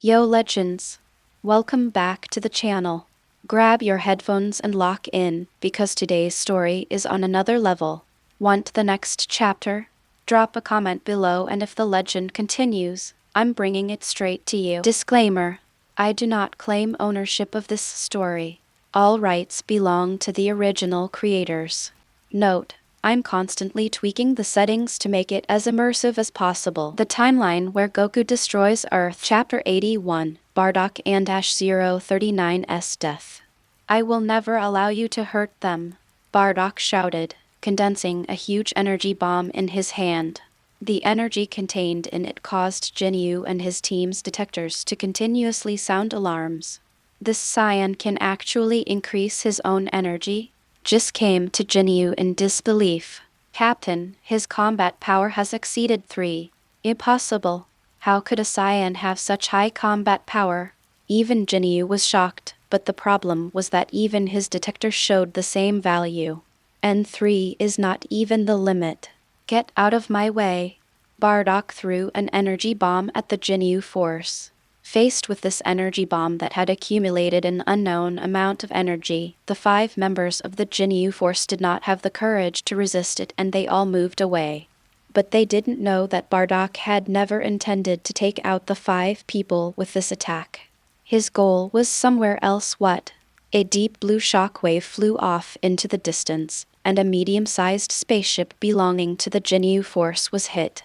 Yo legends! Welcome back to the channel. Grab your headphones and lock in, because today's story is on another level. Want the next chapter? Drop a comment below, and if the legend continues, I'm bringing it straight to you. Disclaimer: I do not claim ownership of this story. All rights belong to the original creators. Note: I'm constantly tweaking the settings to make it as immersive as possible. The timeline where Goku destroys Earth, Chapter 81, Bardock and -039's death. I will never allow you to hurt them, Bardock shouted, condensing a huge energy bomb in his hand. The energy contained in it caused Jinyu and his team's detectors to continuously sound alarms. This Saiyan can actually increase his own energy? Just came to Jinyu in disbelief. Captain, his combat power has exceeded 3. Impossible. How could a Saiyan have such high combat power? Even Jinyu was shocked, but the problem was that even his detector showed the same value. And 3 is not even the limit. Get out of my way. Bardock threw an energy bomb at the Jinyu force. Faced with this energy bomb that had accumulated an unknown amount of energy, the 5 members of the Jinyu force did not have the courage to resist it, and they all moved away. But they didn't know that Bardock had never intended to take out the 5 people with this attack. His goal was somewhere else. What? A deep blue shockwave flew off into the distance, and a medium-sized spaceship belonging to the Jinyu force was hit.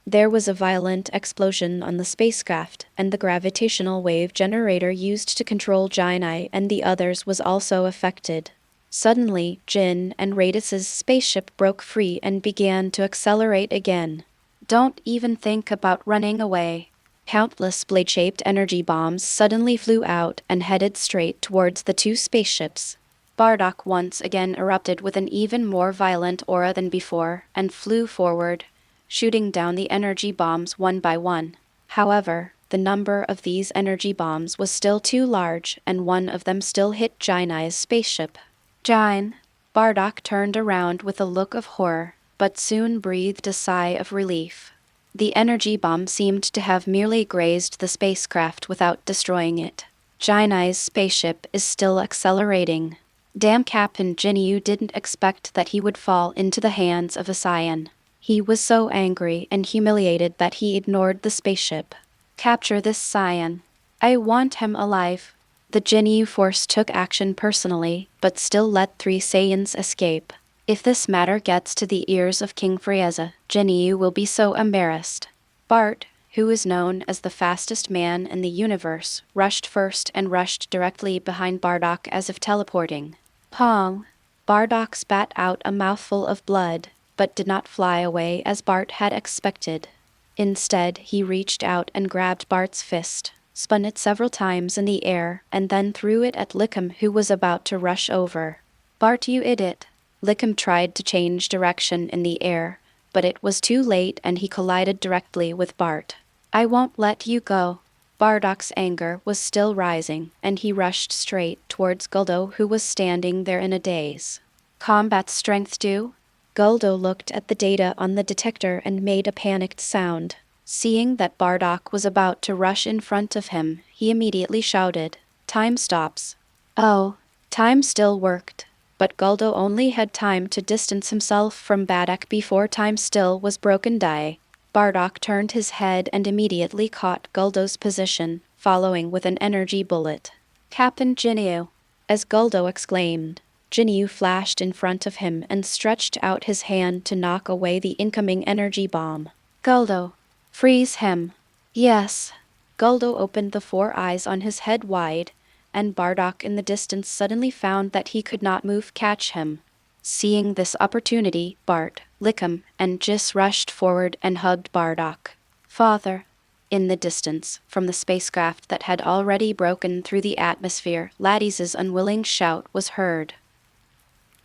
There was a violent explosion on the spacecraft, and the gravitational wave generator used to control Jinai and the others was also affected. Suddenly, Jin and Raditz' spaceship broke free and began to accelerate again. Don't even think about running away. Countless blade-shaped energy bombs suddenly flew out and headed straight towards the 2 spaceships. Bardock once again erupted with an even more violent aura than before and flew forward, shooting down the energy bombs one by one. However, the number of these energy bombs was still too large, and one of them still hit Jinai's spaceship. Jin! Bardock turned around with a look of horror, but soon breathed a sigh of relief. The energy bomb seemed to have merely grazed the spacecraft without destroying it. Jinai's spaceship is still accelerating. Damn, Captain Jinyu didn't expect that he would fall into the hands of a Saiyan. He was so angry and humiliated that he ignored the spaceship. Capture this Saiyan. I want him alive. The Jinyu force took action personally, but still let 3 Saiyans escape. If this matter gets to the ears of King Frieza, Jinyu will be so embarrassed. Bart, who is known as the fastest man in the universe, rushed first and rushed directly behind Bardock as if teleporting. Pong! Bardock spat out a mouthful of blood, but did not fly away as Bart had expected. Instead, he reached out and grabbed Bart's fist, spun it several times in the air, and then threw it at Lickum, who was about to rush over. Bart, you idiot! Lickum tried to change direction in the air, but it was too late and he collided directly with Bart. I won't let you go. Bardock's anger was still rising, and he rushed straight towards Guldo, who was standing there in a daze. Combat strength do? Guldo looked at the data on the detector and made a panicked sound. Seeing that Bardock was about to rush in front of him, he immediately shouted, "Time stops." Oh, time still worked. But Guldo only had time to distance himself from Bardock before time still was broken. Bardock turned his head and immediately caught Guldo's position, following with an energy bullet. Captain Jinyu! As Guldo exclaimed, Jinyu flashed in front of him and stretched out his hand to knock away the incoming energy bomb. Guldo! Freeze him! Yes! Guldo opened the 4 eyes on his head wide, and Bardock in the distance suddenly found that he could not catch him. Seeing this opportunity, Bart, Lickum, and Jis rushed forward and hugged Bardock. Father! In the distance, from the spacecraft that had already broken through the atmosphere, Laddie's unwilling shout was heard.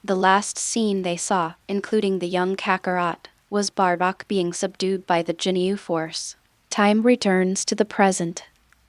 The last scene they saw, including the young Kakarot, was Bardock being subdued by the Jinyu force. Time returns to the present.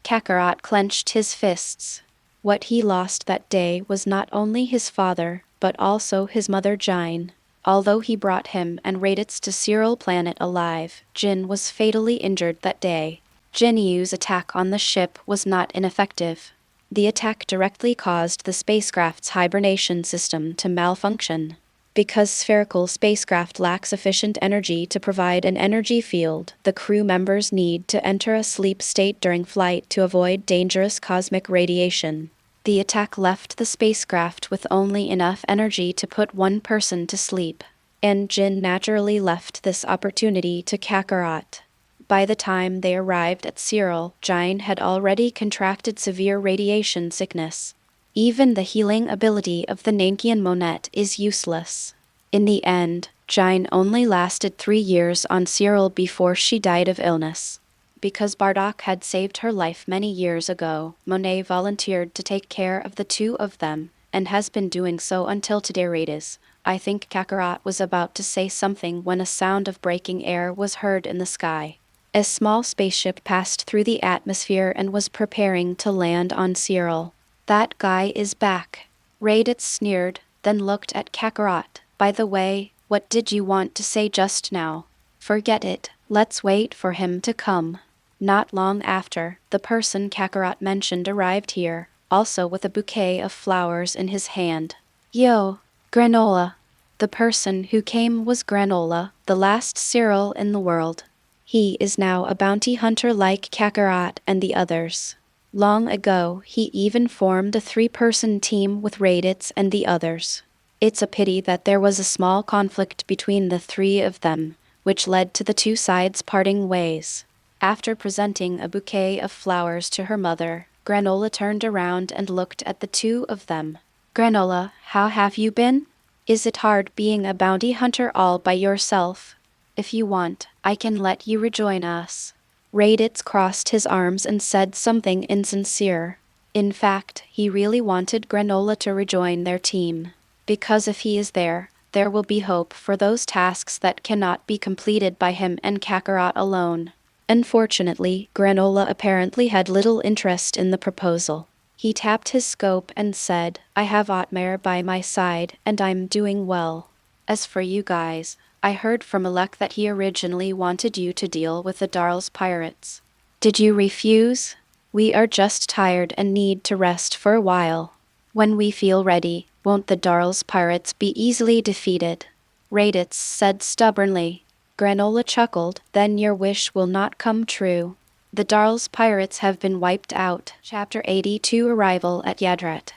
Kakarot clenched his fists. What he lost that day was not only his father, but also his mother Jin. Although he brought him and Raditz to Cyril Planet alive, Jin was fatally injured that day. Jinyu's attack on the ship was not ineffective. The attack directly caused the spacecraft's hibernation system to malfunction. Because spherical spacecraft lack sufficient energy to provide an energy field, the crew members need to enter a sleep state during flight to avoid dangerous cosmic radiation. The attack left the spacecraft with only enough energy to put one person to sleep, and Jin naturally left this opportunity to Kakarot. By the time they arrived at Cyril, Jin had already contracted severe radiation sickness. Even the healing ability of the Nankian Monet is useless. In the end, Jin only lasted 3 years on Cyril before she died of illness. Because Bardock had saved her life many years ago, Monet volunteered to take care of the two of them, and has been doing so until today. I think Kakarot was about to say something when a sound of breaking air was heard in the sky. A small spaceship passed through the atmosphere and was preparing to land on Cyril. That guy is back. Raditz sneered, then looked at Kakarot. By the way, what did you want to say just now? Forget it, let's wait for him to come. Not long after, the person Kakarot mentioned arrived here, also with a bouquet of flowers in his hand. Yo, Granola. The person who came was Granola, the last Cyril in the world. He is now a bounty hunter like Kakarot and the others. Long ago, he even formed a 3-person team with Raditz and the others. It's a pity that there was a small conflict between the 3 of them, which led to the 2 sides parting ways. After presenting a bouquet of flowers to her mother, Granola turned around and looked at the 2 of them. Granola, how have you been? Is it hard being a bounty hunter all by yourself? If you want, I can let you rejoin us. Raditz crossed his arms and said something insincere. In fact, he really wanted Granola to rejoin their team. Because if he is there will be hope for those tasks that cannot be completed by him and Kakarot alone. Unfortunately, Granola apparently had little interest in the proposal. He tapped his scope and said, I have Otmar by my side, and I'm doing well. As for you guys, I heard from Alec that he originally wanted you to deal with the Darl's pirates. Did you refuse? We are just tired and need to rest for a while. When we feel ready, won't the Darl's pirates be easily defeated? Raditz said stubbornly. Granola chuckled, then your wish will not come true. The Darl's pirates have been wiped out. Chapter 82 Arrival at Yadrat.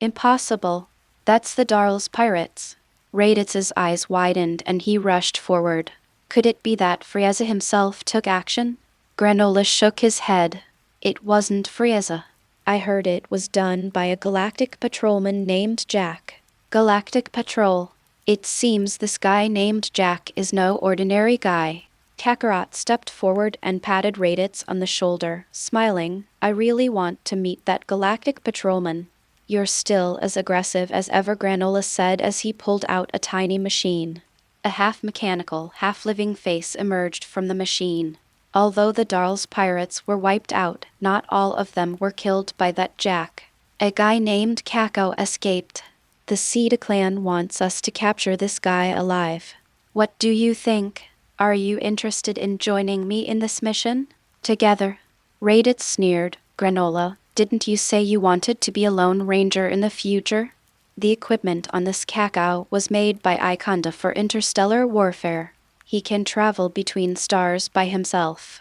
Impossible. That's the Darl's pirates. Raditz's eyes widened and he rushed forward. Could it be that Frieza himself took action? Granola shook his head. It wasn't Frieza. I heard it was done by a galactic patrolman named Jack. Galactic Patrol. It seems this guy named Jack is no ordinary guy. Kakarot stepped forward and patted Raditz on the shoulder, smiling. I really want to meet that galactic patrolman. You're still as aggressive as ever, Granola said as he pulled out a tiny machine. A half-mechanical, half-living face emerged from the machine. Although the Darl's pirates were wiped out, not all of them were killed by that Jack. A guy named Kako escaped. The Sita clan wants us to capture this guy alive. What do you think? Are you interested in joining me in this mission? Together. Raditz sneered. Granola, didn't you say you wanted to be a lone ranger in the future? The equipment on this Kakao was made by Ikonda for interstellar warfare. He can travel between stars by himself.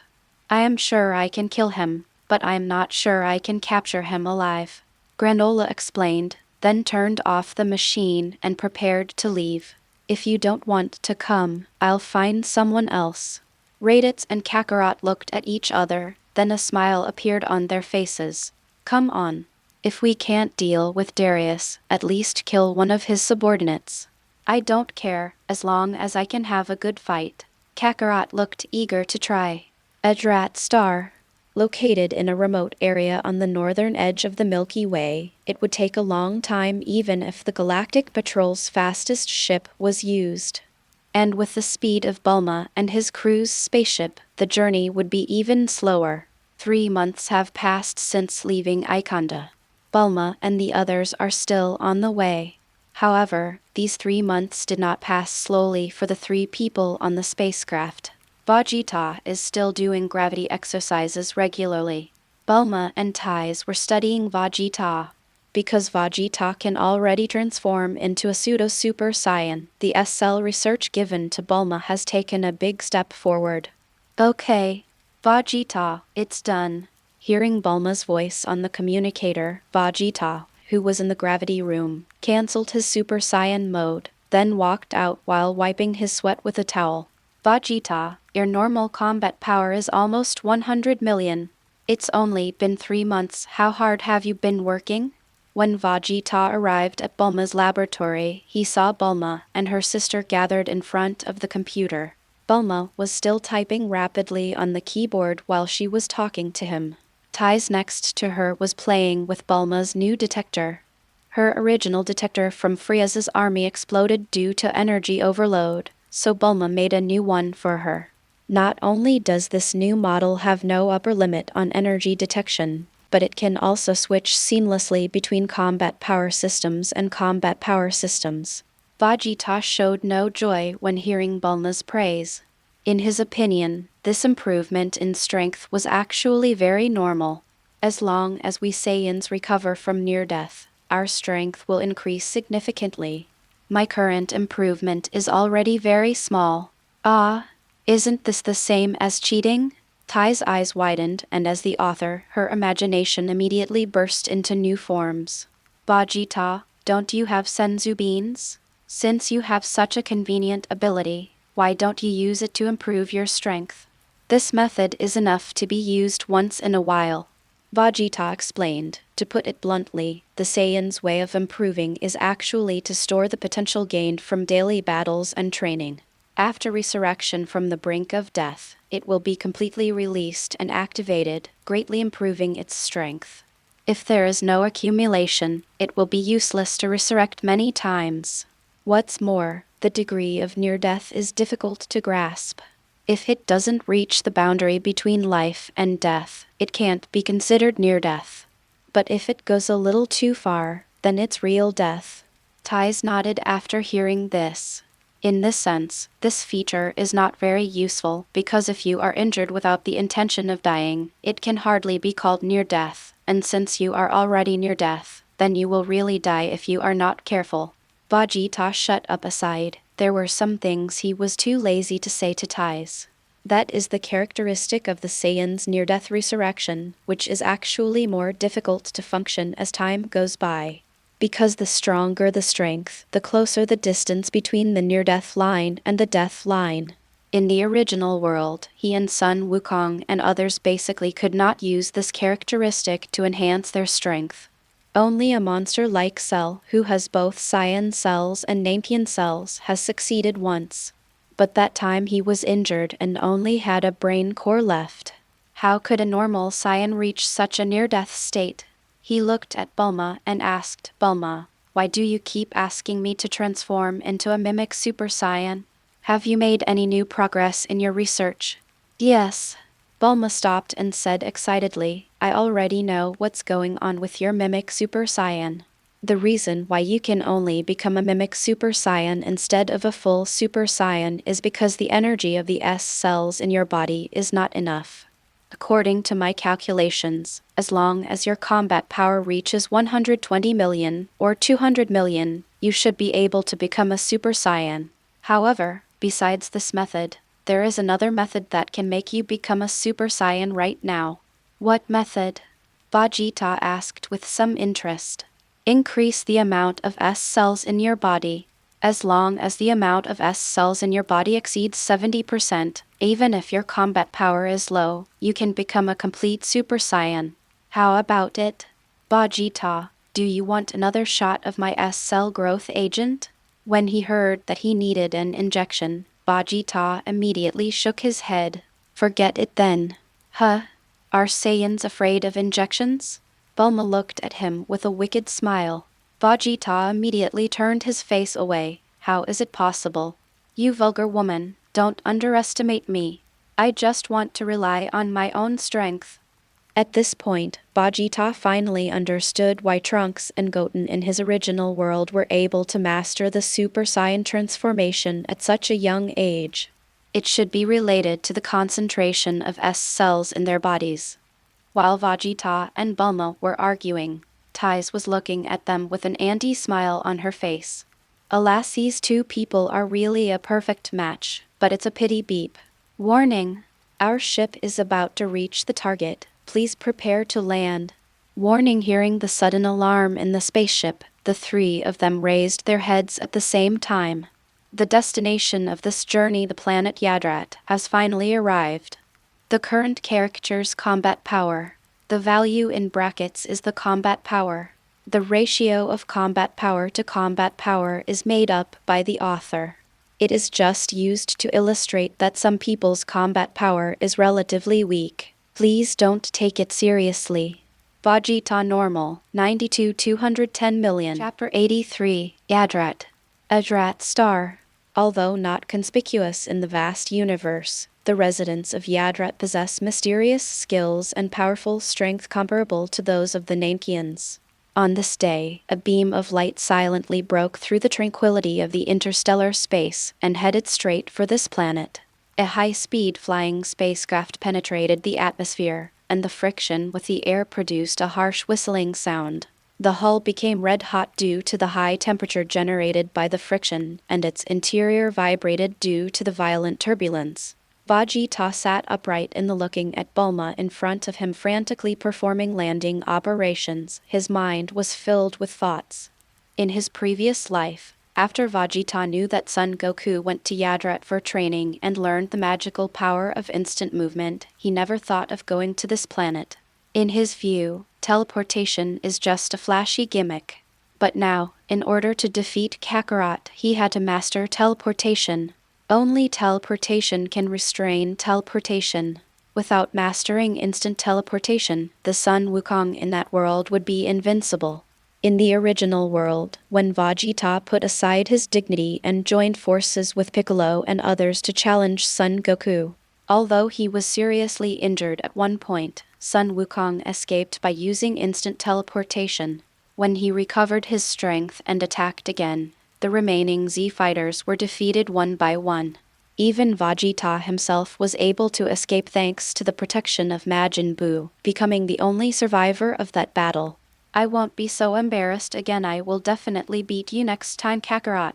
I am sure I can kill him, but I'm not sure I can capture him alive. Granola explained, then turned off the machine and prepared to leave. If you don't want to come, I'll find someone else. Raditz and Kakarot looked at each other, then a smile appeared on their faces. Come on. If we can't deal with Darius, at least kill one of his subordinates. I don't care, as long as I can have a good fight. Kakarot looked eager to try. Yadrat star. Located in a remote area on the northern edge of the Milky Way, it would take a long time even if the Galactic Patrol's fastest ship was used. And with the speed of Bulma and his crew's spaceship, the journey would be even slower. 3 months have passed since leaving Ikonda. Bulma and the others are still on the way. However, these 3 months did not pass slowly for the 3 people on the spacecraft. Vegeta is still doing gravity exercises regularly. Bulma and Tais were studying Vegeta. Because Vegeta can already transform into a pseudo-super Saiyan, the S-Cell research given to Bulma has taken a big step forward. Okay, Vegeta, it's done. Hearing Bulma's voice on the communicator, Vegeta, who was in the gravity room, cancelled his Super Saiyan mode, then walked out while wiping his sweat with a towel. Vegeta, your normal combat power is almost 100 million. It's only been 3 months. How hard have you been working? When Vegeta arrived at Bulma's laboratory, he saw Bulma and her sister gathered in front of the computer. Bulma was still typing rapidly on the keyboard while she was talking to him. Tais next to her was playing with Bulma's new detector. Her original detector from Frieza's army exploded due to energy overload, so Bulma made a new one for her. Not only does this new model have no upper limit on energy detection, but it can also switch seamlessly between combat power systems and combat power systems. Vegeta showed no joy when hearing Bulma's praise. In his opinion, this improvement in strength was actually very normal. As long as we Saiyans recover from near death, our strength will increase significantly. My current improvement is already very small. Isn't this the same as cheating? Tai's eyes widened, and as the author, her imagination immediately burst into new forms. Vegeta, don't you have senzu beans? Since you have such a convenient ability, why don't you use it to improve your strength? This method is enough to be used once in a while. Vegeta explained. To put it bluntly, the Saiyan's way of improving is actually to store the potential gained from daily battles and training. After resurrection from the brink of death, it will be completely released and activated, greatly improving its strength. If there is no accumulation, it will be useless to resurrect many times. What's more, the degree of near death is difficult to grasp. If it doesn't reach the boundary between life and death, it can't be considered near death. But if it goes a little too far, then it's real death. Tais nodded after hearing this. In this sense, this feature is not very useful because if you are injured without the intention of dying, it can hardly be called near death, and since you are already near death, then you will really die if you are not careful. Vegeta shut up aside. There were some things he was too lazy to say to Tais. That is the characteristic of the Saiyan's near-death resurrection, which is actually more difficult to function as time goes by. Because the stronger the strength, the closer the distance between the near-death line and the death line. In the original world, he and Sun Wukong and others basically could not use this characteristic to enhance their strength. Only a monster like Cell, who has both Saiyan cells and Namekian cells, has succeeded once. But that time he was injured and only had a brain core left. How could a normal Saiyan reach such a near-death state? He looked at Bulma and asked, Bulma, why do you keep asking me to transform into a mimic Super Saiyan? Have you made any new progress in your research? Yes. Bulma stopped and said excitedly, I already know what's going on with your mimic Super Saiyan. The reason why you can only become a mimic Super Saiyan instead of a full Super Saiyan is because the energy of the S cells in your body is not enough. According to my calculations, as long as your combat power reaches 120 million or 200 million, you should be able to become a Super Saiyan. However, besides this method, there is another method that can make you become a Super Saiyan right now. What method? Vegeta asked with some interest. Increase the amount of S cells in your body. As long as the amount of S cells in your body exceeds 70%, even if your combat power is low, you can become a complete Super Saiyan. How about it? Vegeta, do you want another shot of my S cell growth agent? When he heard that he needed an injection, Vegeta immediately shook his head. Forget it then. Huh? Are Saiyans afraid of injections? Bulma looked at him with a wicked smile. Vegeta immediately turned his face away. How is it possible? You vulgar woman, don't underestimate me. I just want to rely on my own strength. At this point, Vegeta finally understood why Trunks and Goten in his original world were able to master the Super Saiyan transformation at such a young age. It should be related to the concentration of S cells in their bodies. While Vegeta and Bulma were arguing, Tais was looking at them with an anti-smile on her face. Alas, these two people are really a perfect match, but it's a pity beep. Warning! Our ship is about to reach the target. Please prepare to land. Warning! Hearing the sudden alarm in the spaceship, the three of them raised their heads at the same time. The destination of this journey, the planet Yadrat, has finally arrived. The current character's combat power. The value in brackets is the combat power. The ratio of combat power to combat power is made up by the author. It is just used to illustrate that some people's combat power is relatively weak. Please don't take it seriously. Vegeta Normal, 92-210 million. Chapter 83, Yadrat. Yadrat Star. Although not conspicuous in the vast universe, the residents of Yadrat possess mysterious skills and powerful strength comparable to those of the Nankians. On this day, a beam of light silently broke through the tranquility of the interstellar space and headed straight for this planet. A high-speed flying spacecraft penetrated the atmosphere, and the friction with the air produced a harsh whistling sound. The hull became red-hot due to the high temperature generated by the friction, and its interior vibrated due to the violent turbulence. Vegeta sat upright in the looking at Bulma in front of him frantically performing landing operations. His mind was filled with thoughts. In his previous life, after Vegeta knew that Son Goku went to Yadrat for training and learned the magical power of instant movement, he never thought of going to this planet. In his view, teleportation is just a flashy gimmick. But now, in order to defeat Kakarot, he had to master teleportation. Only teleportation can restrain teleportation. Without mastering instant teleportation, the Sun Wukong in that world would be invincible. In the original world, when Vegeta put aside his dignity and joined forces with Piccolo and others to challenge Son Goku, although he was seriously injured at one point, Sun Wukong escaped by using instant teleportation. When he recovered his strength and attacked again, the remaining Z fighters were defeated one by one. Even Vegeta himself was able to escape thanks to the protection of Majin Buu, becoming the only survivor of that battle. I won't be so embarrassed again. I will definitely beat you next time, Kakarot.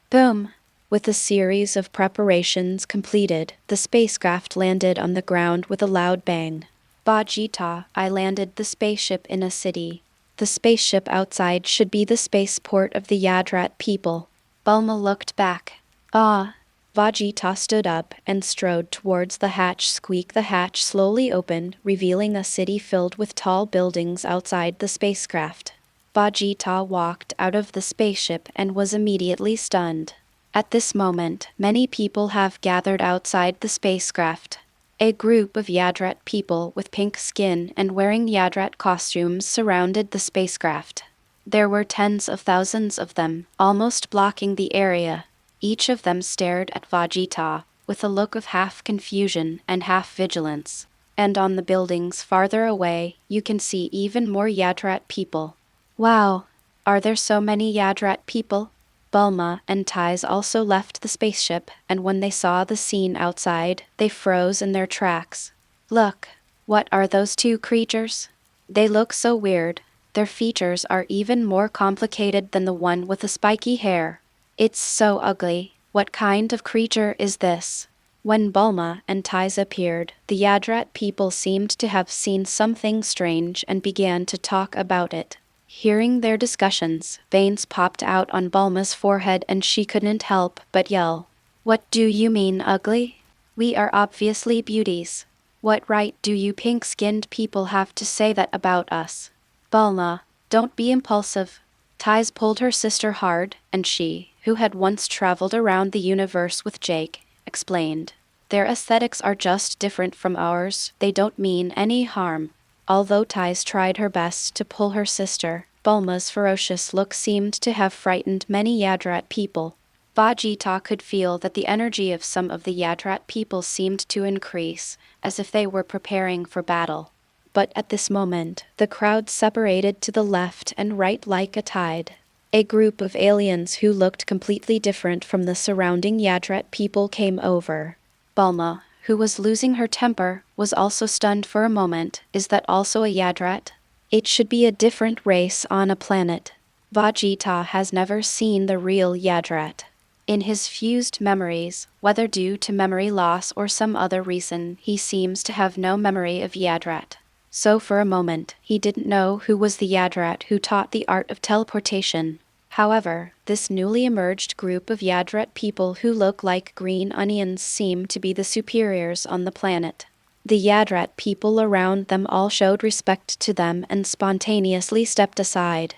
Boom! With a series of preparations completed, the spacecraft landed on the ground with a loud bang. Vegeta, I landed the spaceship in a city. The spaceship outside should be the spaceport of the Yadrat people. Bulma looked back. Ah! Vegeta stood up and strode towards the hatch. Squeak! The hatch slowly opened, revealing a city filled with tall buildings outside the spacecraft. Vegeta walked out of the spaceship and was immediately stunned. At this moment, many people have gathered outside the spacecraft. A group of Yadrat people with pink skin and wearing Yadrat costumes surrounded the spacecraft. There were tens of thousands of them, almost blocking the area. Each of them stared at Vegeta, with a look of half confusion and half vigilance. And on the buildings farther away, you can see even more Yadrat people. Wow! Are there so many Yadrat people? Bulma and Tais also left the spaceship, and when they saw the scene outside, they froze in their tracks. Look! What are those two creatures? They look so weird. Their features are even more complicated than the one with the spiky hair. It's so ugly. What kind of creature is this? When Bulma and Tais appeared, the Yadrat people seemed to have seen something strange and began to talk about it. Hearing their discussions, veins popped out on Bulma's forehead and she couldn't help but yell. What do you mean, ugly? We are obviously beauties. What right do you pink-skinned people have to say that about us? Bulma, don't be impulsive. Tais pulled her sister hard, and she, who had once traveled around the universe with Jake, explained. Their aesthetics are just different from ours. They don't mean any harm. Although Tais tried her best to pull her sister, Bulma's ferocious look seemed to have frightened many Yadrat people. Vegeta could feel that the energy of some of the Yadrat people seemed to increase, as if they were preparing for battle. But at this moment, the crowd separated to the left and right like a tide. A group of aliens who looked completely different from the surrounding Yadrat people came over. Bulma, who was losing her temper, was also stunned for a moment. Is that also a Yadrat? It should be a different race on a planet. Vegeta has never seen the real Yadrat. In his fused memories, whether due to memory loss or some other reason, he seems to have no memory of Yadrat. So for a moment, he didn't know who was the Yadrat who taught the art of teleportation. However, this newly emerged group of Yadrat people who look like green onions seem to be the superiors on the planet. The Yadrat people around them all showed respect to them and spontaneously stepped aside.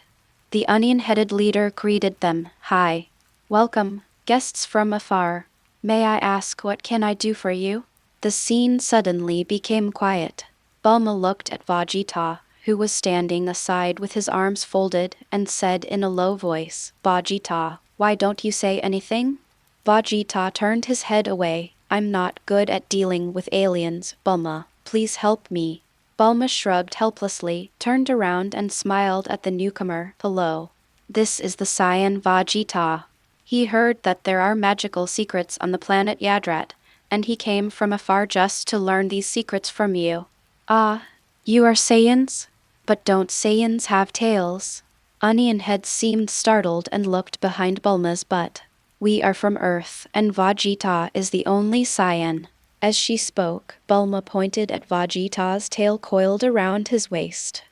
The onion-headed leader greeted them. "Hi. Welcome, guests from afar. May I ask what can I do for you?" The scene suddenly became quiet. Bulma looked at Vegeta, who was standing aside with his arms folded, and said in a low voice, "Vegeta, why don't you say anything?" Vegeta turned his head away. "I'm not good at dealing with aliens, Bulma. Please help me." Bulma shrugged helplessly, turned around and smiled at the newcomer. "Hello. This is the Saiyan Vegeta. He heard that there are magical secrets on the planet Yadrat, and he came from afar just to learn these secrets from you." "Ah, you are Saiyans? But don't Saiyans have tails?" Onion Head seemed startled and looked behind Bulma's butt. "We are from Earth, and Vegeta is the only Saiyan." As she spoke, Bulma pointed at Vegeta's tail coiled around his waist.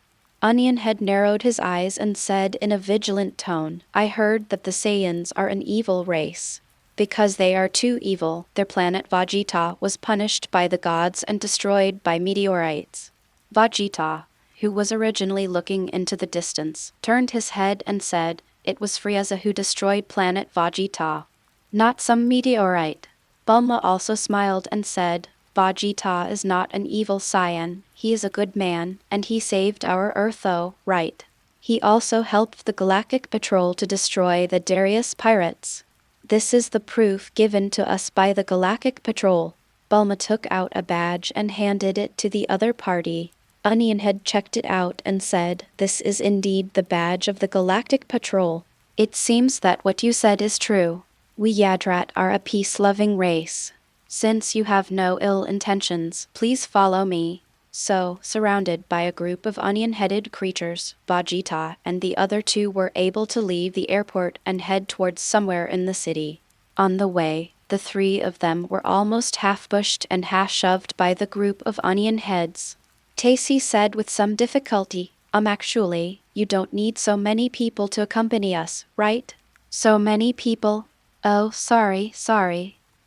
Onion Head narrowed his eyes and said in a vigilant tone, "I heard that the Saiyans are an evil race. Because they are too evil, their planet Vegeta was punished by the gods and destroyed by meteorites." Vegeta, who was originally looking into the distance, turned his head and said, "It was Frieza who destroyed planet Vegeta. Not some meteorite." Bulma also smiled and said, "Vegeta is not an evil Saiyan, he is a good man, and he saved our Earth though, right? He also helped the Galactic Patrol to destroy the Darius pirates. This is the proof given to us by the Galactic Patrol." Bulma took out a badge and handed it to the other party. Onion Head checked it out and said, "This is indeed the badge of the Galactic Patrol. It seems that what you said is true. We Yadrat are a peace-loving race. Since you have no ill intentions, please follow me." So, surrounded by a group of onion-headed creatures, Vegeta and the other two were able to leave the airport and head towards somewhere in the city. On the way, the three of them were almost half-pushed and half-shoved by the group of onion heads. Tacy said with some difficulty, Actually, you don't need so many people to accompany us, right?" "So many people? Oh, sorry.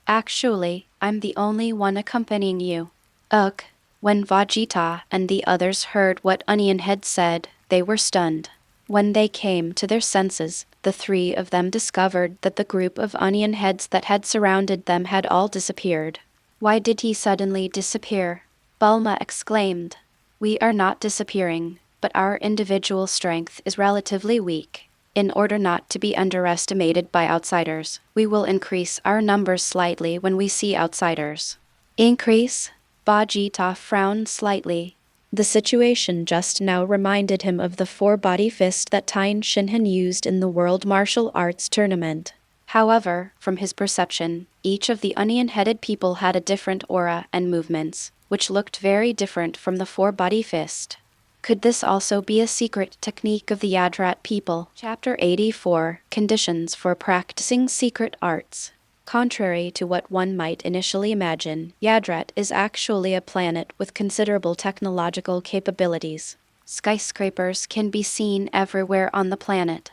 Actually, I'm the only one accompanying you." Ugh. When Vegeta and the others heard what Onion Head said, they were stunned. When they came to their senses, the three of them discovered that the group of onion heads that had surrounded them had all disappeared. "Why did he suddenly disappear?" Bulma exclaimed. "We are not disappearing, but our individual strength is relatively weak. In order not to be underestimated by outsiders, we will increase our numbers slightly when we see outsiders." "Increase?" Vegeta frowned slightly. The situation just now reminded him of the four-body fist that Tien Shinhan used in the World Martial Arts Tournament. However, from his perception, each of the onion-headed people had a different aura and movements, which looked very different from the four-body fist. Could this also be a secret technique of the Yadrat people? Chapter 84, Conditions for Practicing Secret Arts. Contrary to what one might initially imagine, Yadrat is actually a planet with considerable technological capabilities. Skyscrapers can be seen everywhere on the planet.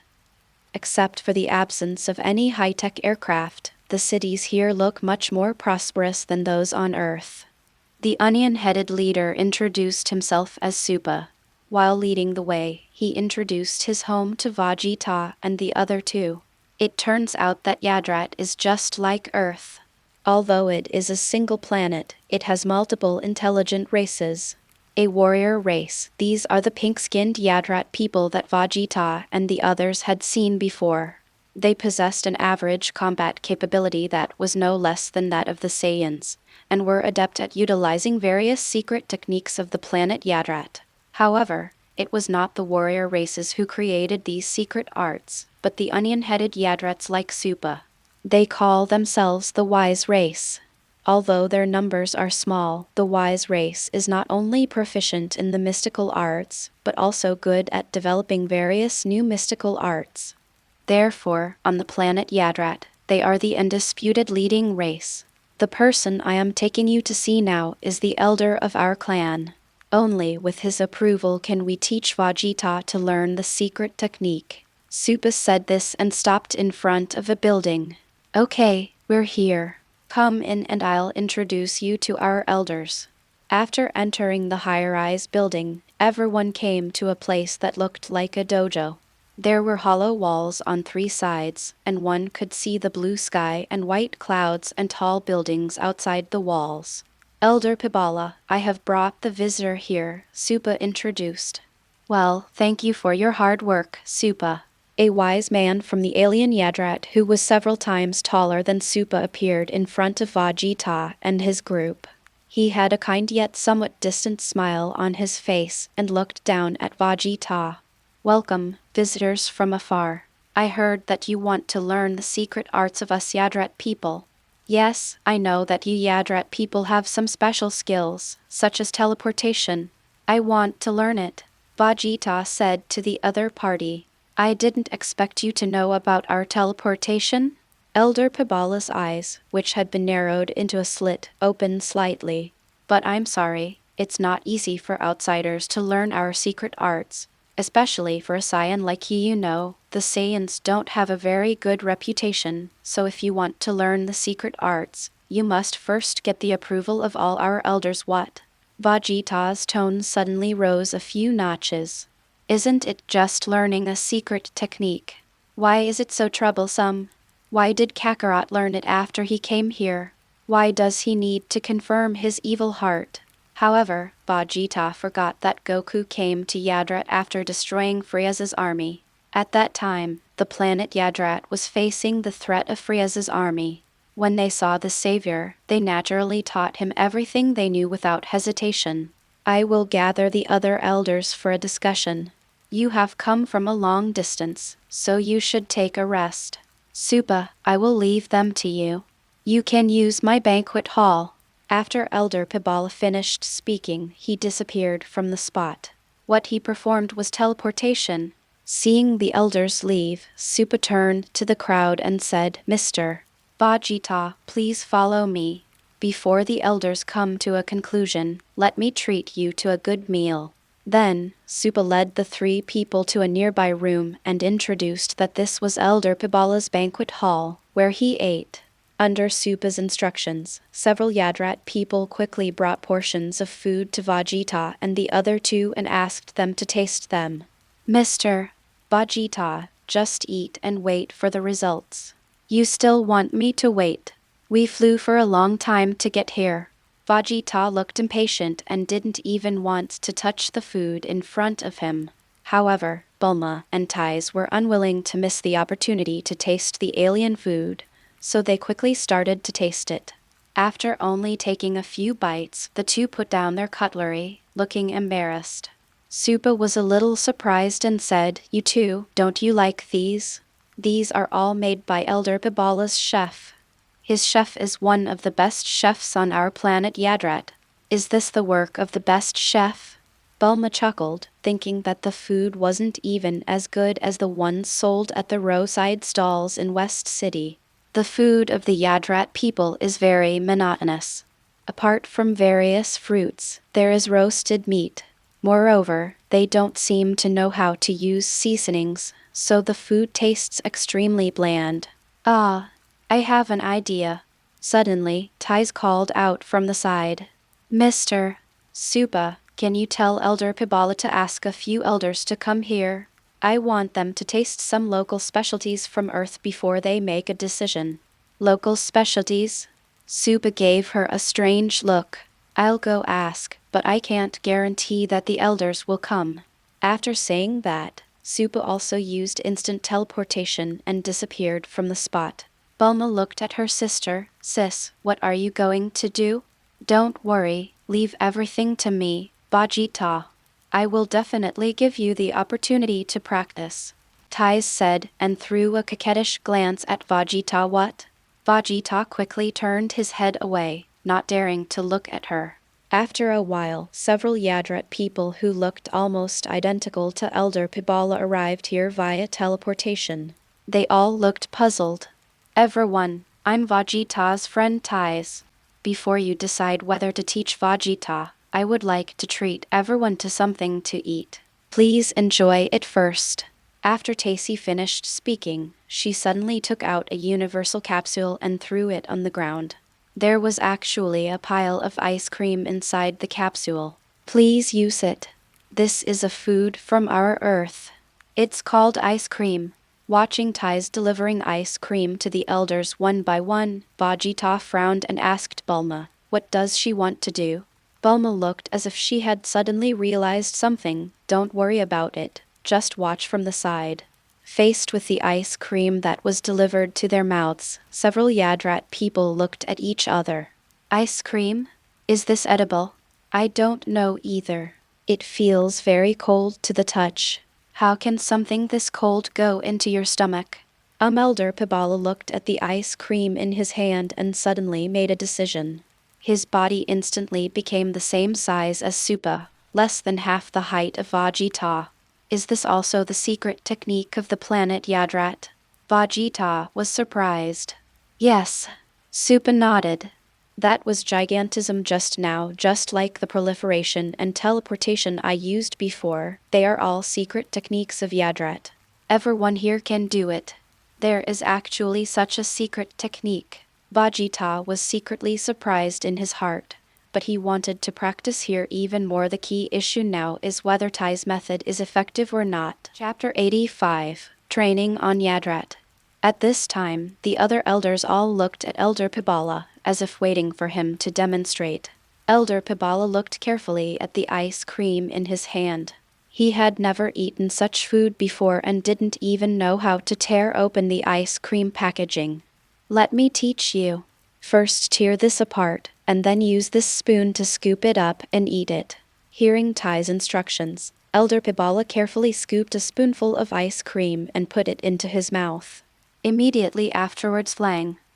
Except for the absence of any high-tech aircraft, the cities here look much more prosperous than those on Earth. The onion-headed leader introduced himself as Supa. While leading the way, he introduced his home to Vegeta and the other two. It turns out that Yadrat is just like Earth. Although it is a single planet, it has multiple intelligent races. A warrior race, these are the pink-skinned Yadrat people that Vegeta and the others had seen before. They possessed an average combat capability that was no less than that of the Saiyans, and were adept at utilizing various secret techniques of the planet Yadrat. However, it was not the warrior races who created these secret arts, but the onion-headed Yadrats like Supa. They call themselves the Wise Race. Although their numbers are small, the wise race is not only proficient in the mystical arts, but also good at developing various new mystical arts. Therefore, on the planet Yadrat, they are the undisputed leading race. The person I am taking you to see now is the elder of our clan. Only with his approval can we teach Vegeta to learn the secret technique. Super said this and stopped in front of a building. Okay, we're here. Come in and I'll introduce you to our elders. After entering the high-rise building, everyone came to a place that looked like a dojo. There were hollow walls on 3 sides, and one could see the blue sky and white clouds and tall buildings outside the walls. Elder Pibala, I have brought the visitor here, Supa introduced. Well, thank you for your hard work, Supa. A wise man from the alien Yadrat who was several times taller than Supa appeared in front of Vegeta and his group. He had a kind yet somewhat distant smile on his face and looked down at Vegeta. Welcome, visitors from afar. I heard that you want to learn the secret arts of us Yadrat people. Yes, I know that you Yadrat people have some special skills, such as teleportation. I want to learn it, Vegeta said to the other party. I didn't expect you to know about our teleportation. Elder Pibala's eyes, which had been narrowed into a slit, opened slightly. But I'm sorry, it's not easy for outsiders to learn our secret arts. Especially for a Saiyan like you know, the Saiyans don't have a very good reputation, so if you want to learn the secret arts, you must first get the approval of all our elders. What? Vegeta's tone suddenly rose a few notches. Isn't it just learning a secret technique? Why is it so troublesome? Why did Kakarot learn it after he came here? Why does he need to confirm his evil heart? However, Vegeta forgot that Goku came to Yadrat after destroying Frieza's army. At that time, the planet Yadrat was facing the threat of Frieza's army. When they saw the savior, they naturally taught him everything they knew without hesitation. I will gather the other elders for a discussion. You have come from a long distance, so you should take a rest. Supa, I will leave them to you. You can use my banquet hall. After Elder Pibala finished speaking, he disappeared from the spot. What he performed was teleportation. Seeing the elders leave, Supa turned to the crowd and said, Mr. Vegeta, please follow me. Before the elders come to a conclusion, let me treat you to a good meal. Then, Supa led the 3 people to a nearby room and introduced that this was Elder Pibala's banquet hall, where he ate. Under Supa's instructions, several Yadrat people quickly brought portions of food to Vegeta and the other 2 and asked them to taste them. Mr. Vegeta, just eat and wait for the results. You still want me to wait? We flew for a long time to get here. Vegeta looked impatient and didn't even want to touch the food in front of him. However, Bulma and Tais were unwilling to miss the opportunity to taste the alien food, so they quickly started to taste it. After only taking a few bites, the 2 put down their cutlery, looking embarrassed. Supa was a little surprised and said, You 2, don't you like these? These are all made by Elder Pibala's chef. His chef is one of the best chefs on our planet Yadrat. Is this the work of the best chef? Bulma chuckled, thinking that the food wasn't even as good as the ones sold at the roadside stalls in West City. The food of the Yadrat people is very monotonous. Apart from various fruits, there is roasted meat. Moreover, they don't seem to know how to use seasonings, so the food tastes extremely bland. Ah, I have an idea. Suddenly, Tais called out from the side. Mr. Supa, can you tell Elder Pibala to ask a few elders to come here? I want them to taste some local specialties from Earth before they make a decision. Local specialties? Supa gave her a strange look. I'll go ask, but I can't guarantee that the elders will come. After saying that, Supa also used instant teleportation and disappeared from the spot. Bulma looked at her sister. Sis, what are you going to do? Don't worry, leave everything to me, Vegeta. I will definitely give you the opportunity to practice, Tais said and threw a coquettish glance at Vegeta. What? Vegeta quickly turned his head away, not daring to look at her. After a while, several Yadrat people who looked almost identical to Elder Pibala arrived here via teleportation. They all looked puzzled. Everyone, I'm Vegeta's friend Tais. Before you decide whether to teach Vegeta, I would like to treat everyone to something to eat. Please enjoy it first. After Tacy finished speaking, she suddenly took out a universal capsule and threw it on the ground. There was actually a pile of ice cream inside the capsule. Please use it. This is a food from our Earth. It's called ice cream. Watching Tais delivering ice cream to the elders one by one, Vegeta frowned and asked Bulma, "What does she want to do?" Bulma looked as if she had suddenly realized something. "Don't worry about it. Just watch from the side." Faced with the ice cream that was delivered to their mouths, several Yadrat people looked at each other. Ice cream? Is this edible? I don't know either. It feels very cold to the touch. How can something this cold go into your stomach? Elder Pibala looked at the ice cream in his hand and suddenly made a decision. His body instantly became the same size as Supa, less than half the height of Vegeta. Is this also the secret technique of the planet Yadrat? Vegeta was surprised. Yes. Supa nodded. That was gigantism just now, just like the proliferation and teleportation I used before. They are all secret techniques of Yadrat. Everyone here can do it. There is actually such a secret technique. Vegeta was secretly surprised in his heart, but he wanted to practice here even more. The key issue now is whether Tai's method is effective or not. Chapter 85, Training on Yadrat. At this time, the other elders all looked at Elder Pibala, as if waiting for him to demonstrate. Elder Pibala looked carefully at the ice cream in his hand. He had never eaten such food before and didn't even know how to tear open the ice cream packaging. Let me teach you. First tear this apart, and then use this spoon to scoop it up and eat it. Hearing Tai's instructions, Elder Pibala carefully scooped a spoonful of ice cream and put it into his mouth. Immediately afterwards,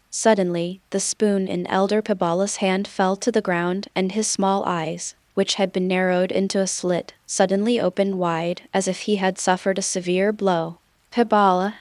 suddenly, the spoon in Elder Pibala's hand fell to the ground and his small eyes, which had been narrowed into a slit, suddenly opened wide as if he had suffered a severe blow. Pibala,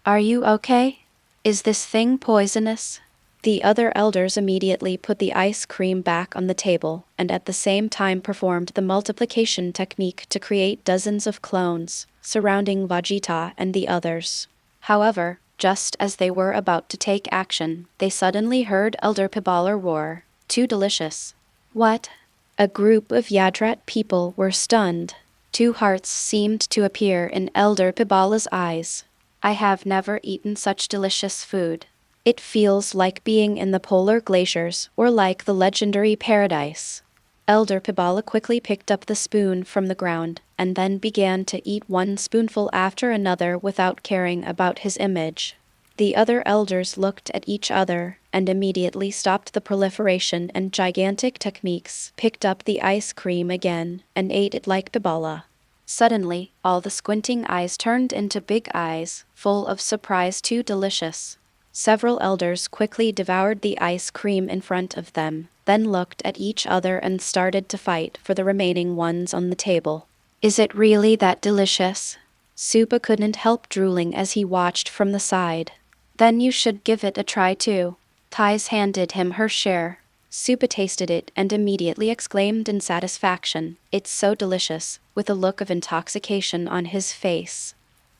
are you okay? Is this thing poisonous? The other elders immediately put the ice cream back on the table and at the same time performed the multiplication technique to create dozens of clones, surrounding Vegeta and the others. However, just as they were about to take action, they suddenly heard Elder Pibala roar, "Too delicious." What? A group of Yadrat people were stunned. Two hearts seemed to appear in Elder Pibala's eyes. I have never eaten such delicious food. It feels like being in the polar glaciers or like the legendary paradise. Elder Pibala quickly picked up the spoon from the ground and then began to eat one spoonful after another without caring about his image. The other elders looked at each other and immediately stopped the proliferation and gigantic techniques, picked up the ice cream again, and ate it like Pibala. Suddenly, all the squinting eyes turned into big eyes, full of surprise. Too delicious. Several elders quickly devoured the ice cream in front of them, then looked at each other and started to fight for the remaining ones on the table. Is it really that delicious? Supa couldn't help drooling as he watched from the side. Then you should give it a try too. Tais handed him her share. Supa tasted it and immediately exclaimed in satisfaction, "It's so delicious," with a look of intoxication on his face.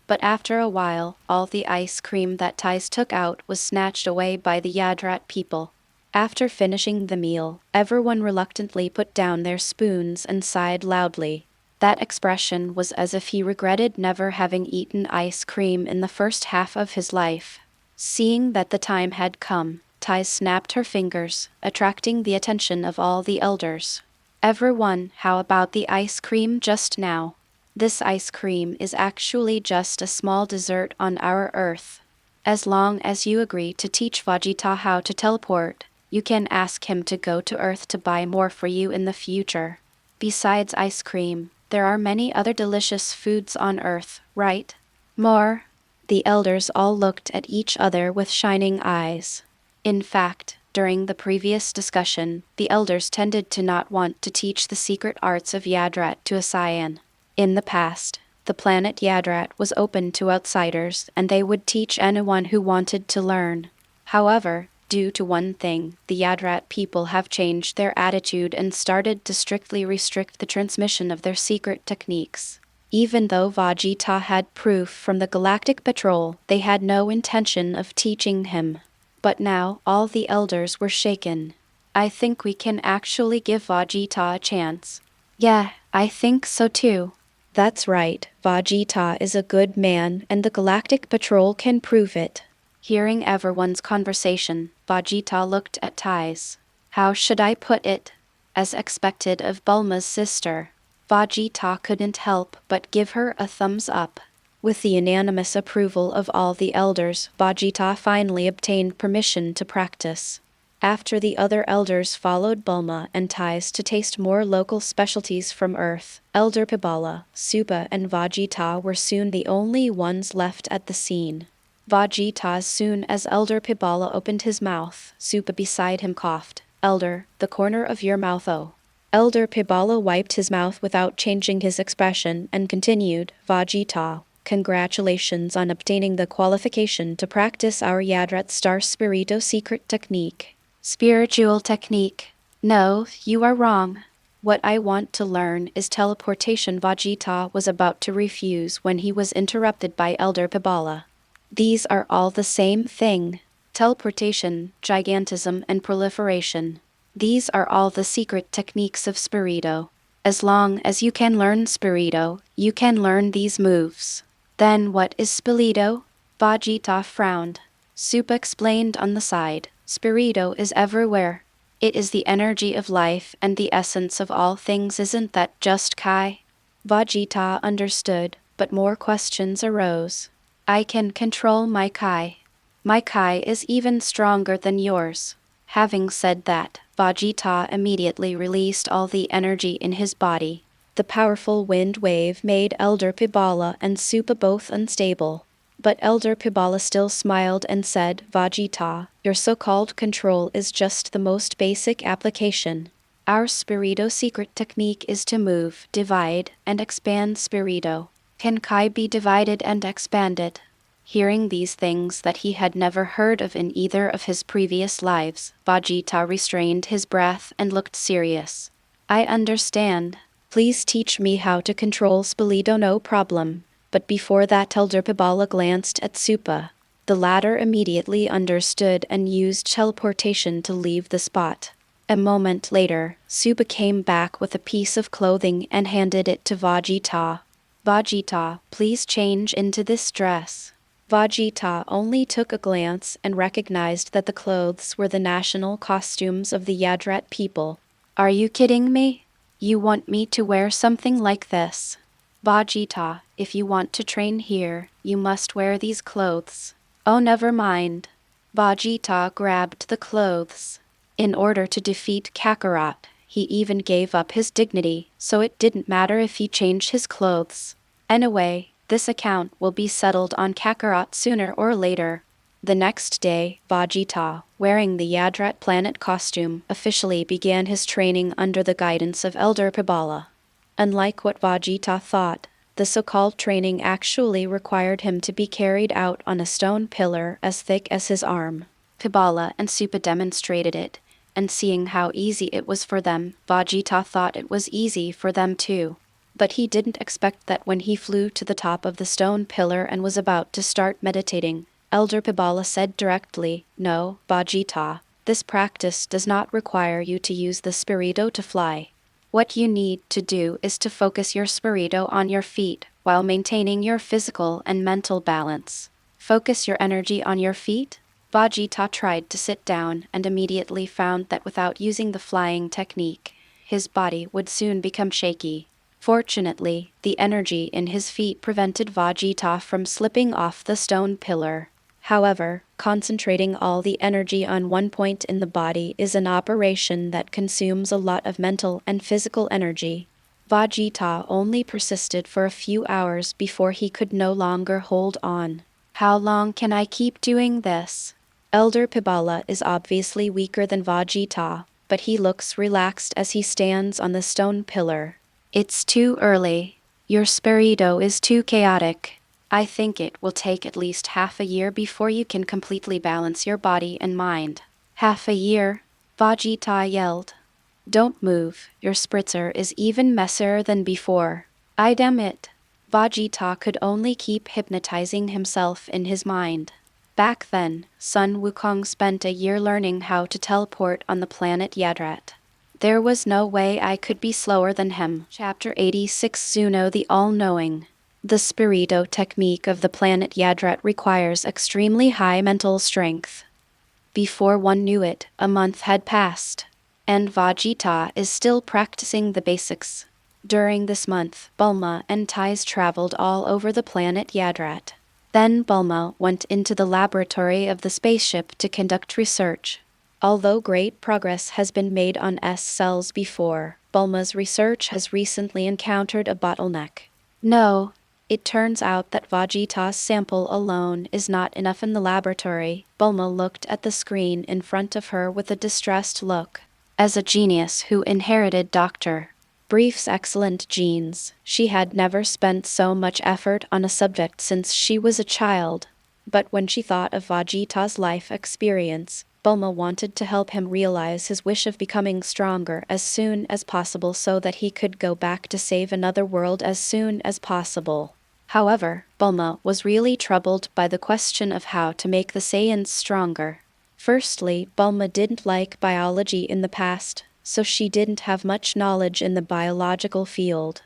But after a while, all the ice cream that Tais took out was snatched away by the Yadrat people. After finishing the meal, everyone reluctantly put down their spoons and sighed loudly. That expression was as if he regretted never having eaten ice cream in the first half of his life. Seeing that the time had come, Tais snapped her fingers, attracting the attention of all the elders. Everyone, how about the ice cream just now? This ice cream is actually just a small dessert on our Earth. As long as you agree to teach Vegeta how to teleport, you can ask him to go to Earth to buy more for you in the future. Besides ice cream, there are many other delicious foods on Earth, right? More? The elders all looked at each other with shining eyes. In fact, During the previous discussion, the elders tended to not want to teach the secret arts of Yadrat to a Saiyan. In the past, the planet Yadrat was open to outsiders and they would teach anyone who wanted to learn. However, due to one thing, the Yadrat people have changed their attitude and started to strictly restrict the transmission of their secret techniques. Even though Vegeta had proof from the Galactic Patrol, they had no intention of teaching him. But now, all the elders were shaken. I think we can actually give Vegeta a chance. Yeah, I think so too. That's right, Vegeta is a good man and the Galactic Patrol can prove it. Hearing everyone's conversation, Vegeta looked at Ties. How should I put it? As expected of Bulma's sister, Vegeta couldn't help but give her a thumbs up. With the unanimous approval of all the elders, Vegeta finally obtained permission to practice. After the other elders followed Bulma and Ties to taste more local specialties from Earth, Elder Pibala, Super and Vegeta were soon the only ones left at the scene. Vegeta, as soon as Elder Pibala opened his mouth, Super beside him coughed. Elder, the corner of your mouth oh. Elder Pibala wiped his mouth without changing his expression and continued, Vegeta, congratulations on obtaining the qualification to practice our Yadrat Star Spirito secret technique. Spiritual technique. No, you are wrong. What I want to learn is teleportation. Vegeta was about to refuse when he was interrupted by Elder Pibala. These are all the same thing. Teleportation, gigantism, and proliferation. These are all the secret techniques of Spirito. As long as you can learn Spirito, you can learn these moves. Then what is Spirito? Vegeta frowned. Super explained on the side. Spirito is everywhere. It is the energy of life and the essence of all things. Isn't that just Kai? Vegeta understood, but more questions arose. I can control my Kai. My Kai is even stronger than yours. Having said that, Vegeta immediately released all the energy in his body. The powerful wind wave made Elder Pibala and Super both unstable. But Elder Pibala still smiled and said, Vegeta, your so-called control is just the most basic application. Our Spirito secret technique is to move, divide, and expand Spirito. Can Kai be divided and expanded? Hearing these things that he had never heard of in either of his previous lives, Vegeta restrained his breath and looked serious. I understand. Please teach me how to control Spirito. No problem. But before that, Elder Pibala glanced at Super. The latter immediately understood and used teleportation to leave the spot. A moment later, Super came back with a piece of clothing and handed it to Vegeta. Vegeta, please change into this dress. Vegeta only took a glance and recognized that the clothes were the national costumes of the Yadrat people. Are you kidding me? You want me to wear something like this? Vegeta, if you want to train here, you must wear these clothes. Oh, never mind. Vegeta grabbed the clothes. In order to defeat Kakarot, he even gave up his dignity, so it didn't matter if he changed his clothes. Anyway, this account will be settled on Kakarot sooner or later. The next day, Vegeta, wearing the Yadrat planet costume, officially began his training under the guidance of Elder Pibala. Unlike what Vegeta thought, the so-called training actually required him to be carried out on a stone pillar as thick as his arm. Pibala and Super demonstrated it, and seeing how easy it was for them, Vegeta thought it was easy for them too. But he didn't expect that when he flew to the top of the stone pillar and was about to start meditating, Elder Pibala said directly, No, Vegeta, this practice does not require you to use the Spirito to fly. What you need to do is to focus your Spirito on your feet while maintaining your physical and mental balance. Focus your energy on your feet? Vegeta tried to sit down and immediately found that without using the flying technique, his body would soon become shaky. Fortunately, the energy in his feet prevented Vegeta from slipping off the stone pillar. However, concentrating all the energy on one point in the body is an operation that consumes a lot of mental and physical energy. Vegeta only persisted for a few hours before he could no longer hold on. How long can I keep doing this? Elder Pibala is obviously weaker than Vegeta, but he looks relaxed as he stands on the stone pillar. It's too early. Your spirito is too chaotic. I think it will take at least half a year before you can completely balance your body and mind. Half a year? Vegeta yelled. Don't move, your spritzer is even messier than before. I damn it. Vegeta could only keep hypnotizing himself in his mind. Back then, Sun Wukong spent a year learning how to teleport on the planet Yadrat. There was no way I could be slower than him. Chapter 86 Zuno the All-Knowing. The Spirito technique of the planet Yadrat requires extremely high mental strength. Before one knew it, a month had passed. And Vegeta is still practicing the basics. During this month, Bulma and Tais traveled all over the planet Yadrat. Then Bulma went into the laboratory of the spaceship to conduct research. Although great progress has been made on S cells before, Bulma's research has recently encountered a bottleneck. No, it turns out that Vegeta's sample alone is not enough in the laboratory. Bulma looked at the screen in front of her with a distressed look. As a genius who inherited Dr. Brief's excellent genes, she had never spent so much effort on a subject since she was a child. But when she thought of Vegeta's life experience, Bulma wanted to help him realize his wish of becoming stronger as soon as possible so that he could go back to save another world as soon as possible. However, Bulma was really troubled by the question of how to make the Saiyans stronger. Firstly, Bulma didn't like biology in the past, so she didn't have much knowledge in the biological field.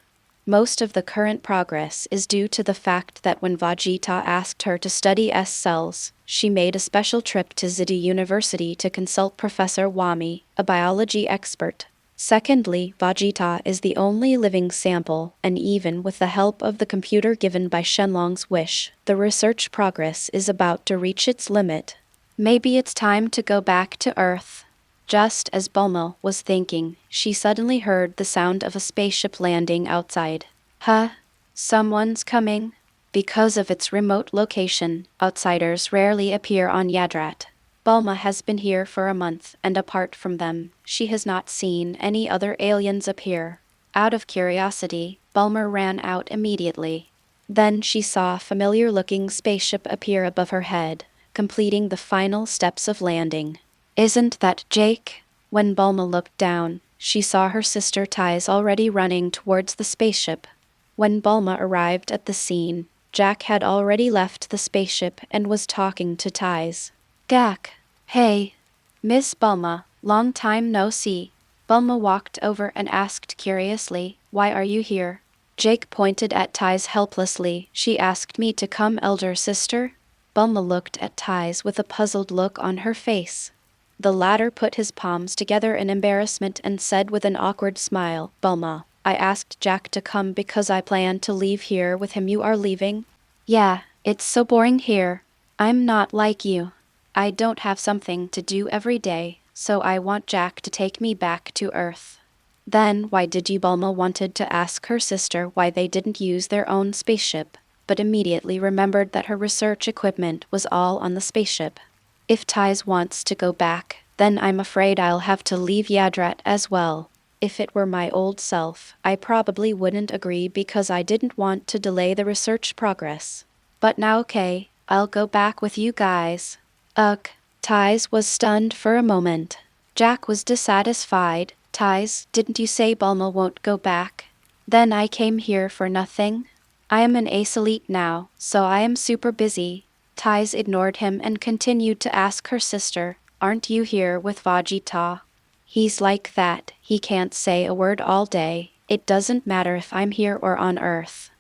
Most of the current progress is due to the fact that when Vegeta asked her to study S cells, she made a special trip to Ziti University to consult Professor Wami, a biology expert. Secondly, Vegeta is the only living sample, and even with the help of the computer given by Shenlong's wish, the research progress is about to reach its limit. Maybe it's time to go back to Earth. Just as Bulma was thinking, she suddenly heard the sound of a spaceship landing outside. Huh? Someone's coming? Because of its remote location, outsiders rarely appear on Yadrat. Bulma has been here for a month, and apart from them, she has not seen any other aliens appear. Out of curiosity, Bulma ran out immediately. Then she saw a familiar-looking spaceship appear above her head, completing the final steps of landing. Isn't that Jake? When Bulma looked down, she saw her sister Tais already running towards the spaceship. When Bulma arrived at the scene, Jack had already left the spaceship and was talking to Tais. Gak. Hey. Miss Bulma, long time no see. Bulma walked over and asked curiously, why are you here? Jake pointed at Tais helplessly. She asked me to come, elder sister. Bulma looked at Tais with a puzzled look on her face. The latter put his palms together in embarrassment and said with an awkward smile, Bulma, I asked Jack to come because I plan to leave here with him. You are leaving? Yeah, it's so boring here. I'm not like you. I don't have something to do every day, so I want Jack to take me back to Earth. Then why did you? Bulma wanted to ask her sister why they didn't use their own spaceship, but immediately remembered that her research equipment was all on the spaceship. If Tais wants to go back, then I'm afraid I'll have to leave Yadrat as well. If it were my old self, I probably wouldn't agree because I didn't want to delay the research progress. But now okay, I'll go back with you guys. Ugh. Tais was stunned for a moment. Jack was dissatisfied. Tais, didn't you say Bulma won't go back? Then I came here for nothing? I am an ace elite now, so I am super busy. Tais ignored him and continued to ask her sister, aren't you here with Vegeta? He's like that, he can't say a word all day. It doesn't matter if I'm here or on Earth.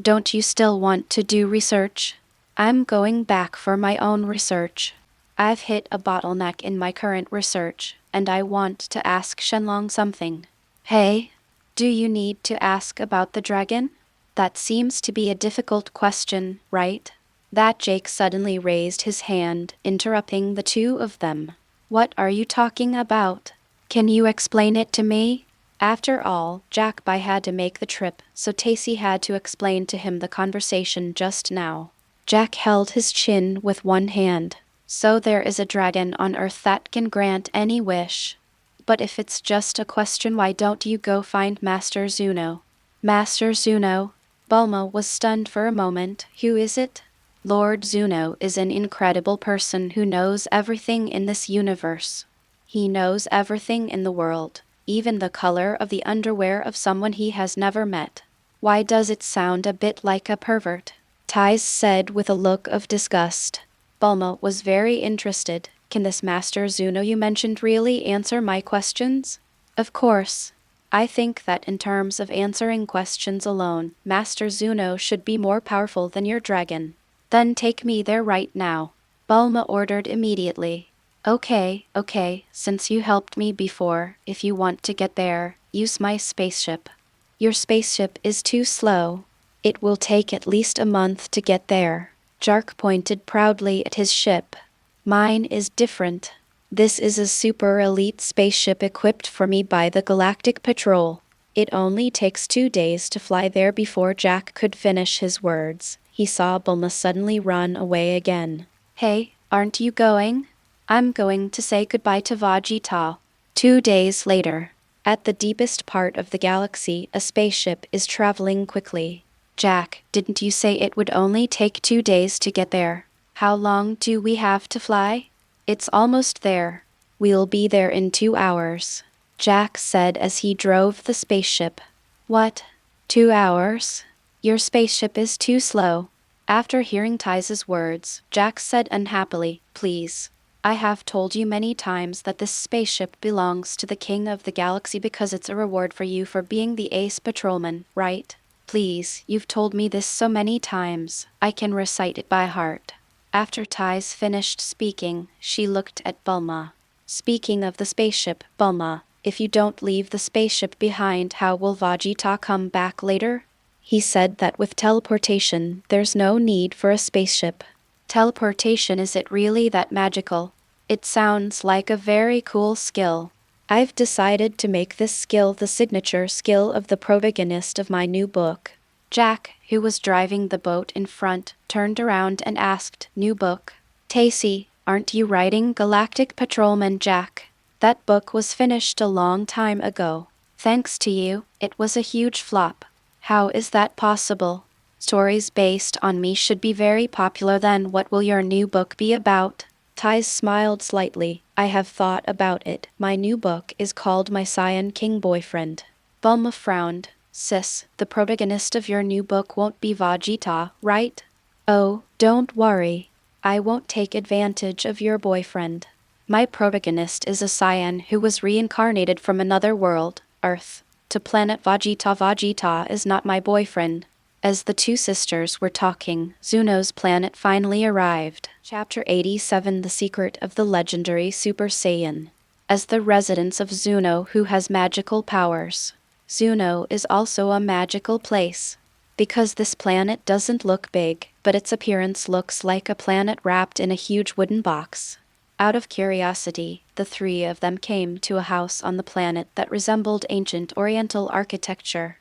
Don't you still want to do research? I'm going back for my own research. I've hit a bottleneck in my current research, and I want to ask Shenlong something. Hey, do you need to ask about the dragon? That seems to be a difficult question, right? That Jake suddenly raised his hand, interrupting the two of them. What are you talking about? Can you explain it to me? After all, Jack Bai had to make the trip, so Tacy had to explain to him the conversation just now. Jack held his chin with one hand. So there is a dragon on Earth that can grant any wish. But if it's just a question, why don't you go find Master Zuno? Master Zuno? Bulma was stunned for a moment. Who is it? Lord Zuno is an incredible person who knows everything in this universe. He knows everything in the world, even the color of the underwear of someone he has never met. Why does it sound a bit like a pervert? Tais said with a look of disgust. Bulma was very interested. Can this Master Zuno you mentioned really answer my questions? Of course. I think that in terms of answering questions alone, Master Zuno should be more powerful than your dragon. Then take me there right now. Bulma ordered immediately. Okay, since you helped me before, if you want to get there, use my spaceship. Your spaceship is too slow. It will take at least a month to get there. Jark pointed proudly at his ship. Mine is different. This is a super elite spaceship equipped for me by the Galactic Patrol. It only takes 2 days to fly there. Before Jack could finish his words, he saw Bulma suddenly run away again. Hey, aren't you going? I'm going to say goodbye to Vegeta. 2 days later. At the deepest part of the galaxy, a spaceship is traveling quickly. Jack, didn't you say it would only take 2 days to get there? How long do we have to fly? It's almost there. We'll be there in 2 hours, Jack said as he drove the spaceship. What? 2 hours? Your spaceship is too slow. After hearing Tais's words, Jack said unhappily, Please. I have told you many times that this spaceship belongs to the King of the Galaxy because it's a reward for you for being the ace patrolman, right? Please, you've told me this so many times, I can recite it by heart. After Tais finished speaking, she looked at Bulma. Speaking of the spaceship, Bulma, if you don't leave the spaceship behind, how will Vegeta come back later? He said that with teleportation, there's no need for a spaceship. Teleportation, is it really that magical? It sounds like a very cool skill. I've decided to make this skill the signature skill of the protagonist of my new book. Jack, who was driving the boat in front, turned around and asked, New book? Tacy, aren't you writing Galactic Patrolman Jack? That book was finished a long time ago. Thanks to you, it was a huge flop. How is that possible? Stories based on me should be very popular. Then what will your new book be about? Tais smiled slightly. I have thought about it. My new book is called My Saiyan King Boyfriend. Bulma frowned. Sis, the protagonist of your new book won't be Vegeta, right? Oh, don't worry. I won't take advantage of your boyfriend. My protagonist is a Saiyan who was reincarnated from another world, Earth, to planet Vegeta. Vegeta is not my boyfriend. As the two sisters were talking, Zuno's planet finally arrived. Chapter 87: The Secret of the Legendary Super Saiyan. As the residence of Zuno, who has magical powers. Zuno is also a magical place. Because this planet doesn't look big, but its appearance looks like a planet wrapped in a huge wooden box. Out of curiosity, the three of them came to a house on the planet that resembled ancient Oriental architecture.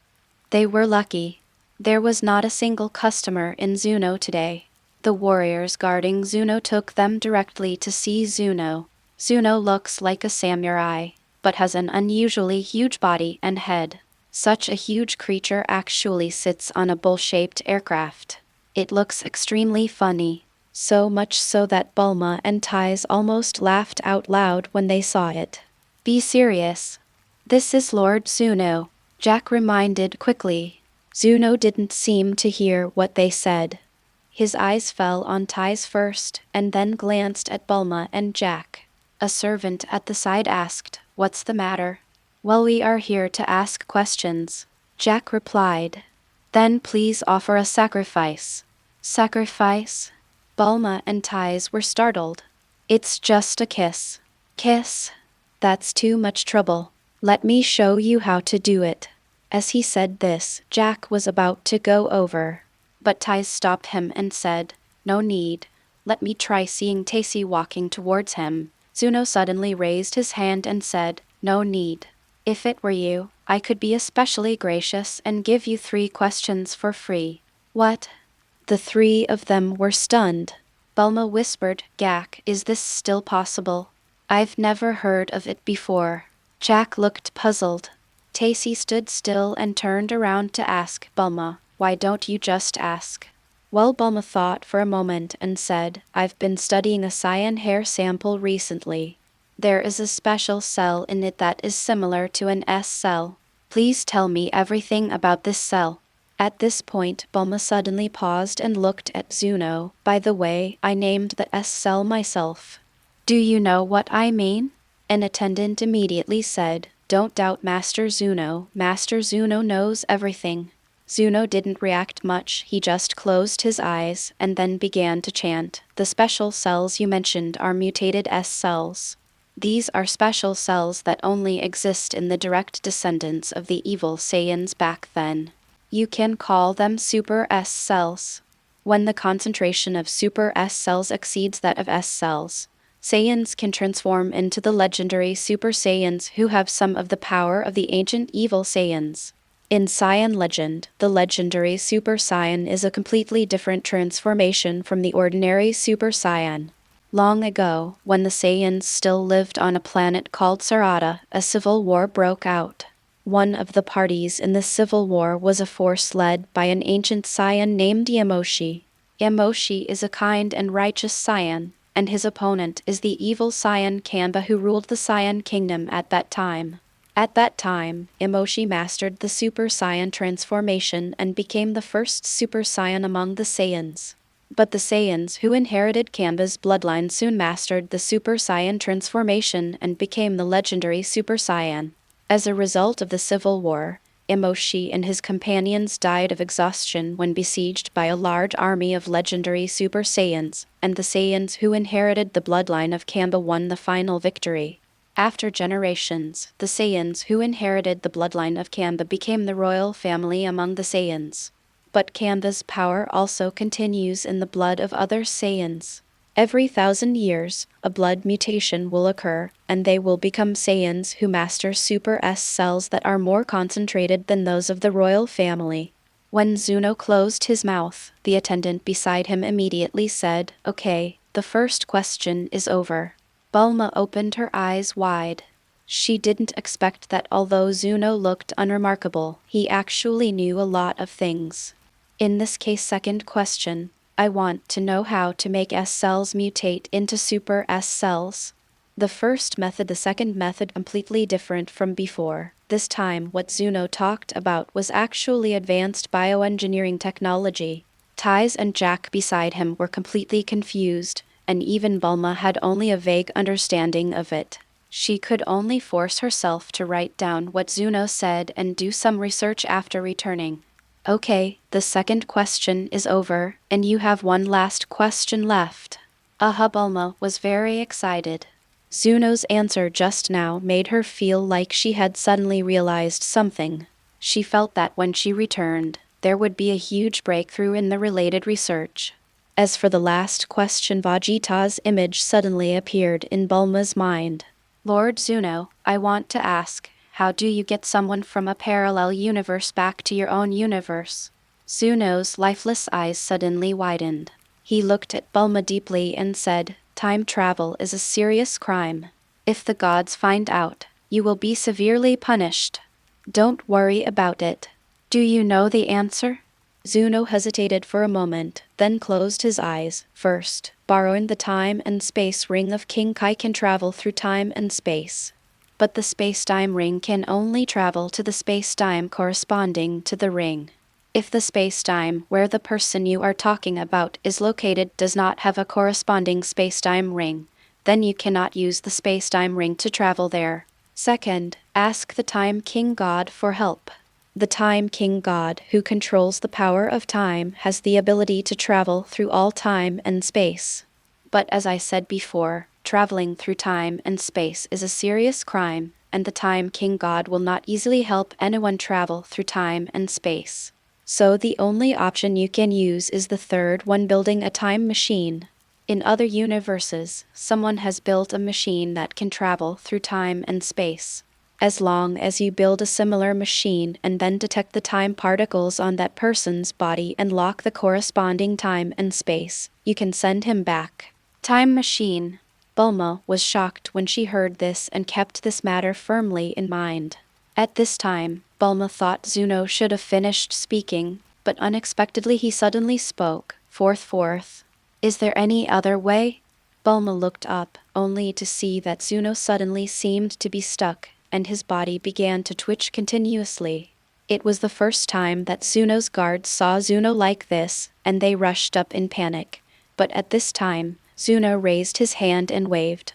They were lucky. There was not a single customer in Zuno today. The warriors guarding Zuno took them directly to see Zuno. Zuno looks like a samurai, but has an unusually huge body and head. Such a huge creature actually sits on a bowl-shaped aircraft. It looks extremely funny, so much so that Bulma and Tais almost laughed out loud when they saw it. Be serious. This is Lord Zuno, Jack reminded quickly. Zuno didn't seem to hear what they said. His eyes fell on Tais first, and then glanced at Bulma and Jack. A servant at the side asked, What's the matter? Well, we are here to ask questions, Jack replied. Then please offer a sacrifice. Sacrifice? Bulma and Tais were startled. It's just a kiss. Kiss? That's too much trouble. Let me show you how to do it. As he said this, Jack was about to go over. But Tais stopped him and said, No need. Let me try. Seeing Tacy walking towards him, Zuno suddenly raised his hand and said, No need. If it were you, I could be especially gracious and give you 3 questions for free. What? The 3 of them were stunned. Bulma whispered, "Gak, is this still possible? I've never heard of it before." Jack looked puzzled. Tacy stood still and turned around to ask Bulma, "Why don't you just ask?" Well, Bulma thought for a moment and said, "I've been studying a Saiyan hair sample recently. There is a special cell in it that is similar to an S cell. Please tell me everything about this cell." At this point, Bulma suddenly paused and looked at Zuno. "By the way, I named the S cell myself. Do you know what I mean?" An attendant immediately said, "Don't doubt Master Zuno. Master Zuno knows everything." Zuno didn't react much, he just closed his eyes and then began to chant, "The special cells you mentioned are mutated S cells. These are special cells that only exist in the direct descendants of the evil Saiyans back then. You can call them Super S cells. When the concentration of Super S cells exceeds that of S cells, Saiyans can transform into the legendary Super Saiyans who have some of the power of the ancient evil Saiyans. In Saiyan legend, the legendary Super Saiyan is a completely different transformation from the ordinary Super Saiyan. Long ago, when the Saiyans still lived on a planet called Sarada, a civil war broke out. One of the parties in the civil war was a force led by an ancient Saiyan named Yamoshi. Yamoshi is a kind and righteous Saiyan, and his opponent is the evil Saiyan Kamba who ruled the Saiyan kingdom at that time. At that time, Yamoshi mastered the Super Saiyan transformation and became the first Super Saiyan among the Saiyans. But the Saiyans who inherited Kamba's bloodline soon mastered the Super Saiyan transformation and became the legendary Super Saiyan. As a result of the civil war, Yamoshi and his companions died of exhaustion when besieged by a large army of legendary Super Saiyans, and the Saiyans who inherited the bloodline of Kamba won the final victory. After generations, the Saiyans who inherited the bloodline of Kamba became the royal family among the Saiyans. But Kamba's power also continues in the blood of other Saiyans. Every 1,000 years, a blood mutation will occur, and they will become Saiyans who master Super S cells that are more concentrated than those of the royal family. When Zuno closed his mouth, the attendant beside him immediately said, "Okay, the first question is over." Bulma opened her eyes wide. She didn't expect that although Zuno looked unremarkable, he actually knew a lot of things. In this case, second question, I want to know how to make S cells mutate into Super S cells. The first method, the second method completely different from before. This time, what Zuno talked about was actually advanced bioengineering technology. Ties and Jack beside him were completely confused, and even Bulma had only a vague understanding of it. She could only force herself to write down what Zuno said and do some research after returning. Okay, the second question is over, and you have one last question left. Bulma was very excited. Zuno's answer just now made her feel like she had suddenly realized something. She felt that when she returned, there would be a huge breakthrough in the related research. As for the last question, Vegeta's image suddenly appeared in Bulma's mind. "Lord Zuno, I want to ask, how do you get someone from a parallel universe back to your own universe?" Zuno's lifeless eyes suddenly widened. He looked at Bulma deeply and said, "Time travel is a serious crime. If the gods find out, you will be severely punished. Don't worry about it. Do you know the answer?" Zuno hesitated for a moment, then closed his eyes. "First, borrowing the time and space ring of King Kai can travel through time and space. But the space-time ring can only travel to the space-time corresponding to the ring. If the space-time where the person you are talking about is located does not have a corresponding space-time ring, then you cannot use the space-time ring to travel there. Second, ask the Time King God for help. The Time King God, who controls the power of time, has the ability to travel through all time and space. But as I said before, traveling through time and space is a serious crime, and the Time King God will not easily help anyone travel through time and space. So the only option you can use is the third one, building a time machine. In other universes, someone has built a machine that can travel through time and space. As long as you build a similar machine and then detect the time particles on that person's body and lock the corresponding time and space, you can send him back. Time machine. Bulma was shocked when she heard this and kept this matter firmly in mind. At this time, Bulma thought Zuno should have finished speaking, but unexpectedly he suddenly spoke. Fourth. Is there any other way? Bulma looked up, only to see that Zuno suddenly seemed to be stuck, and his body began to twitch continuously. It was the first time that Zuno's guards saw Zuno like this, and they rushed up in panic. But at this time, Zuno raised his hand and waved.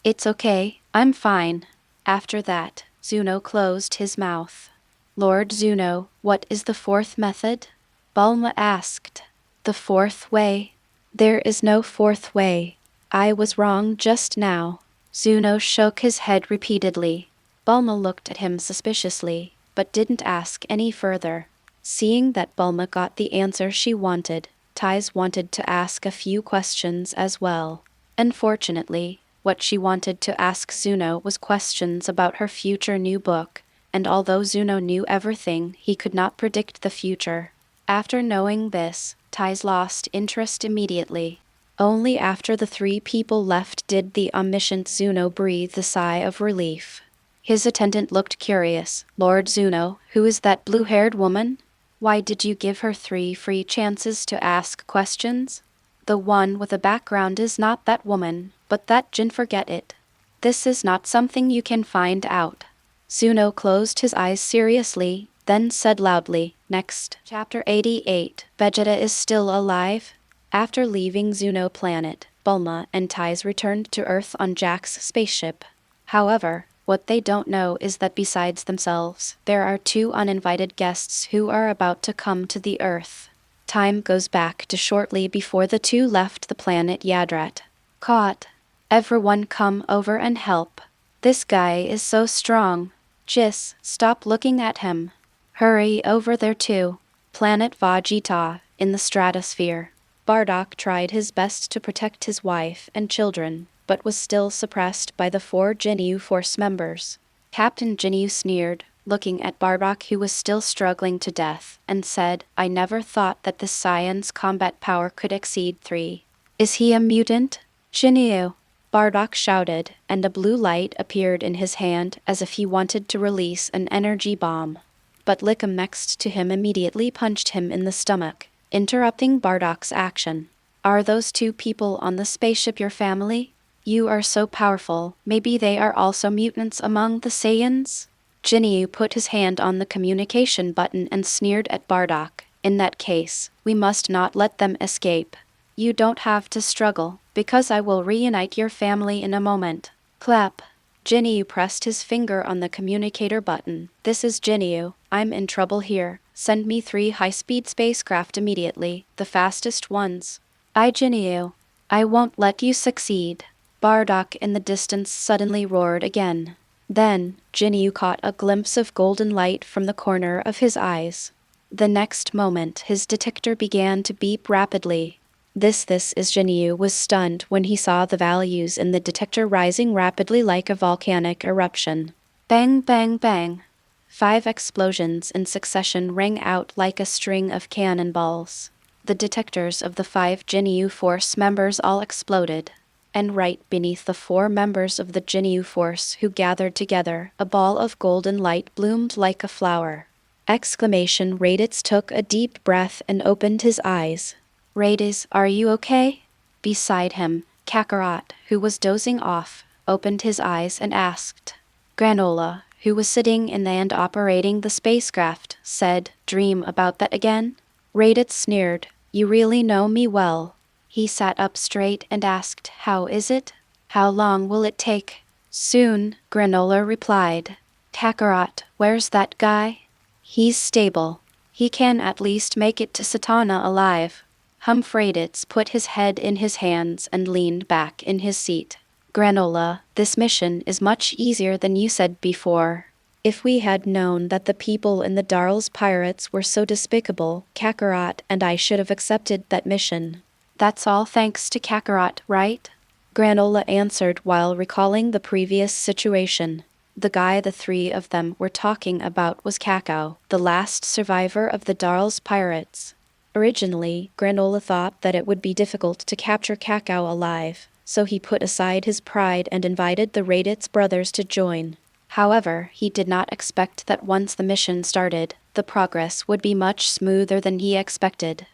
It's okay, I'm fine. After that, Zuno closed his mouth. Lord Zuno, what is the fourth method? Bulma asked. The fourth way? There is no fourth way. I was wrong just now. Zuno shook his head repeatedly. Bulma looked at him suspiciously, but didn't ask any further. Seeing that Bulma got the answer she wanted, Tais wanted to ask a few questions as well. Unfortunately, what she wanted to ask Zuno was questions about her future new book, and although Zuno knew everything, he could not predict the future. After knowing this, Tais lost interest immediately. Only after the three people left did the omniscient Zuno breathe a sigh of relief. His attendant looked curious. Lord Zuno, who is that blue-haired woman? Why did you give her 3 free chances to ask questions? The one with a background is not that woman, but that Jin. Forget it. This is not something you can find out. Zuno closed his eyes seriously, then said loudly, Next. Chapter 88. Vegeta is still alive? After leaving Zuno planet, Bulma and Tais returned to Earth on Jack's spaceship. However, what they don't know is that besides themselves, there are 2 uninvited guests who are about to come to the Earth. Time goes back to shortly before the 2 left the planet Yadrat. Caught. Everyone come over and help. This guy is so strong. Jis, stop looking at him. Hurry over there too. Planet Vegeta, in the stratosphere. Bardock tried his best to protect his wife and children, but was still suppressed by the 4 Ginyu Force members. Captain Ginyu sneered, looking at Bardock who was still struggling to death, and said, I never thought that this Saiyan's combat power could exceed 3. Is he a mutant? Ginyu! Bardock shouted, and a blue light appeared in his hand as if he wanted to release an energy bomb. But Lickum next to him immediately punched him in the stomach, interrupting Bardock's action. Are those 2 people on the spaceship your family? You are so powerful, maybe they are also mutants among the Saiyans? Ginyu put his hand on the communication button and sneered at Bardock. In that case, we must not let them escape. You don't have to struggle, because I will reunite your family in a moment. Clap. Ginyu pressed his finger on the communicator button. This is Ginyu. I'm in trouble here. Send me 3 high-speed spacecraft immediately, the fastest ones. Ginyu. I won't let you succeed. Bardock in the distance suddenly roared again. Then, Ginyu caught a glimpse of golden light from the corner of his eyes. The next moment, his detector began to beep rapidly. This is Ginyu was stunned when he saw the values in the detector rising rapidly like a volcanic eruption. Bang, bang, bang. 5 explosions in succession rang out like a string of cannonballs. The detectors of the 5 Ginyu Force members all exploded. And right beneath the 4 members of the Ginyu Force who gathered together, a ball of golden light bloomed like a flower. Raditz took a deep breath and opened his eyes. Raditz, are you okay? Beside him, Kakarot, who was dozing off, opened his eyes and asked. Granola, who was sitting in the and operating the spacecraft, said, Dream about that again? Raditz sneered, You really know me well. He sat up straight and asked, How is it? How long will it take? Soon, Granola replied. Kakarot, where's that guy? He's stable. He can at least make it to Satana alive. Raditz put his head in his hands and leaned back in his seat. Granola, this mission is much easier than you said before. If we had known that the people in the Darl's pirates were so despicable, Kakarot and I should have accepted that mission. That's all thanks to Kakarot, right? Granola answered while recalling the previous situation. The guy the three of them were talking about was Kakao, the last survivor of the Darl's pirates. Originally, Granola thought that it would be difficult to capture Kakao alive, so he put aside his pride and invited the Raditz brothers to join. However, he did not expect that once the mission started, the progress would be much smoother than he expected.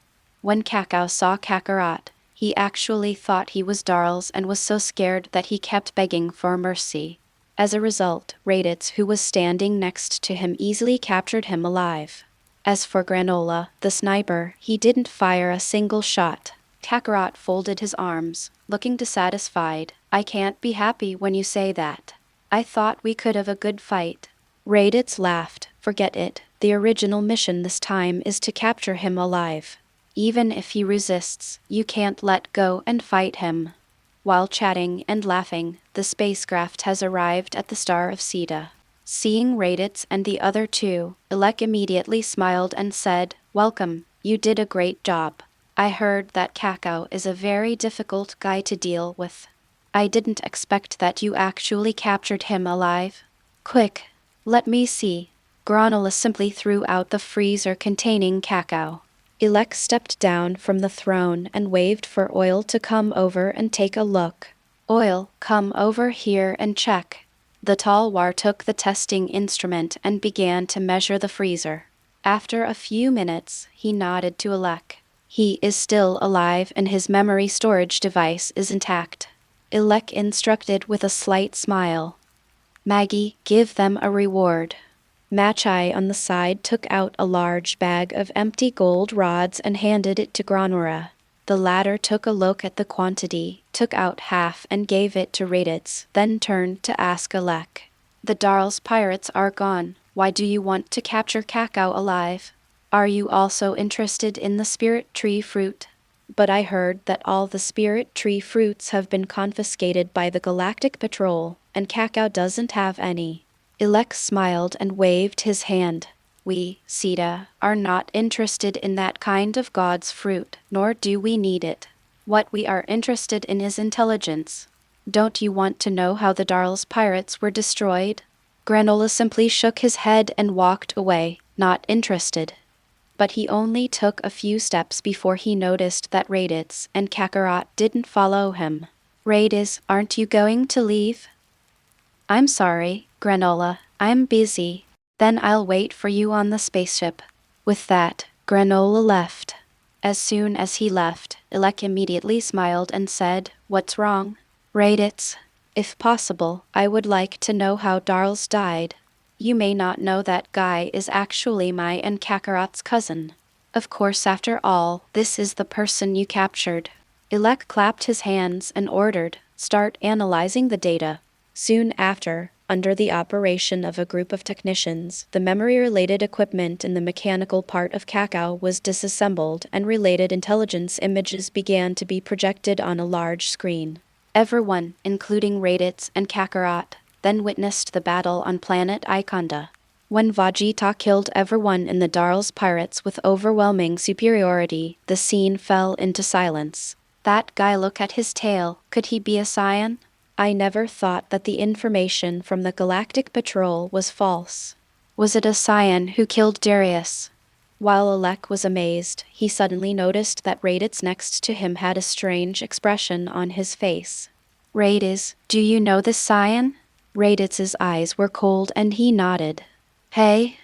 When Kakao saw Kakarot, he actually thought he was Darl's and was so scared that he kept begging for mercy. As a result, Raditz, who was standing next to him, easily captured him alive. As for Granola, the sniper, he didn't fire a single shot. Kakarot folded his arms, looking dissatisfied. I can't be happy when you say that. I thought we could have a good fight. Raditz laughed. Forget it. The original mission this time is to capture him alive. Even if he resists, you can't let go and fight him. While chatting and laughing, the spacecraft has arrived at the Star of Sita. Seeing Raditz and the other two, Ilek immediately smiled and said, "Welcome, you did a great job. I heard that Kakao is a very difficult guy to deal with. I didn't expect that you actually captured him alive. Quick, let me see." Granola simply threw out the freezer containing Kakao. Ilek stepped down from the throne and waved for Oil to come over and take a look. "Oil, come over here and check." The Talwar took the testing instrument and began to measure the freezer. After a few minutes, he nodded to Ilek. He is still alive and his memory storage device is intact. Ilek instructed with a slight smile. "Maggie, give them a reward." Machai on the side took out a large bag of empty gold rods and handed it to Granora. The latter took a look at the quantity, took out half and gave it to Raditz, then turned to ask Ilek. "The Darl's pirates are gone. Why do you want to capture Kakao alive? Are you also interested in the spirit tree fruit? But I heard that all the spirit tree fruits have been confiscated by the Galactic Patrol, and Kakao doesn't have any." Ilek smiled and waved his hand. "We, Sita, are not interested in that kind of God's fruit, nor do we need it. What we are interested in is intelligence. Don't you want to know how the Darl's pirates were destroyed?" Granola simply shook his head and walked away, not interested. But he only took a few steps before he noticed that Raditz and Kakarot didn't follow him. "Raditz, aren't you going to leave?" "I'm sorry, Granola, I'm busy. Then I'll wait for you on the spaceship." With that, Granola left. As soon as he left, Ilek immediately smiled and said, "What's wrong?" "Raditz, if possible, I would like to know how Darls died. You may not know that guy is actually my and Kakarot's cousin. Of course, after all, this is the person you captured." Ilek clapped his hands and ordered, "Start analyzing the data." Soon after, under the operation of a group of technicians, the memory-related equipment in the mechanical part of Kakao was disassembled and related intelligence images began to be projected on a large screen. Everyone, including Raditz and Kakarot, then witnessed the battle on planet Ikonda. When Vegeta killed everyone in the Darl's pirates with overwhelming superiority, the scene fell into silence. That guy, look at his tail, could he be a Saiyan? I never thought that the information from the Galactic Patrol was false. Was it a Saiyan who killed Darius? While Ilek was amazed, he suddenly noticed that Raditz next to him had a strange expression on his face. "Raditz, do you know this Saiyan?" Raditz's eyes were cold and he nodded. "Hey,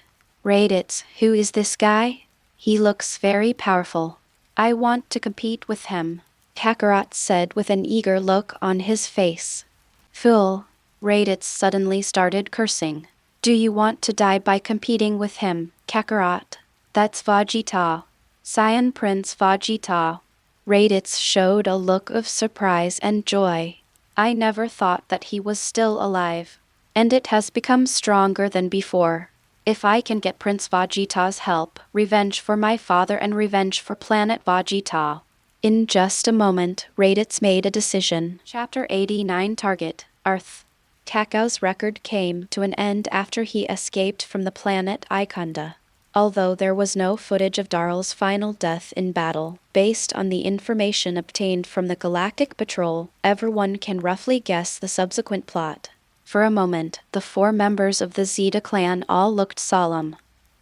Raditz, who is this guy? He looks very powerful. I want to compete with him," Kakarot said with an eager look on his face. "Fool!" Raditz suddenly started cursing. "Do you want to die by competing with him, Kakarot? That's Vegeta. Saiyan Prince Vegeta." Raditz showed a look of surprise and joy. "I never thought that he was still alive. And it has become stronger than before. If I can get Prince Vegeta's help, revenge for my father and revenge for planet Vegeta." In just a moment, Raditz made a decision. Chapter 89 Target, Earth. Kakao's record came to an end after he escaped from the planet Ikonda. Although there was no footage of Darl's final death in battle, based on the information obtained from the Galactic Patrol, everyone can roughly guess the subsequent plot. For a moment, the 4 members of the Zeta clan all looked solemn.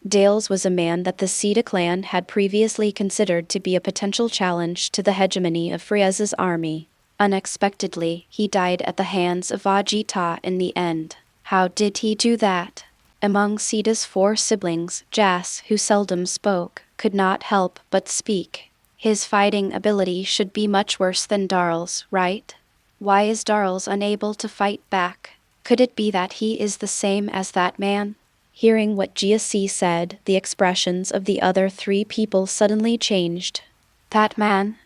Dales was a man that the Zeta clan had previously considered to be a potential challenge to the hegemony of Frieza's army. Unexpectedly, he died at the hands of Vegeta in the end. How did he do that? Among Zeta's 4 siblings, Jas, who seldom spoke, could not help but speak. His fighting ability should be much worse than Darl's, right? Why is Darl's unable to fight back? Could it be that he is the same as that man? Hearing what GSC said, the expressions of the other 3 people suddenly changed. That man?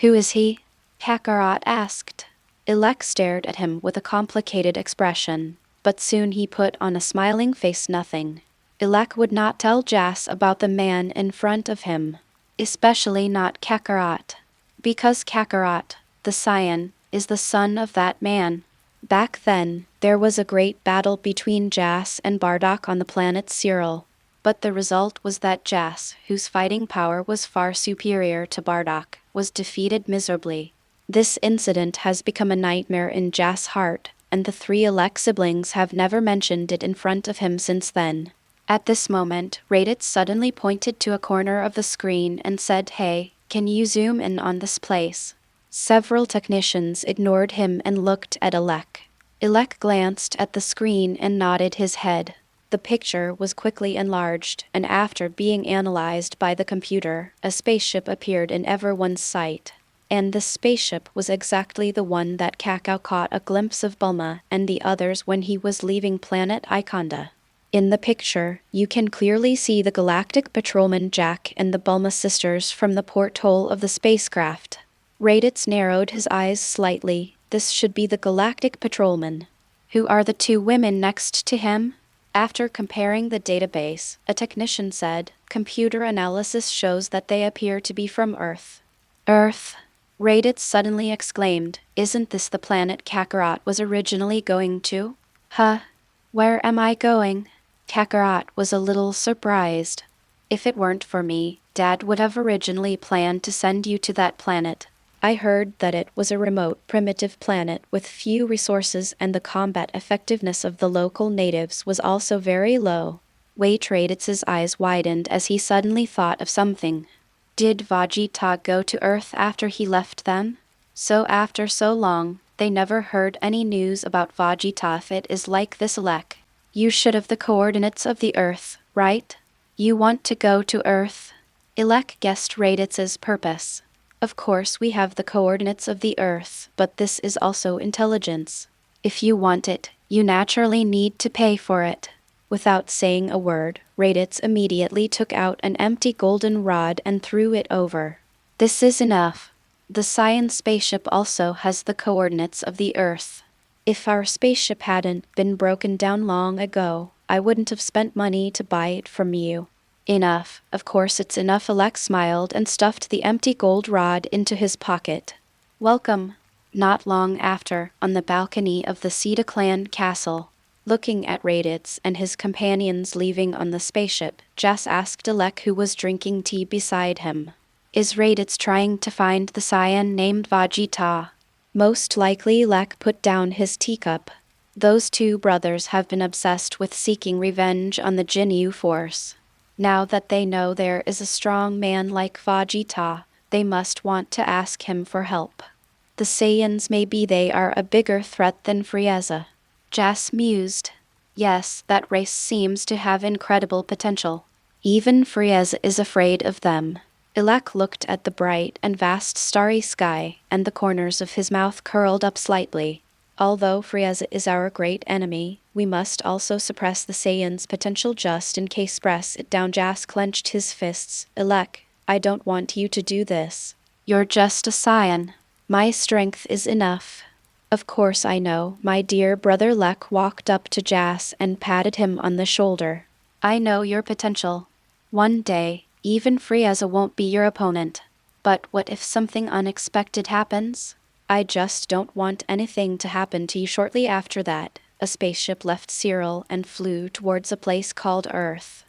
Who is he? Kakarot asked. Elec stared at him with a complicated expression, but soon he put on a smiling face. Nothing. Elec would not tell Jas about the man in front of him, especially not Kakarot, because Kakarot, the Saiyan, is the son of that man. Back then, there was a great battle between Jas and Bardock on the planet Cyril, but the result was that Jas, whose fighting power was far superior to Bardock, was defeated miserably. This incident has become a nightmare in Jas' heart, and the 3 Elec siblings have never mentioned it in front of him since then. At this moment, Raditz suddenly pointed to a corner of the screen and said, "Hey, can you zoom in on this place?" Several technicians ignored him and looked at Elec. Elec glanced at the screen and nodded his head. The picture was quickly enlarged, and after being analyzed by the computer, a spaceship appeared in everyone's sight. And this spaceship was exactly the one that Kakao caught a glimpse of Bulma and the others when he was leaving planet Ikonda. In the picture, you can clearly see the Galactic Patrolman Jack and the Bulma sisters from the porthole of the spacecraft. Raditz narrowed his eyes slightly. This should be the Galactic Patrolman. Who are the 2 women next to him? After comparing the database, a technician said, "Computer analysis shows that they appear to be from Earth." Earth? Raditz suddenly exclaimed, "Isn't this the planet Kakarot was originally going to?" "Huh? Where am I going?" Kakarot was a little surprised. "If it weren't for me, Dad would have originally planned to send you to that planet. I heard that it was a remote, primitive planet with few resources and the combat effectiveness of the local natives was also very low." Wait, Raditz's eyes widened as he suddenly thought of something. Did Vegeta go to Earth after he left them? So after so long, they never heard any news about Vegeta. If it is like this, Elec, you should have the coordinates of the Earth, right? You want to go to Earth? Elec guessed Raditz's purpose. Of course we have the coordinates of the Earth, but this is also intelligence. If you want it, you naturally need to pay for it. Without saying a word, Raditz immediately took out an empty golden rod and threw it over. This is enough. The Saiyan spaceship also has the coordinates of the Earth. If our spaceship hadn't been broken down long ago, I wouldn't have spent money to buy it from you. Enough. Of course it's enough. Elec smiled and stuffed the empty gold rod into his pocket. Welcome. Not long after, on the balcony of the Zeta clan castle, looking at Raditz and his companions leaving on the spaceship, Jas asked Elec, who was drinking tea beside him. Is Raditz trying to find the Saiyan named Vegeta? Most likely. Elec put down his teacup. Those 2 brothers have been obsessed with seeking revenge on the Jinyu Force. Now that they know there is a strong man like Vegeta, they must want to ask him for help. The Saiyans, maybe they are a bigger threat than Frieza. Jas mused. Yes, that race seems to have incredible potential. Even Frieza is afraid of them. Elec looked at the bright and vast starry sky, and the corners of his mouth curled up slightly. Although Frieza is our great enemy, we must also suppress the Saiyan's potential just in case. Press it down. Jas clenched his fists. Elec, I don't want you to do this. You're just a Saiyan. My strength is enough. Of course I know, my dear brother. Elec walked up to Jas and patted him on the shoulder. I know your potential. One day, even Frieza won't be your opponent. But what if something unexpected happens? I just don't want anything to happen to you. Shortly after that, a spaceship left Cyril and flew towards a place called Earth.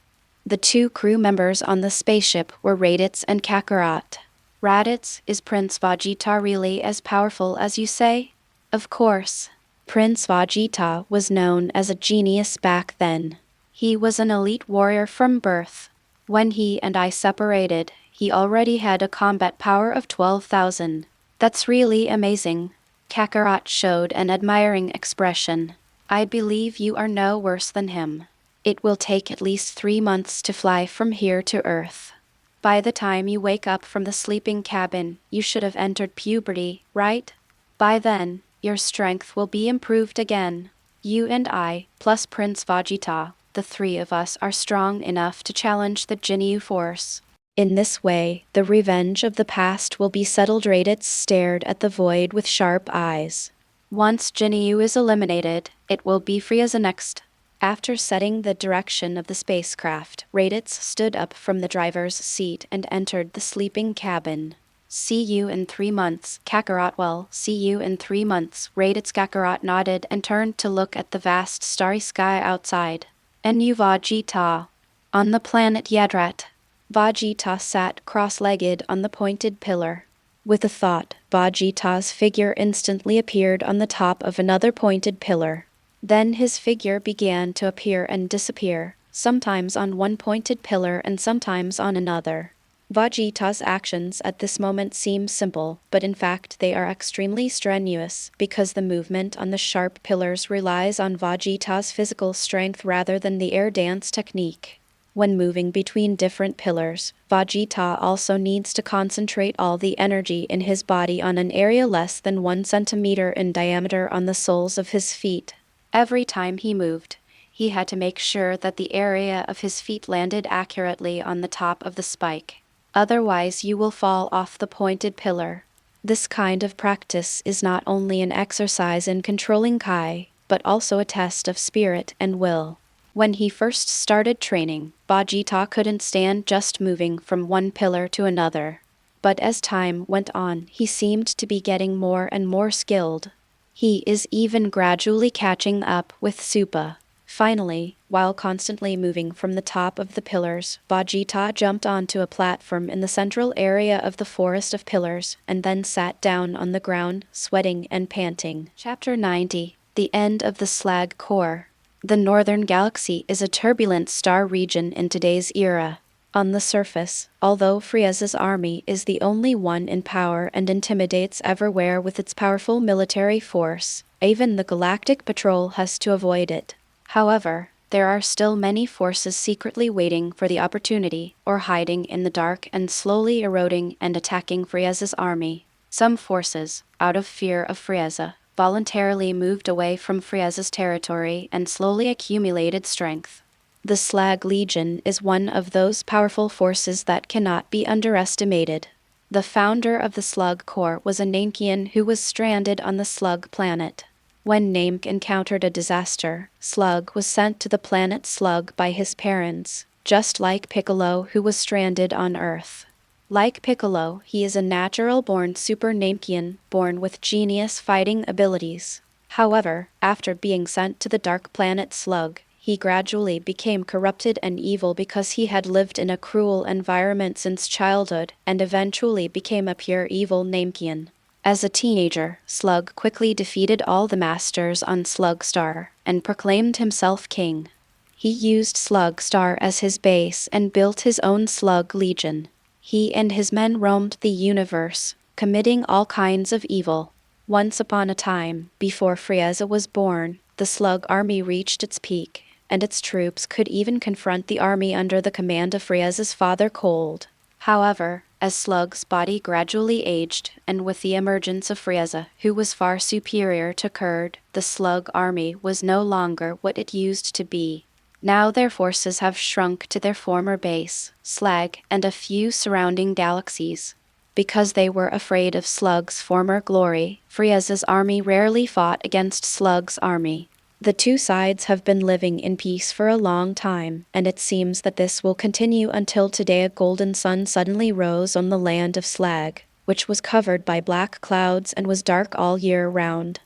The 2 crew members on the spaceship were Raditz and Kakarot. Raditz, is Prince Vegeta really as powerful as you say? Of course. Prince Vegeta was known as a genius back then. He was an elite warrior from birth. When he and I separated, he already had a combat power of 12,000. That's really amazing. Kakarot showed an admiring expression. I believe you are no worse than him. It will take at least 3 months to fly from here to Earth. By the time you wake up from the sleeping cabin, you should have entered puberty, right? By then, your strength will be improved again. You and I, plus Prince Vegeta, the three of us are strong enough to challenge the Jinyu force. In this way, the revenge of the past will be settled. Raditz stared at the void with sharp eyes. Once Jinyu is eliminated, it will be Frieza next. After setting the direction of the spacecraft, Raditz stood up from the driver's seat and entered the sleeping cabin. See you in 3 months, Kakarot. Well, see you in 3 months. Raditz. Kakarot nodded and turned to look at the vast starry sky outside. And you, Vegeta. On the planet Yadrat. Vegeta sat cross-legged on the pointed pillar. With a thought, Vegeta's figure instantly appeared on the top of another pointed pillar. Then his figure began to appear and disappear, sometimes on one pointed pillar and sometimes on another. Vegeta's actions at this moment seem simple, but in fact they are extremely strenuous, because the movement on the sharp pillars relies on Vegeta's physical strength rather than the air dance technique. When moving between different pillars, Vegeta also needs to concentrate all the energy in his body on an area less than 1 centimeter in diameter on the soles of his feet. Every time he moved, he had to make sure that the area of his feet landed accurately on the top of the spike. Otherwise, you will fall off the pointed pillar. This kind of practice is not only an exercise in controlling Kai, but also a test of spirit and will. When he first started training, Vegeta couldn't stand just moving from one pillar to another. But as time went on, he seemed to be getting more and more skilled. He is even gradually catching up with Super. Finally, while constantly moving from the top of the pillars, Vegeta jumped onto a platform in the central area of the forest of pillars, and then sat down on the ground, sweating and panting. Chapter 90. The End of the Slag Core. The Northern Galaxy is a turbulent star region in today's era. On the surface, although Frieza's army is the only one in power and intimidates everywhere with its powerful military force, even the Galactic Patrol has to avoid it. However, there are still many forces secretly waiting for the opportunity, or hiding in the dark and slowly eroding and attacking Frieza's army. Some forces, out of fear of Frieza, voluntarily moved away from Frieza's territory and slowly accumulated strength. The Slag Legion is one of those powerful forces that cannot be underestimated. The founder of the Slug Corps was a Namekian who was stranded on the Slug planet. When Namek encountered a disaster, Slug was sent to the planet Slug by his parents, just like Piccolo, who was stranded on Earth. Like Piccolo, he is a natural-born Super Namekian, born with genius fighting abilities. However, after being sent to the dark planet Slug, he gradually became corrupted and evil because he had lived in a cruel environment since childhood and eventually became a pure evil Namekian. As a teenager, Slug quickly defeated all the masters on Slug Star and proclaimed himself king. He used Slug Star as his base and built his own Slug Legion. He and his men roamed the universe, committing all kinds of evil. Once upon a time, before Frieza was born, the Slug army reached its peak, and its troops could even confront the army under the command of Frieza's father Cold. However, as Slug's body gradually aged, and with the emergence of Frieza, who was far superior to Kurd, the Slug army was no longer what it used to be. Now their forces have shrunk to their former base, Slag, and a few surrounding galaxies. Because they were afraid of Slug's former glory, Frieza's army rarely fought against Slug's army. The two sides have been living in peace for a long time, and it seems that this will continue until today. A golden sun suddenly rose on the land of Slag, which was covered by black clouds and was dark all year round.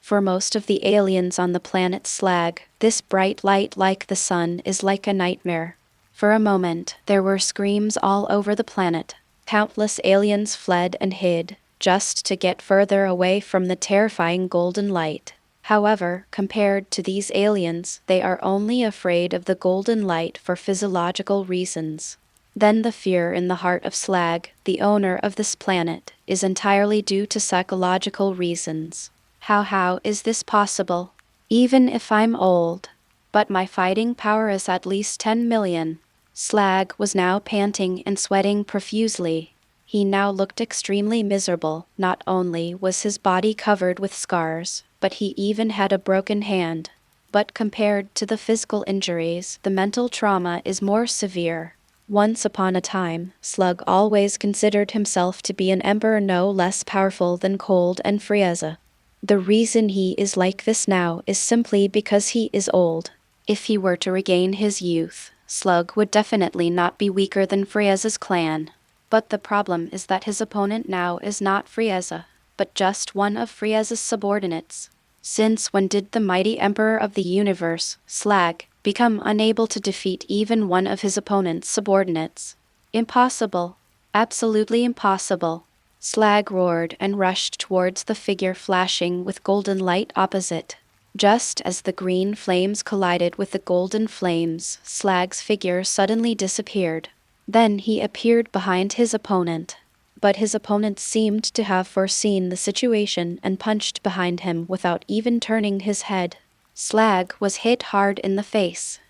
For most of the aliens on the planet Slag, this bright light like the sun is like a nightmare. For a moment, there were screams all over the planet. Countless aliens fled and hid. just to get further away from the terrifying golden light. However, compared to these aliens, they are only afraid of the golden light for physiological reasons. Then the fear in the heart of Slag, the owner of this planet, is entirely due to psychological reasons. How is this possible? Even if I'm old. But my fighting power is at least 10 million. Slag was now panting and sweating profusely. He now looked extremely miserable. Not only was his body covered with scars, but he even had a broken hand. But compared to the physical injuries, the mental trauma is more severe. Once upon a time, Slug always considered himself to be an emperor no less powerful than Cold and Frieza. The reason he is like this now is simply because he is old. If he were to regain his youth, Slug would definitely not be weaker than Frieza's clan. But the problem is that his opponent now is not Frieza, but just one of Frieza's subordinates. Since when did the mighty Emperor of the Universe, Slag, become unable to defeat even one of his opponent's subordinates? Impossible. Absolutely impossible. Slag roared and rushed towards the figure flashing with golden light opposite. Just as the green flames collided with the golden flames, Slag's figure suddenly disappeared. Then he appeared behind his opponent. But his opponent seemed to have foreseen the situation and punched behind him without even turning his head. Slag was hit hard in the face.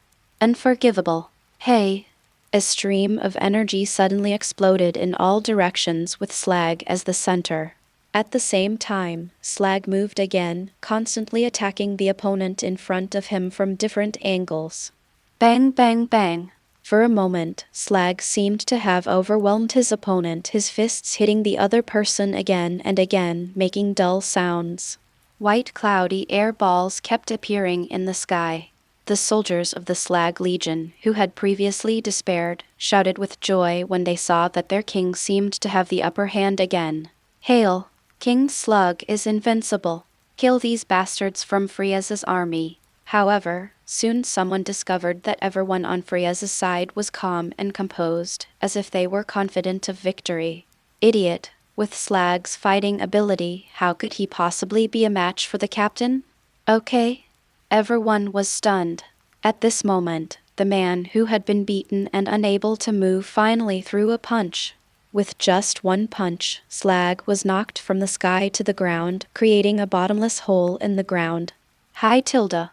Unforgivable. Hey! A stream of energy suddenly exploded in all directions with Slag as the center. At the same time, Slag moved again, constantly attacking the opponent in front of him from different angles. Bang, bang, bang. For a moment, Slag seemed to have overwhelmed his opponent, his fists hitting the other person again and again, making dull sounds. White cloudy air balls kept appearing in the sky. The soldiers of the Slag Legion, who had previously despaired, shouted with joy when they saw that their king seemed to have the upper hand again. Hail! King Slug is invincible. Kill these bastards from Frieza's army. However, soon someone discovered that everyone on Frieza's side was calm and composed, as if they were confident of victory. Idiot! With Slag's fighting ability, how could he possibly be a match for the captain? Okay. Everyone was stunned. At this moment, the man who had been beaten and unable to move finally threw a punch. With just one punch, Slag was knocked from the sky to the ground, creating a bottomless hole in the ground. Hi Tilda.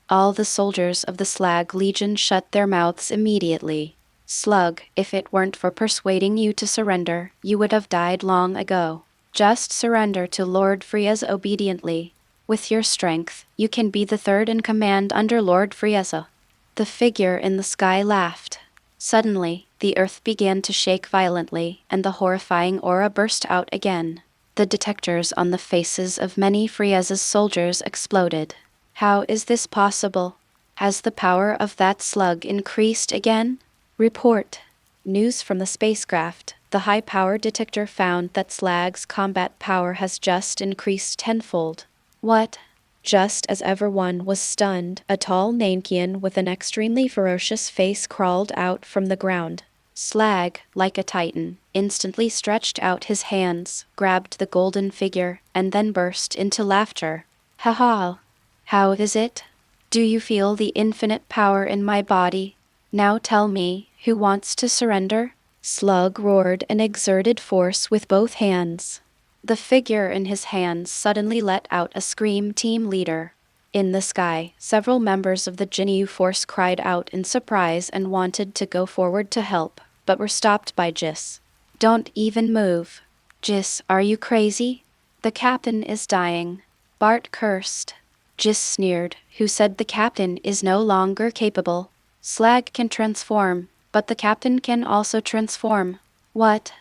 All the soldiers of the Slag Legion shut their mouths immediately. Slug, if it weren't for persuading you to surrender, you would have died long ago. Just surrender to Lord Frieza obediently. With your strength, you can be the third in command under Lord Frieza. The figure in the sky laughed. Suddenly, the earth began to shake violently, and the horrifying aura burst out again. The detectors on the faces of many Frieza's soldiers exploded. How is this possible? Has the power of that slug increased again? Report. News from the spacecraft. The high-power detector found that Slag's combat power has just increased tenfold. What? Just as everyone was stunned, a tall Nankian with an extremely ferocious face crawled out from the ground. Slag, like a titan, instantly stretched out his hands, grabbed the golden figure, and then burst into laughter. Ha ha! How is it? Do you feel the infinite power in my body? Now tell me, who wants to surrender? Slug roared and exerted force with both hands. The figure in his hands suddenly let out a scream. Team leader. In the sky, several members of the Jinyu force cried out in surprise and wanted to go forward to help, but were stopped by Jis. Don't even move. Jis, are you crazy? The captain is dying. Bart cursed. Jis sneered, who said the captain is no longer capable. Slag can transform, but the captain can also transform. What?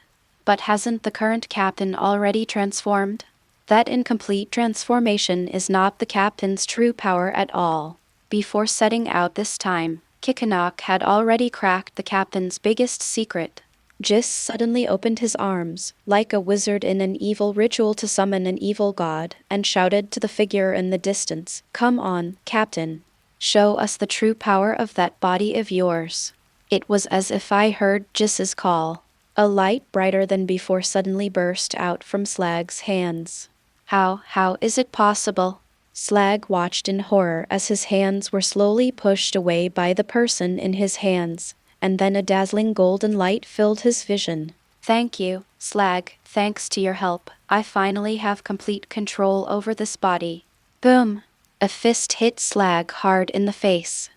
But hasn't the current captain already transformed? That incomplete transformation is not the captain's true power at all. Before setting out this time, Kakarot had already cracked the captain's biggest secret. Jis suddenly opened his arms, like a wizard in an evil ritual to summon an evil god, and shouted to the figure in the distance, "Come on, Captain. Show us the true power of that body of yours." It was as if I heard Jis's call. A light brighter than before suddenly burst out from Slag's hands. How is it possible? Slag watched in horror as his hands were slowly pushed away by the person in his hands, and then a dazzling golden light filled his vision. Thank you, Slag. Thanks to your help, I finally have complete control over this body. Boom! A fist hit Slag hard in the face.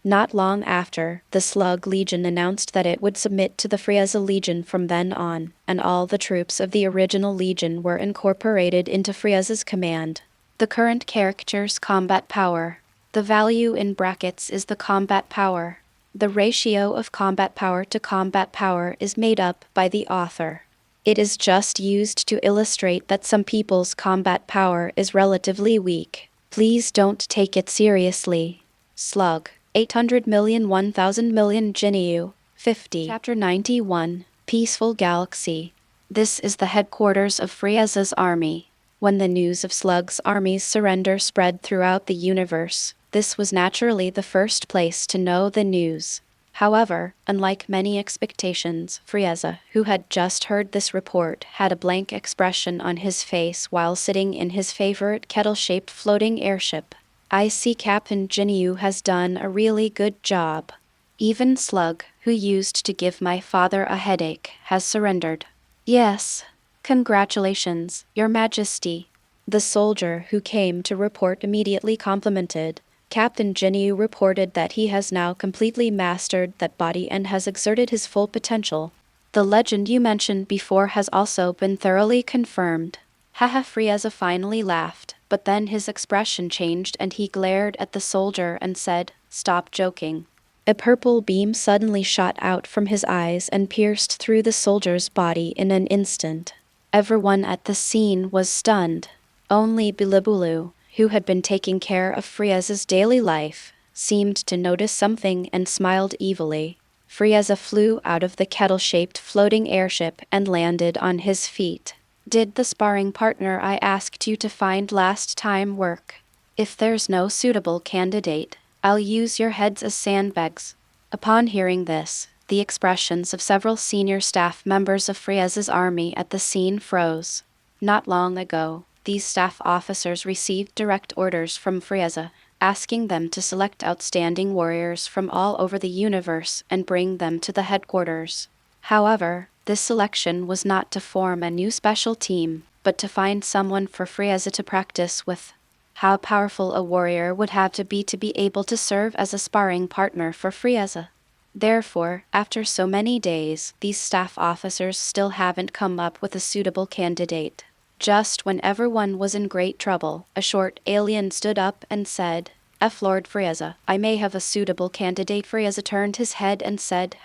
Not long after, the Slug Legion announced that it would submit to the Frieza Legion from then on, and all the troops of the original Legion were incorporated into Frieza's command. The current character's combat power. The value in brackets is the combat power. The ratio of combat power to combat power is made up by the author. It is just used to illustrate that some people's combat power is relatively weak. Please don't take it seriously. Slug. 800 million 1000 million Jinyu. 50. Chapter 91. Peaceful Galaxy. This is the headquarters of Frieza's army. When the news of Slug's army's surrender spread throughout the universe, this was naturally the first place to know the news. However, unlike many expectations, Frieza, who had just heard this report, had a blank expression on his face while sitting in his favorite kettle-shaped floating airship. I see Captain Jinyu has done a really good job. Even Slug, who used to give my father a headache, has surrendered. Yes. Congratulations, Your Majesty. The soldier who came to report immediately complimented. Captain Jinyu reported that he has now completely mastered that body and has exerted his full potential. The legend you mentioned before has also been thoroughly confirmed. Haha, Frieza finally laughed, but then his expression changed and he glared at the soldier and said, "Stop joking." A purple beam suddenly shot out from his eyes and pierced through the soldier's body in an instant. Everyone at the scene was stunned. Only Bilibulu, who had been taking care of Frieza's daily life, seemed to notice something and smiled evilly. Frieza flew out of the kettle-shaped floating airship and landed on his feet. Did the sparring partner I asked you to find last time work? If there's no suitable candidate, I'll use your heads as sandbags. Upon hearing this, the expressions of several senior staff members of Frieza's army at the scene froze. Not long ago, these staff officers received direct orders from Frieza, asking them to select outstanding warriors from all over the universe and bring them to the headquarters. However, this selection was not to form a new special team, but to find someone for Frieza to practice with. How powerful a warrior would have to be able to serve as a sparring partner for Frieza. Therefore, after so many days, these staff officers still haven't come up with a suitable candidate. Just when everyone was in great trouble, a short alien stood up and said, Lord Frieza, I may have a suitable candidate." Frieza turned his head and said,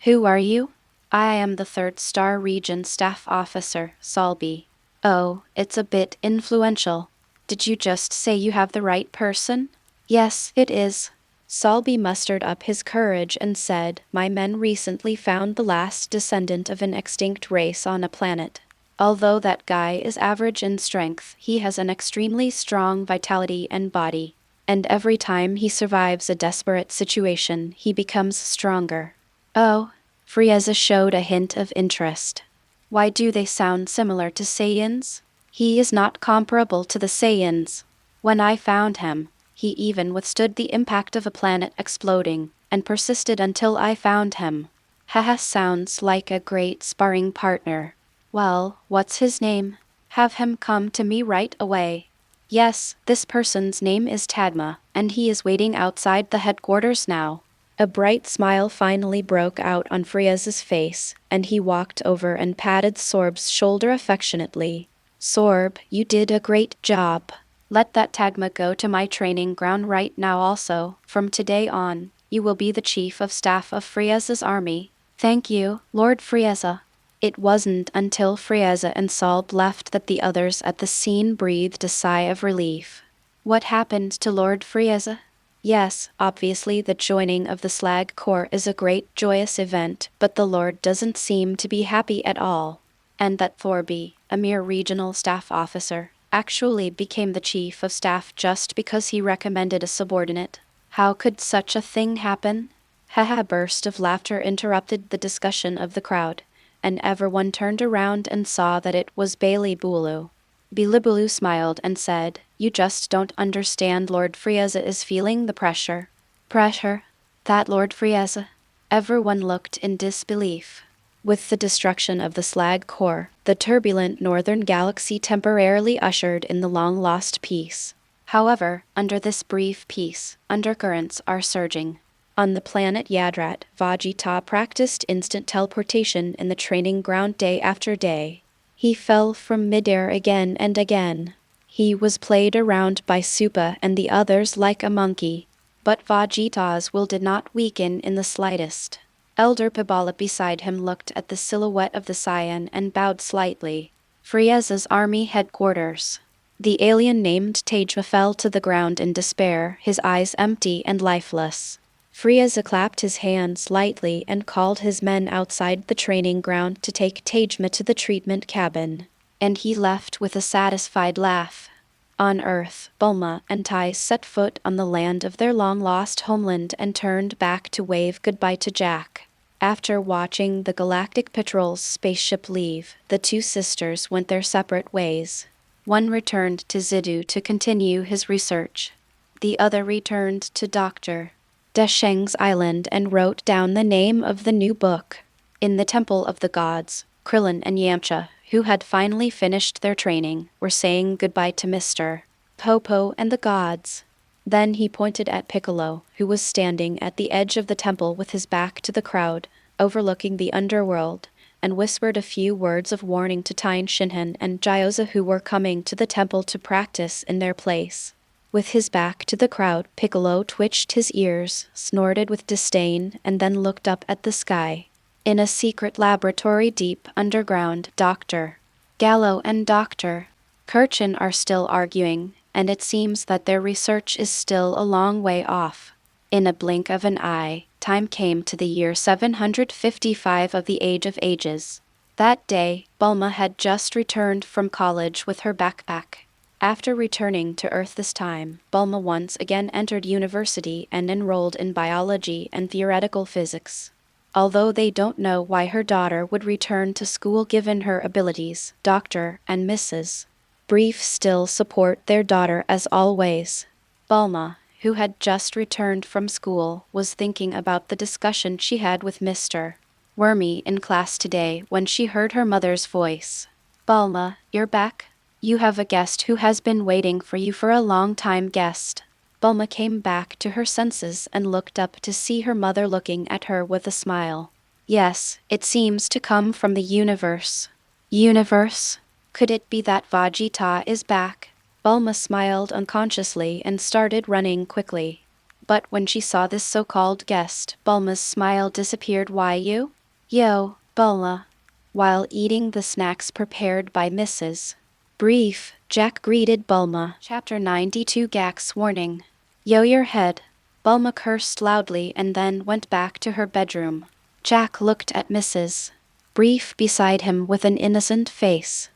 Who are you? I am the 3rd Star Region Staff Officer, Salby. Oh, it's a bit influential. Did you just say you have the right person? Yes, it is. Salby mustered up his courage and said, My men recently found the last descendant of an extinct race on a planet. Although that guy is average in strength, he has an extremely strong vitality and body. And every time he survives a desperate situation, he becomes stronger. Oh. Frieza showed a hint of interest. Why do they sound similar to Saiyans? He is not comparable to the Saiyans. When I found him, he even withstood the impact of a planet exploding, and persisted until I found him. Haha, sounds like a great sparring partner. Well, what's his name? Have him come to me right away. Yes, this person's name is Tadma, and he is waiting outside the headquarters now. A bright smile finally broke out on Frieza's face, and he walked over and patted Sorb's shoulder affectionately. Sorb, you did a great job. Let that Tagma go to my training ground right now also. From today on, you will be the chief of staff of Frieza's army. Thank you, Lord Frieza. It wasn't until Frieza and Solb left that the others at the scene breathed a sigh of relief. What happened to Lord Frieza? Yes, obviously the joining of the Slag Corps is a great joyous event, but the Lord doesn't seem to be happy at all. And that Thorby, a mere regional staff officer, actually became the chief of staff just because he recommended a subordinate. How could such a thing happen? Haha, a burst of laughter interrupted the discussion of the crowd. and everyone turned around and saw that it was Bilibulu. Bilibulu smiled and said, "You just don't understand. Lord Frieza is feeling the pressure." Pressure? That Lord Frieza? Everyone looked in disbelief. With the destruction of the Slag core, the turbulent northern galaxy temporarily ushered in the long-lost peace. However, under this brief peace, undercurrents are surging. On the planet Yadrat, Vegeta practiced instant teleportation in the training ground day after day. He fell from midair again and again. He was played around by Super and the others like a monkey, but Vegeta's will did not weaken in the slightest. Elder Pibala beside him looked at the silhouette of the Saiyan and bowed slightly. Frieza's army headquarters. The alien named Tejma fell to the ground in despair, his eyes empty and lifeless. Frieza clapped his hands lightly and called his men outside the training ground to take Tejma to the treatment cabin. And he left with a satisfied laugh. On Earth, Bulma and Tai set foot on the land of their long-lost homeland and turned back to wave goodbye to Jack. After watching the Galactic Patrol's spaceship leave, the two sisters went their separate ways. One returned to Zidu to continue his research. The other returned to Dr. Desheng's island and wrote down the name of the new book. In the Temple of the Gods, Krillin and Yamcha, who had finally finished their training, were saying goodbye to Mr. Popo and the gods. Then he pointed at Piccolo, who was standing at the edge of the temple with his back to the crowd, overlooking the underworld, and whispered a few words of warning to Tien Shinhan and Gyoza, who were coming to the temple to practice in their place. With his back to the crowd, Piccolo twitched his ears, snorted with disdain, and then looked up at the sky. In a secret laboratory deep underground, Dr. Gallo and Dr. Kirchen are still arguing, and it seems that their research is still a long way off. In a blink of an eye, time came to the year 755 of the Age of Ages. That day, Bulma had just returned from college with her backpack. After returning to Earth this time, Bulma once again entered university and enrolled in biology and theoretical physics. Although they don't know why her daughter would return to school given her abilities, Dr. and Mrs. Brief still support their daughter as always. Bulma, who had just returned from school, was thinking about the discussion she had with Mr. Wormy in class today when she heard her mother's voice. "Bulma, you're back? You have a guest who has been waiting for you for a long time." Guest. Bulma came back to her senses and looked up to see her mother looking at her with a smile. "Yes, it seems to come from the universe." "Universe? Could it be that Vegeta is back?" Bulma smiled unconsciously and started running quickly. But when she saw this so-called guest, Bulma's smile disappeared. "Why you?" "Yo, Bulma." While eating the snacks prepared by Mrs. Brief, Jack greeted Bulma. Chapter 92 Gak's Warning. "Yo, your head." Bulma cursed loudly and then went back to her bedroom. Jack looked at Mrs. Brief beside him with an innocent face.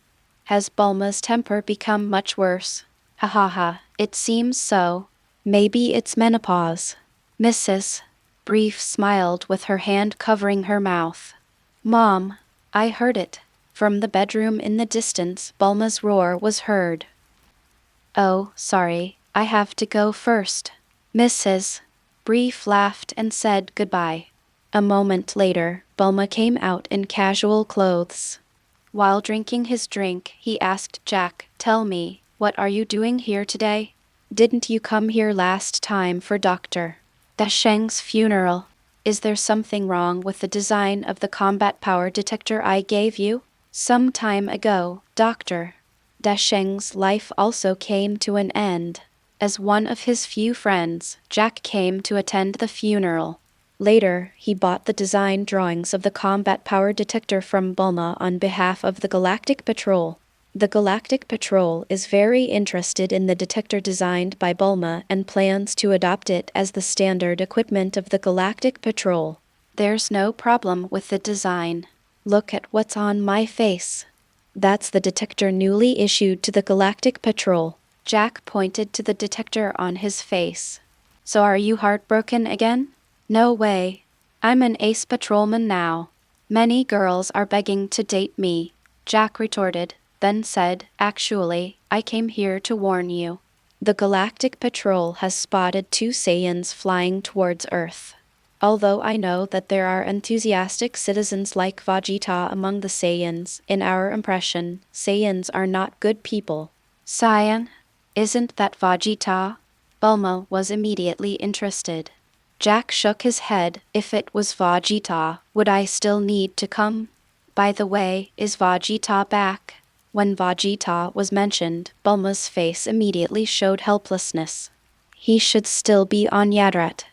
"Has Bulma's temper become much worse?" "Ha ha ha, it seems so. Maybe it's menopause." Mrs. Brief smiled with her hand covering her mouth. "Mom, I heard it." From the bedroom in the distance, Bulma's roar was heard. "Oh, sorry, I have to go first." Mrs. Brief laughed and said goodbye. A moment later, Bulma came out in casual clothes. While drinking his drink, he asked Jack, "Tell me, what are you doing here today? Didn't you come here last time for Dr. Dasheng's funeral? Is there something wrong with the design of the combat power detector I gave you?" Some time ago, Dr. Dasheng's life also came to an end. As one of his few friends, Jack came to attend the funeral. Later, he bought the design drawings of the combat power detector from Bulma on behalf of the Galactic Patrol. The Galactic Patrol is very interested in the detector designed by Bulma and plans to adopt it as the standard equipment of the Galactic Patrol. There's no problem with the design. Look at what's on my face. That's the detector newly issued to the Galactic Patrol. Jack pointed to the detector on his face. "So are you heartbroken again?" "No way. I'm an ace patrolman now." Many girls are begging to date me, Jack retorted, then said, actually, I came here to warn you. The Galactic Patrol has spotted 2 Saiyans flying towards Earth. Although I know that there are enthusiastic citizens like Vegeta among the Saiyans, in our impression, Saiyans are not good people. Saiyan? Isn't that Vegeta? Bulma was immediately interested. Jack shook his head. If it was Vegeta, would I still need to come? By the way, is Vegeta back? When Vegeta was mentioned, Bulma's face immediately showed helplessness. He should still be on Yadrat.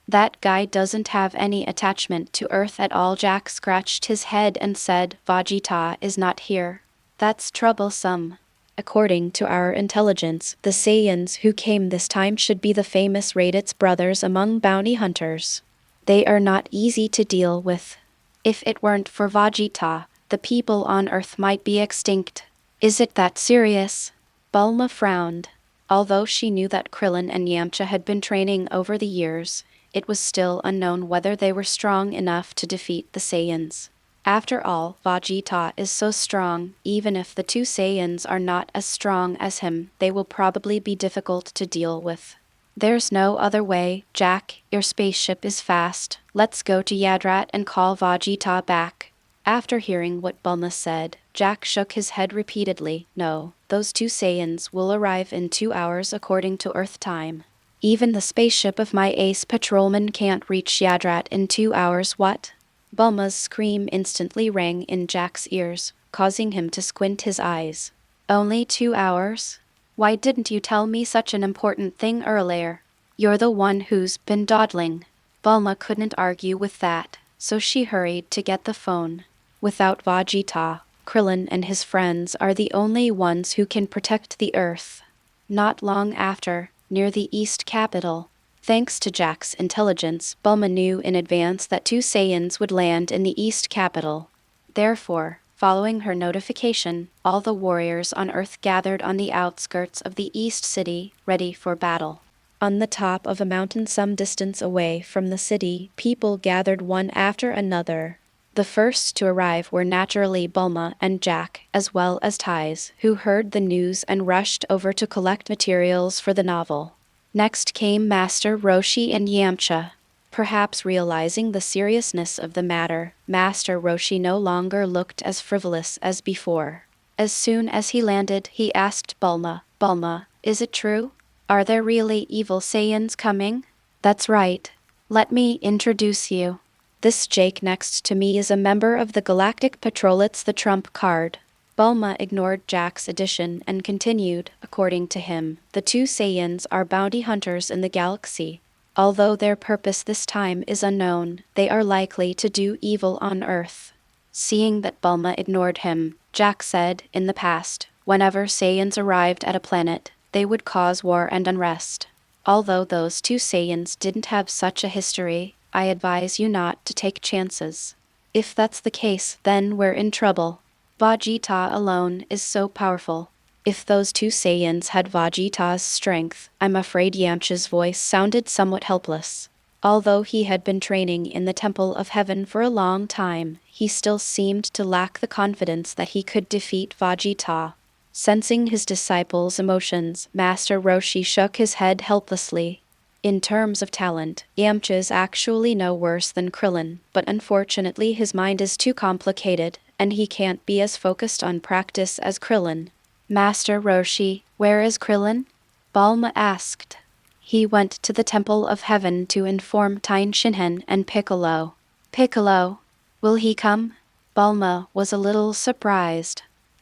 That guy doesn't have any attachment to Earth at all. Jack scratched his head and said, Vegeta is not here. That's troublesome. According to our intelligence, the Saiyans who came this time should be the famous Raditz brothers among bounty hunters. They are not easy to deal with. If it weren't for Vegeta, the people on Earth might be extinct. Is it that serious? Bulma frowned. Although she knew that Krillin and Yamcha had been training over the years, it was still unknown whether they were strong enough to defeat the Saiyans. After all, Vegeta is so strong. Even if the 2 Saiyans are not as strong as him, they will probably be difficult to deal with. There's no other way. Jack, your spaceship is fast. Let's go to Yadrat and call Vegeta back. After hearing what Bulma said, Jack shook his head repeatedly. No, those 2 Saiyans will arrive in 2 hours according to Earth time. Even the spaceship of my ace patrolman can't reach Yadrat in 2 hours. What? Bulma's scream instantly rang in Jack's ears, causing him to squint his eyes. Only 2 hours? Why didn't you tell me such an important thing earlier? You're the one who's been dawdling. Bulma couldn't argue with that, so she hurried to get the phone. Without Vegeta, Krillin and his friends are the only ones who can protect the Earth. Not long after, near the East capital, thanks to Jack's intelligence, Bulma knew in advance that 2 Saiyans would land in the East capital. Therefore, following her notification, all the warriors on Earth gathered on the outskirts of the East city, ready for battle. On the top of a mountain some distance away from the city, people gathered one after another. The first to arrive were naturally Bulma and Jack, as well as Ties, who heard the news and rushed over to collect materials for the novel. Next came Master Roshi and Yamcha. Perhaps realizing the seriousness of the matter, Master Roshi no longer looked as frivolous as before. As soon as he landed, he asked Bulma, Bulma, is it true? Are there really evil Saiyans coming? That's right. Let me introduce you. This Jake next to me is a member of the Galactic Patrol. It's the trump card. Bulma ignored Jack's addition and continued, according to him, the 2 Saiyans are bounty hunters in the galaxy. Although their purpose this time is unknown, they are likely to do evil on Earth. Seeing that Bulma ignored him, Jack said, in the past, whenever Saiyans arrived at a planet, they would cause war and unrest. Although those 2 Saiyans didn't have such a history, I advise you not to take chances. If that's the case, then we're in trouble. Vegeta alone is so powerful. If those 2 Saiyans had Vegeta's strength, I'm afraid Yamcha's voice sounded somewhat helpless. Although he had been training in the Temple of Heaven for a long time, he still seemed to lack the confidence that he could defeat Vegeta. Sensing his disciple's emotions, Master Roshi shook his head helplessly. In terms of talent, Yamcha's actually no worse than Krillin, but unfortunately his mind is too complicated, and he can't be as focused on practice as Krillin. Master Roshi, where is Krillin? Bulma asked. He went to the Temple of Heaven to inform Tien Shinhen and Piccolo. Piccolo, will he come? Bulma was a little surprised.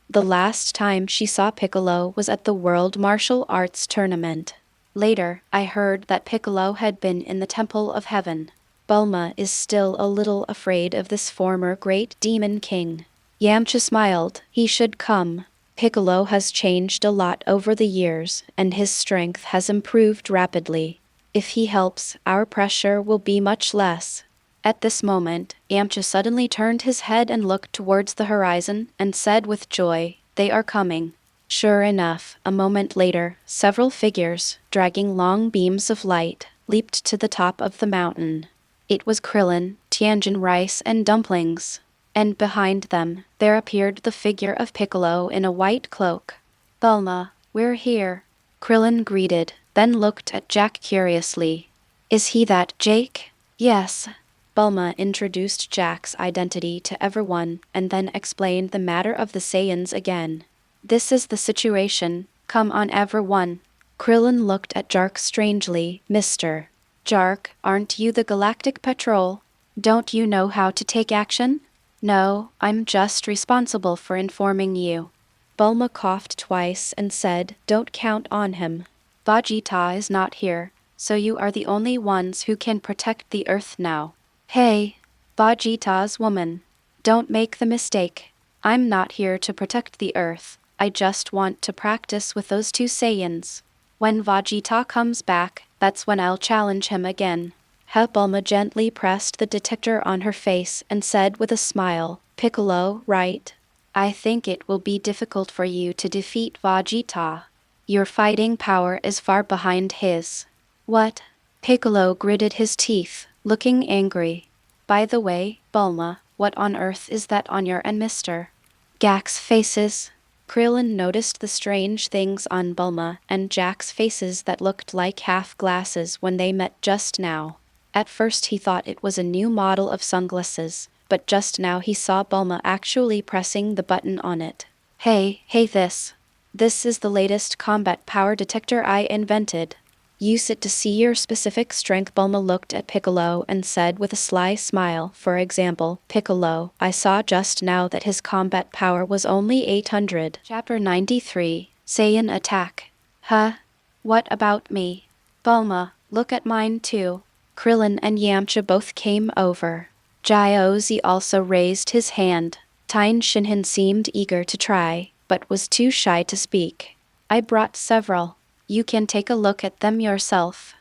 The last time she saw Piccolo was at the World Martial Arts Tournament. Later, I heard that Piccolo had been in the Temple of Heaven. Bulma is still a little afraid of this former great demon king. Yamcha smiled. He should come. Piccolo has changed a lot over the years, and his strength has improved rapidly. If he helps, our pressure will be much less. At this moment, Yamcha suddenly turned his head and looked towards the horizon, and said with joy, "They are coming." Sure enough, a moment later, several figures, dragging long beams of light, leaped to the top of the mountain. It was Krillin, Tianjin rice and dumplings. and behind them, there appeared the figure of Piccolo in a white cloak. Bulma, we're here, Krillin greeted, then looked at Jack curiously. Is he that Jake? Yes. Bulma introduced Jack's identity to everyone and then explained the matter of the Saiyans again. This is the situation, come on everyone. Krillin looked at Jark strangely. Mr. Jark, aren't you the Galactic Patrol? Don't you know how to take action? No, I'm just responsible for informing you. Bulma coughed twice and said, don't count on him. Vegeta is not here, so you are the only ones who can protect the Earth now. Hey, Vegeta's woman. Don't make the mistake. I'm not here to protect the Earth. I just want to practice with those two Saiyans. When Vegeta comes back, that's when I'll challenge him again. Bulma gently pressed the detector on her face and said with a smile, Piccolo, right? I think it will be difficult for you to defeat Vegeta. Your fighting power is far behind his. What? Piccolo gritted his teeth, looking angry. By the way, Bulma, what on earth is that on your and Mr. Gak's faces? Krillin noticed the strange things on Bulma and Jack's faces that looked like half glasses when they met just now. At first he thought it was a new model of sunglasses, but just now he saw Bulma actually pressing the button on it. Hey, this. This is the latest combat power detector I invented. Use it to see your specific strength. Bulma looked at Piccolo and said with a sly smile, for example, Piccolo, I saw just now that his combat power was only 800. Chapter 93, Saiyan Attack. Huh? What about me? Bulma, look at mine too. Krillin and Yamcha both came over. Jiaozi also raised his hand. Tien Shinhan seemed eager to try, but was too shy to speak. I brought several. You can take a look at them yourself.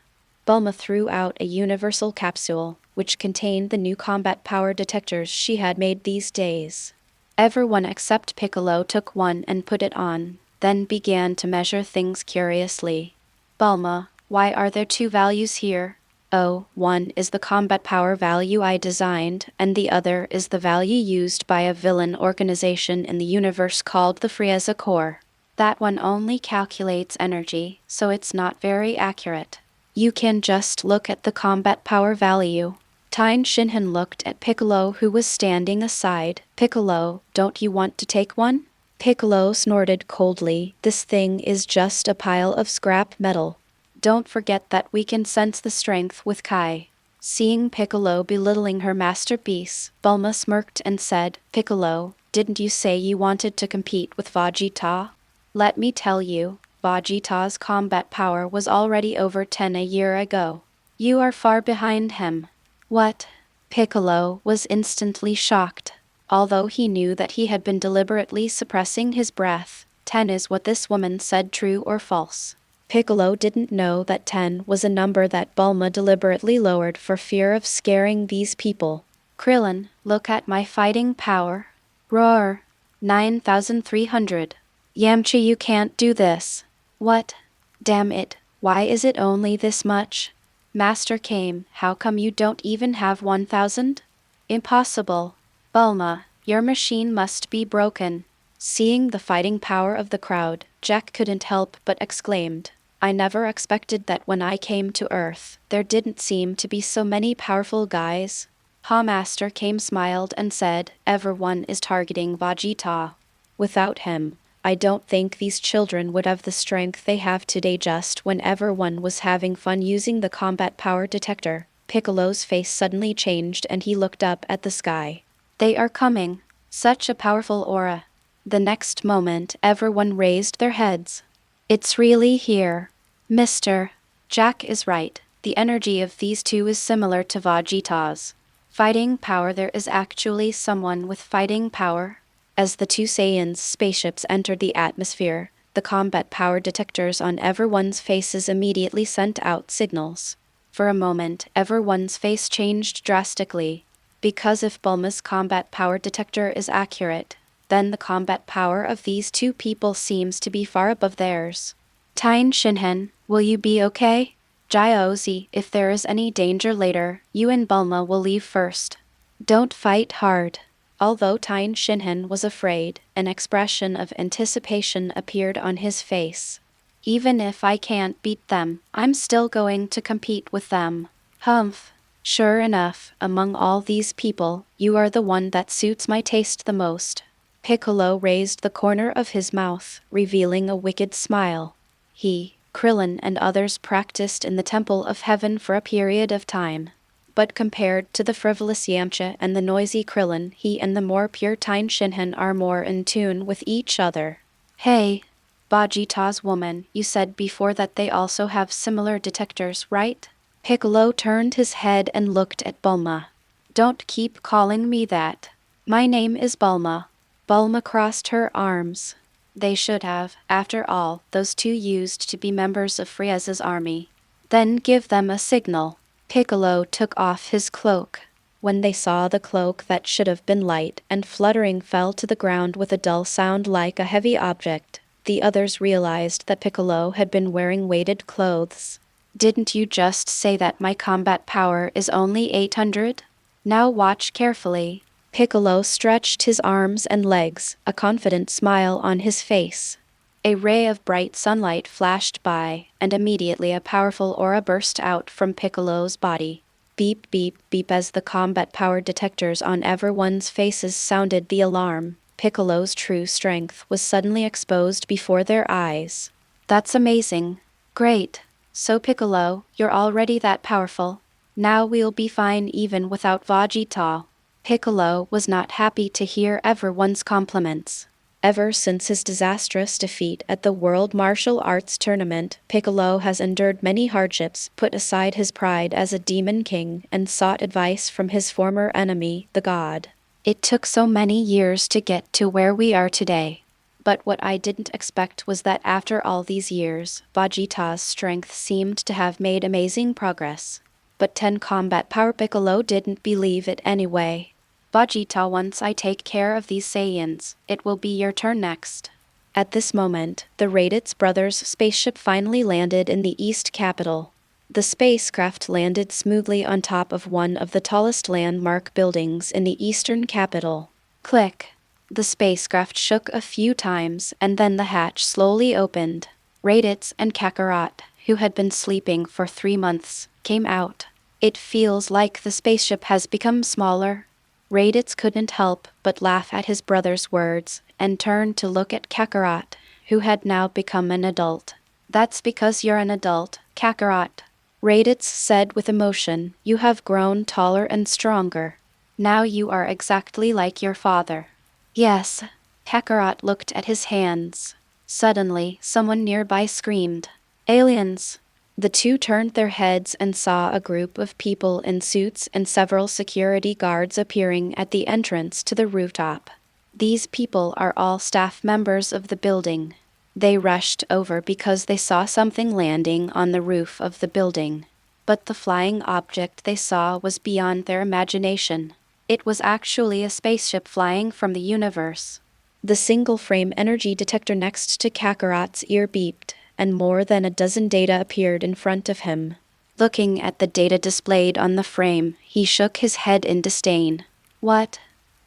Bulma threw out a universal capsule, which contained the new combat power detectors she had made these days. Everyone except Piccolo took one and put it on, then began to measure things curiously. Bulma, why are there two values here? Oh, one is the combat power value I designed, and the other is the value used by a villain organization in the universe called the Frieza Corps. That one only calculates energy, so it's not very accurate. You can just look at the combat power value. Tien Shinhan looked at Piccolo, who was standing aside. Piccolo, don't you want to take one? Piccolo snorted coldly. This thing is just a pile of scrap metal. Don't forget that we can sense the strength with Kai. Seeing Piccolo belittling her masterpiece, Bulma smirked and said, Piccolo, didn't you say you wanted to compete with Vegeta? Let me tell you, Vegeta's combat power was already over 10 a year ago. You are far behind him. What? Piccolo was instantly shocked. Although he knew that he had been deliberately suppressing his breath, 10 is what this woman said, true or false. Piccolo didn't know that 10 was a number that Bulma deliberately lowered for fear of scaring these people. Krillin, look at my fighting power. Roar. 9,300. Yamcha, you can't do this. What? Damn it, why is it only this much? Master Kame, how come you don't even have 1,000? Impossible. Bulma, your machine must be broken. Seeing the fighting power of the crowd, Jack couldn't help but exclaimed, I never expected that when I came to Earth, there didn't seem to be so many powerful guys. Master Kame smiled and said, everyone is targeting Vegeta. Without him, I don't think these children would have the strength they have today. Just when everyone was having fun using the combat power detector, Piccolo's face suddenly changed and he looked up at the sky. They are coming. Such a powerful aura. The next moment, everyone raised their heads. It's really here. Mr. Jack is right. The energy of these two is similar to Vegeta's fighting power. There is actually someone with fighting power. As the two Saiyans' spaceships entered the atmosphere, the combat power detectors on everyone's faces immediately sent out signals. For a moment, everyone's face changed drastically. Because if Bulma's combat power detector is accurate, then the combat power of these two people seems to be far above theirs. Tien Shinhan, will you be okay? Jiaozi, if there is any danger later, you and Bulma will leave first. Don't fight hard. Although Tine Shinhan was afraid, an expression of anticipation appeared on his face. Even if I can't beat them, I'm still going to compete with them. Humph. Sure enough, among all these people, you are the one that suits my taste the most. Piccolo raised the corner of his mouth, revealing a wicked smile. He, Krillin, and others practiced in the Temple of Heaven for a period of time. But compared to the frivolous Yamcha and the noisy Krillin, he and the more pure Tine Shinhan are more in tune with each other. Hey, Vegeta's woman, you said before that they also have similar detectors, right? Piccolo turned his head and looked at Bulma. Don't keep calling me that. My name is Bulma. Bulma crossed her arms. They should have, after all, those two used to be members of Frieza's army. Then give them a signal. Piccolo took off his cloak. When they saw the cloak that should have been light and fluttering fell to the ground with a dull sound like a heavy object, the others realized that Piccolo had been wearing weighted clothes. Didn't you just say that my combat power is only 800? Now watch carefully. Piccolo stretched his arms and legs, a confident smile on his face. A ray of bright sunlight flashed by, and immediately a powerful aura burst out from Piccolo's body. Beep, beep, beep as the combat power detectors on everyone's faces sounded the alarm. Piccolo's true strength was suddenly exposed before their eyes. That's amazing. Great. So Piccolo, you're already that powerful. Now we'll be fine even without Vegeta. Piccolo was not happy to hear everyone's compliments. Ever since his disastrous defeat at the World Martial Arts Tournament, Piccolo has endured many hardships, put aside his pride as a demon king, and sought advice from his former enemy, the god. It took so many years to get to where we are today. But what I didn't expect was that after all these years, Vegeta's strength seemed to have made amazing progress. But 10 combat power Piccolo didn't believe it anyway. Vegeta, once I take care of these Saiyans, it will be your turn next. At this moment, the Raditz brothers' spaceship finally landed in the East capital. The spacecraft landed smoothly on top of one of the tallest landmark buildings in the eastern capital. Click. The spacecraft shook a few times, and then the hatch slowly opened. Raditz and Kakarot, who had been sleeping for 3 months, came out. It feels like the spaceship has become smaller. Raditz couldn't help but laugh at his brother's words, and turned to look at Kakarot, who had now become an adult. That's because you're an adult, Kakarot. Raditz said with emotion, you have grown taller and stronger. Now you are exactly like your father. Yes. Kakarot looked at his hands. Suddenly, someone nearby screamed, aliens! The two turned their heads and saw a group of people in suits and several security guards appearing at the entrance to the rooftop. These people are all staff members of the building. They rushed over because they saw something landing on the roof of the building. But the flying object they saw was beyond their imagination. It was actually a spaceship flying from the universe. The single-frame energy detector next to Kakarot's ear beeped, and more than a dozen data appeared in front of him. Looking at the data displayed on the frame, he shook his head in disdain. What?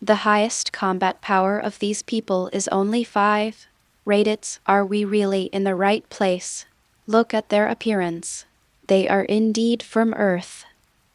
The highest combat power of these people is only 5? Raditz, are we really in the right place? Look at their appearance. They are indeed from Earth.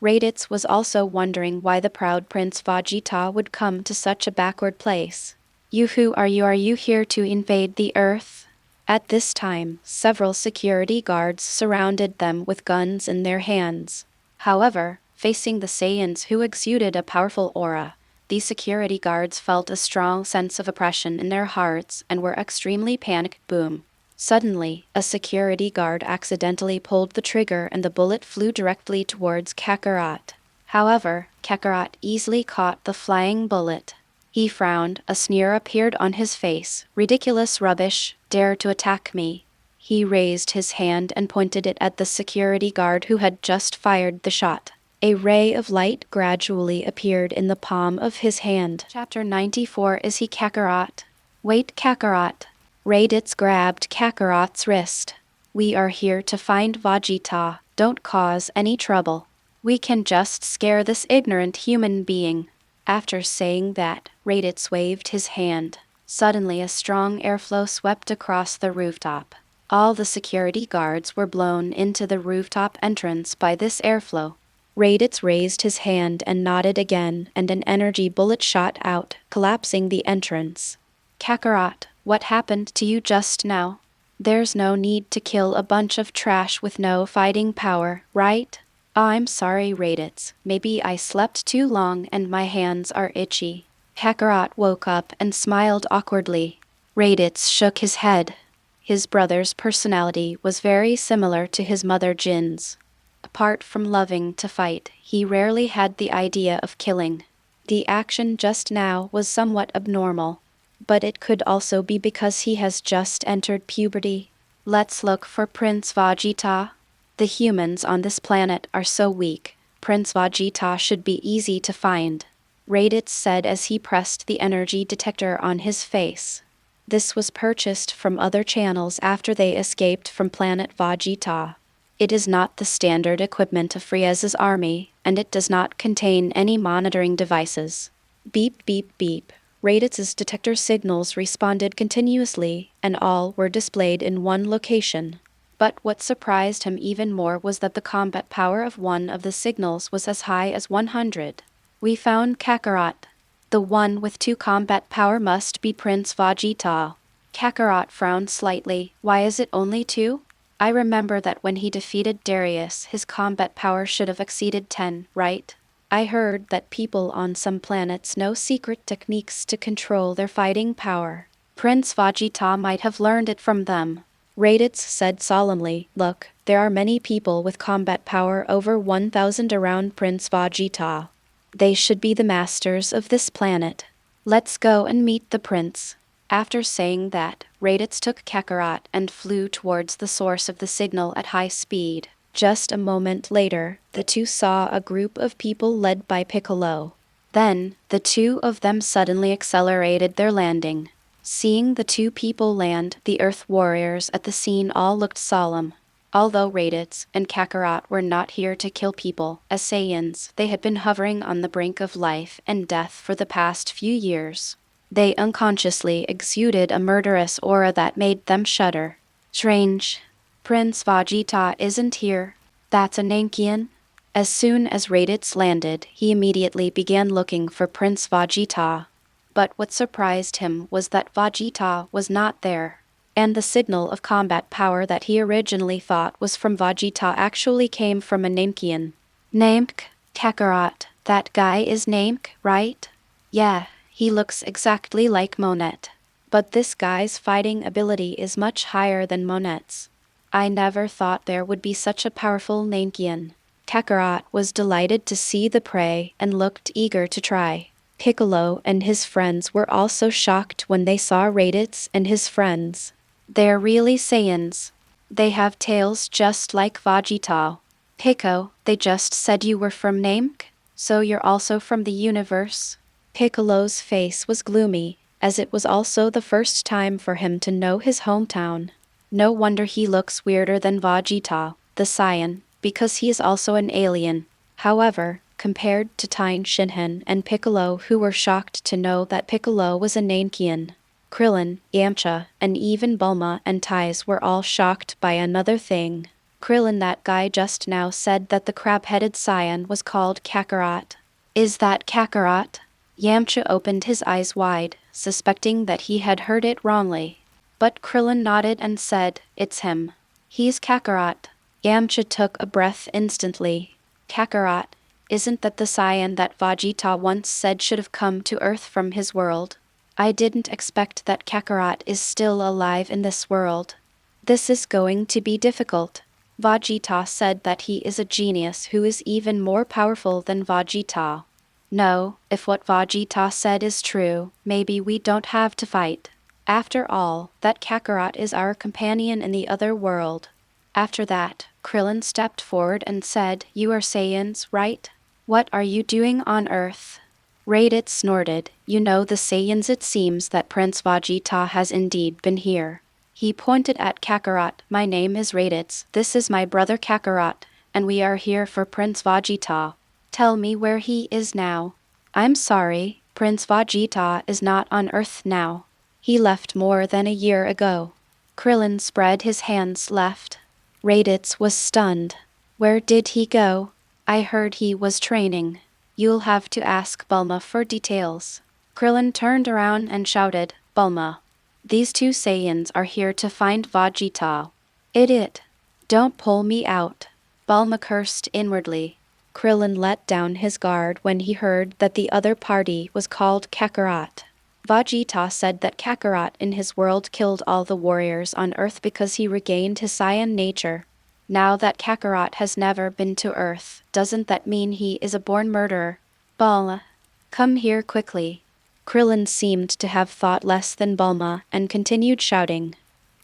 Raditz was also wondering why the proud Prince Vegeta would come to such a backward place. Who are you? Are you here to invade the Earth? At this time, several security guards surrounded them with guns in their hands. However, facing the Saiyans who exuded a powerful aura, these security guards felt a strong sense of oppression in their hearts and were extremely panicked. Boom. Suddenly, a security guard accidentally pulled the trigger and the bullet flew directly towards Kakarot. However, Kakarot easily caught the flying bullet. He frowned, a sneer appeared on his face. Ridiculous rubbish, dare to attack me. He raised his hand and pointed it at the security guard who had just fired the shot. A ray of light gradually appeared in the palm of his hand. Chapter 94. Is He Kakarot? Wait, Kakarot. Raditz grabbed Kakarot's wrist. We are here to find Vegeta. Don't cause any trouble. We can just scare this ignorant human being. After saying that, Raditz waved his hand. Suddenly a strong airflow swept across the rooftop. All the security guards were blown into the rooftop entrance by this airflow. Raditz raised his hand and nodded again, and an energy bullet shot out, collapsing the entrance. Kakarot, what happened to you just now? There's no need to kill a bunch of trash with no fighting power, right? I'm sorry, Raditz. Maybe I slept too long and my hands are itchy. Kakarot woke up and smiled awkwardly. Raditz shook his head. His brother's personality was very similar to his mother Jin's. Apart from loving to fight, he rarely had the idea of killing. The action just now was somewhat abnormal, but it could also be because he has just entered puberty. Let's look for Prince Vegeta. The humans on this planet are so weak. Prince Vegeta should be easy to find, Raditz said as he pressed the energy detector on his face. This was purchased from other channels after they escaped from planet Vegeta. It is not the standard equipment of Frieza's army, and it does not contain any monitoring devices. Beep beep beep. Raditz's detector signals responded continuously, and all were displayed in one location. But what surprised him even more was that the combat power of one of the signals was as high as 100. We found Kakarot. The one with 2 combat power must be Prince Vegeta. Kakarot frowned slightly. Why is it only 2? I remember that when he defeated Darius, his combat power should have exceeded 10, right? I heard that people on some planets know secret techniques to control their fighting power. Prince Vegeta might have learned it from them. Raditz said solemnly, look, there are many people with combat power over 1,000 around Prince Vegeta. They should be the masters of this planet. Let's go and meet the prince. After saying that, Raditz took Kakarot and flew towards the source of the signal at high speed. Just a moment later, the two saw a group of people led by Piccolo. Then, the two of them suddenly accelerated their landing. Seeing the 2 people land, the Earth warriors at the scene all looked solemn. Although Raditz and Kakarot were not here to kill people, as Saiyans, they had been hovering on the brink of life and death for the past few years. They unconsciously exuded a murderous aura that made them shudder. Strange. Prince Vegeta isn't here. That's a Nankian. As soon as Raditz landed, he immediately began looking for Prince Vegeta. But what surprised him was that Vegeta was not there, and the signal of combat power that he originally thought was from Vegeta actually came from a Nankian. Namk, Kakarot, that guy is Namk, right? Yeah, he looks exactly like Monet. But this guy's fighting ability is much higher than Monet's. I never thought there would be such a powerful Nankian. Kakarot was delighted to see the prey and looked eager to try. Piccolo and his friends were also shocked when they saw Raditz and his friends. They're really Saiyans. They have tails just like Vegeta. Pico, they just said you were from Namek, so you're also from the universe? Piccolo's face was gloomy, as it was also the first time for him to know his hometown. No wonder he looks weirder than Vegeta, the Saiyan, because he is also an alien. However, compared to Tine Shinhan and Piccolo, who were shocked to know that Piccolo was a Nankian, Krillin, Yamcha, and even Bulma and Tais were all shocked by another thing. Krillin, that guy just now, said that the crab-headed Saiyan was called Kakarot. Is that Kakarot? Yamcha opened his eyes wide, suspecting that he had heard it wrongly. But Krillin nodded and said, it's him. He's Kakarot. Yamcha took a breath instantly. Kakarot. Isn't that the Saiyan that Vegeta once said should have come to Earth from his world? I didn't expect that Kakarot is still alive in this world. This is going to be difficult. Vegeta said that he is a genius who is even more powerful than Vegeta. No, if what Vegeta said is true, maybe we don't have to fight. After all, that Kakarot is our companion in the other world. After that, Krillin stepped forward and said, you are Saiyans, right? What are you doing on Earth? Raditz snorted. You know the Saiyans, it seems that Prince Vegeta has indeed been here. He pointed at Kakarot. My name is Raditz, this is my brother Kakarot, and we are here for Prince Vegeta. Tell me where he is now. I'm sorry, Prince Vegeta is not on Earth now. He left more than a year ago. Krillin spread his hands left. Raditz was stunned. Where did he go? I heard he was training. You'll have to ask Bulma for details. Krillin turned around and shouted, Bulma. These two Saiyans are here to find Vegeta. Idiot. Don't pull me out. Bulma cursed inwardly. Krillin let down his guard when he heard that the other party was called Kakarot. Vegeta said that Kakarot in his world killed all the warriors on Earth because he regained his Saiyan nature. Now that Kakarot has never been to Earth, doesn't that mean he is a born murderer? Bulma, come here quickly. Krillin seemed to have thought less than Bulma and continued shouting.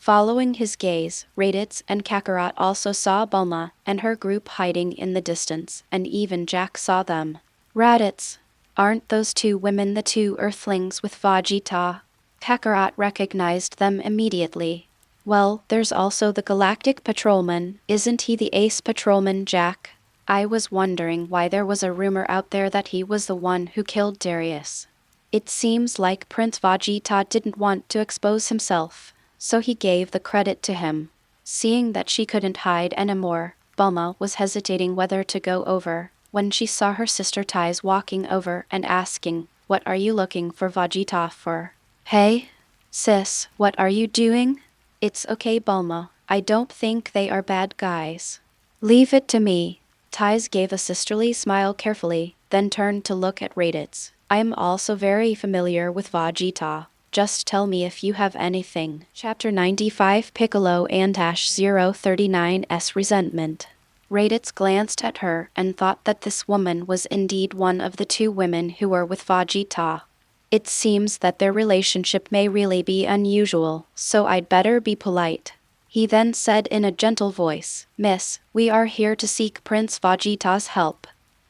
Following his gaze, Raditz and Kakarot also saw Bulma and her group hiding in the distance, and even Jack saw them. Raditz, aren't those two women the two Earthlings with Vegeta? Kakarot recognized them immediately. Well, there's also the Galactic Patrolman, isn't he the Ace Patrolman Jack? I was wondering why there was a rumor out there that he was the one who killed Darius. It seems like Prince Vegeta didn't want to expose himself, so he gave the credit to him. Seeing that she couldn't hide anymore, Bulma was hesitating whether to go over, when she saw her sister Ties walking over and asking, What are you looking for Vegeta for? Hey? Sis, what are you doing? It's okay, Bulma. I don't think they are bad guys. Leave it to me. Ties gave a sisterly smile carefully, then turned to look at Raditz. I am also very familiar with Vegeta. Just tell me if you have anything. Chapter 95 Piccolo and Ash 039's Resentment. Raditz glanced at her and thought that this woman was indeed one of the two women who were with Vegeta. It seems that their relationship may really be unusual, so I'd better be polite. He then said in a gentle voice, Miss, we are here to seek Prince Vegeta's help.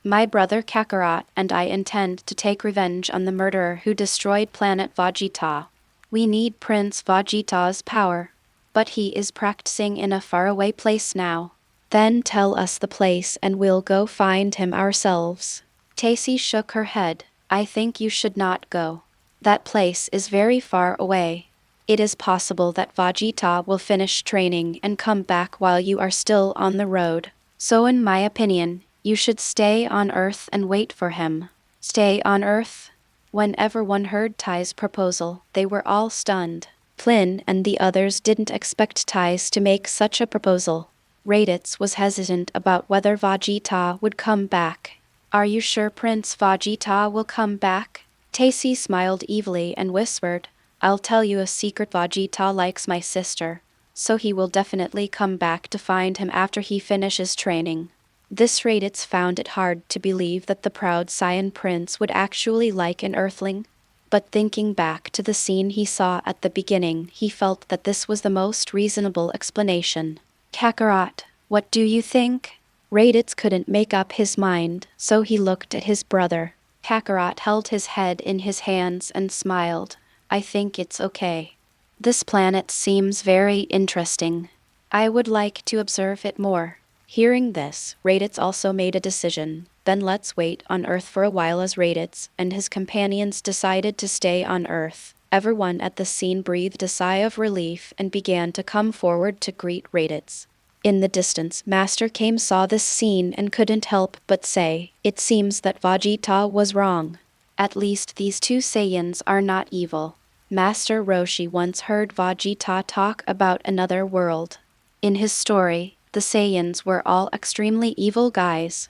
My brother Kakarot and I intend to take revenge on the murderer who destroyed planet Vegeta. We need Prince Vegeta's power, but he is practicing in a faraway place now. Then tell us the place and we'll go find him ourselves. Tacy shook her head. I think you should not go. That place is very far away. It is possible that Vegeta will finish training and come back while you are still on the road. So in my opinion, you should stay on Earth and wait for him. Stay on Earth? When everyone heard Ty's proposal, they were all stunned. Flynn and the others didn't expect Ty's to make such a proposal. Raditz was hesitant about whether Vegeta would come back. Are you sure Prince Vegeta will come back? Tacy smiled evilly and whispered, I'll tell you a secret. Vegeta likes my sister, so he will definitely come back to find him after he finishes training. This Raditz found it hard to believe that the proud Saiyan prince would actually like an Earthling. But thinking back to the scene he saw at the beginning, he felt that this was the most reasonable explanation. Kakarot, what do you think? Raditz couldn't make up his mind, so he looked at his brother. Kakarot held his head in his hands and smiled. I think it's okay. This planet seems very interesting. I would like to observe it more. Hearing this, Raditz also made a decision. Then let's wait on Earth for a while. As Raditz and his companions decided to stay on Earth, everyone at the scene breathed a sigh of relief and began to come forward to greet Raditz. In the distance, Master Kame saw this scene and couldn't help but say, It seems that Vegeta was wrong. At least these two Saiyans are not evil. Master Roshi once heard Vegeta talk about another world. In his story, the Saiyans were all extremely evil guys.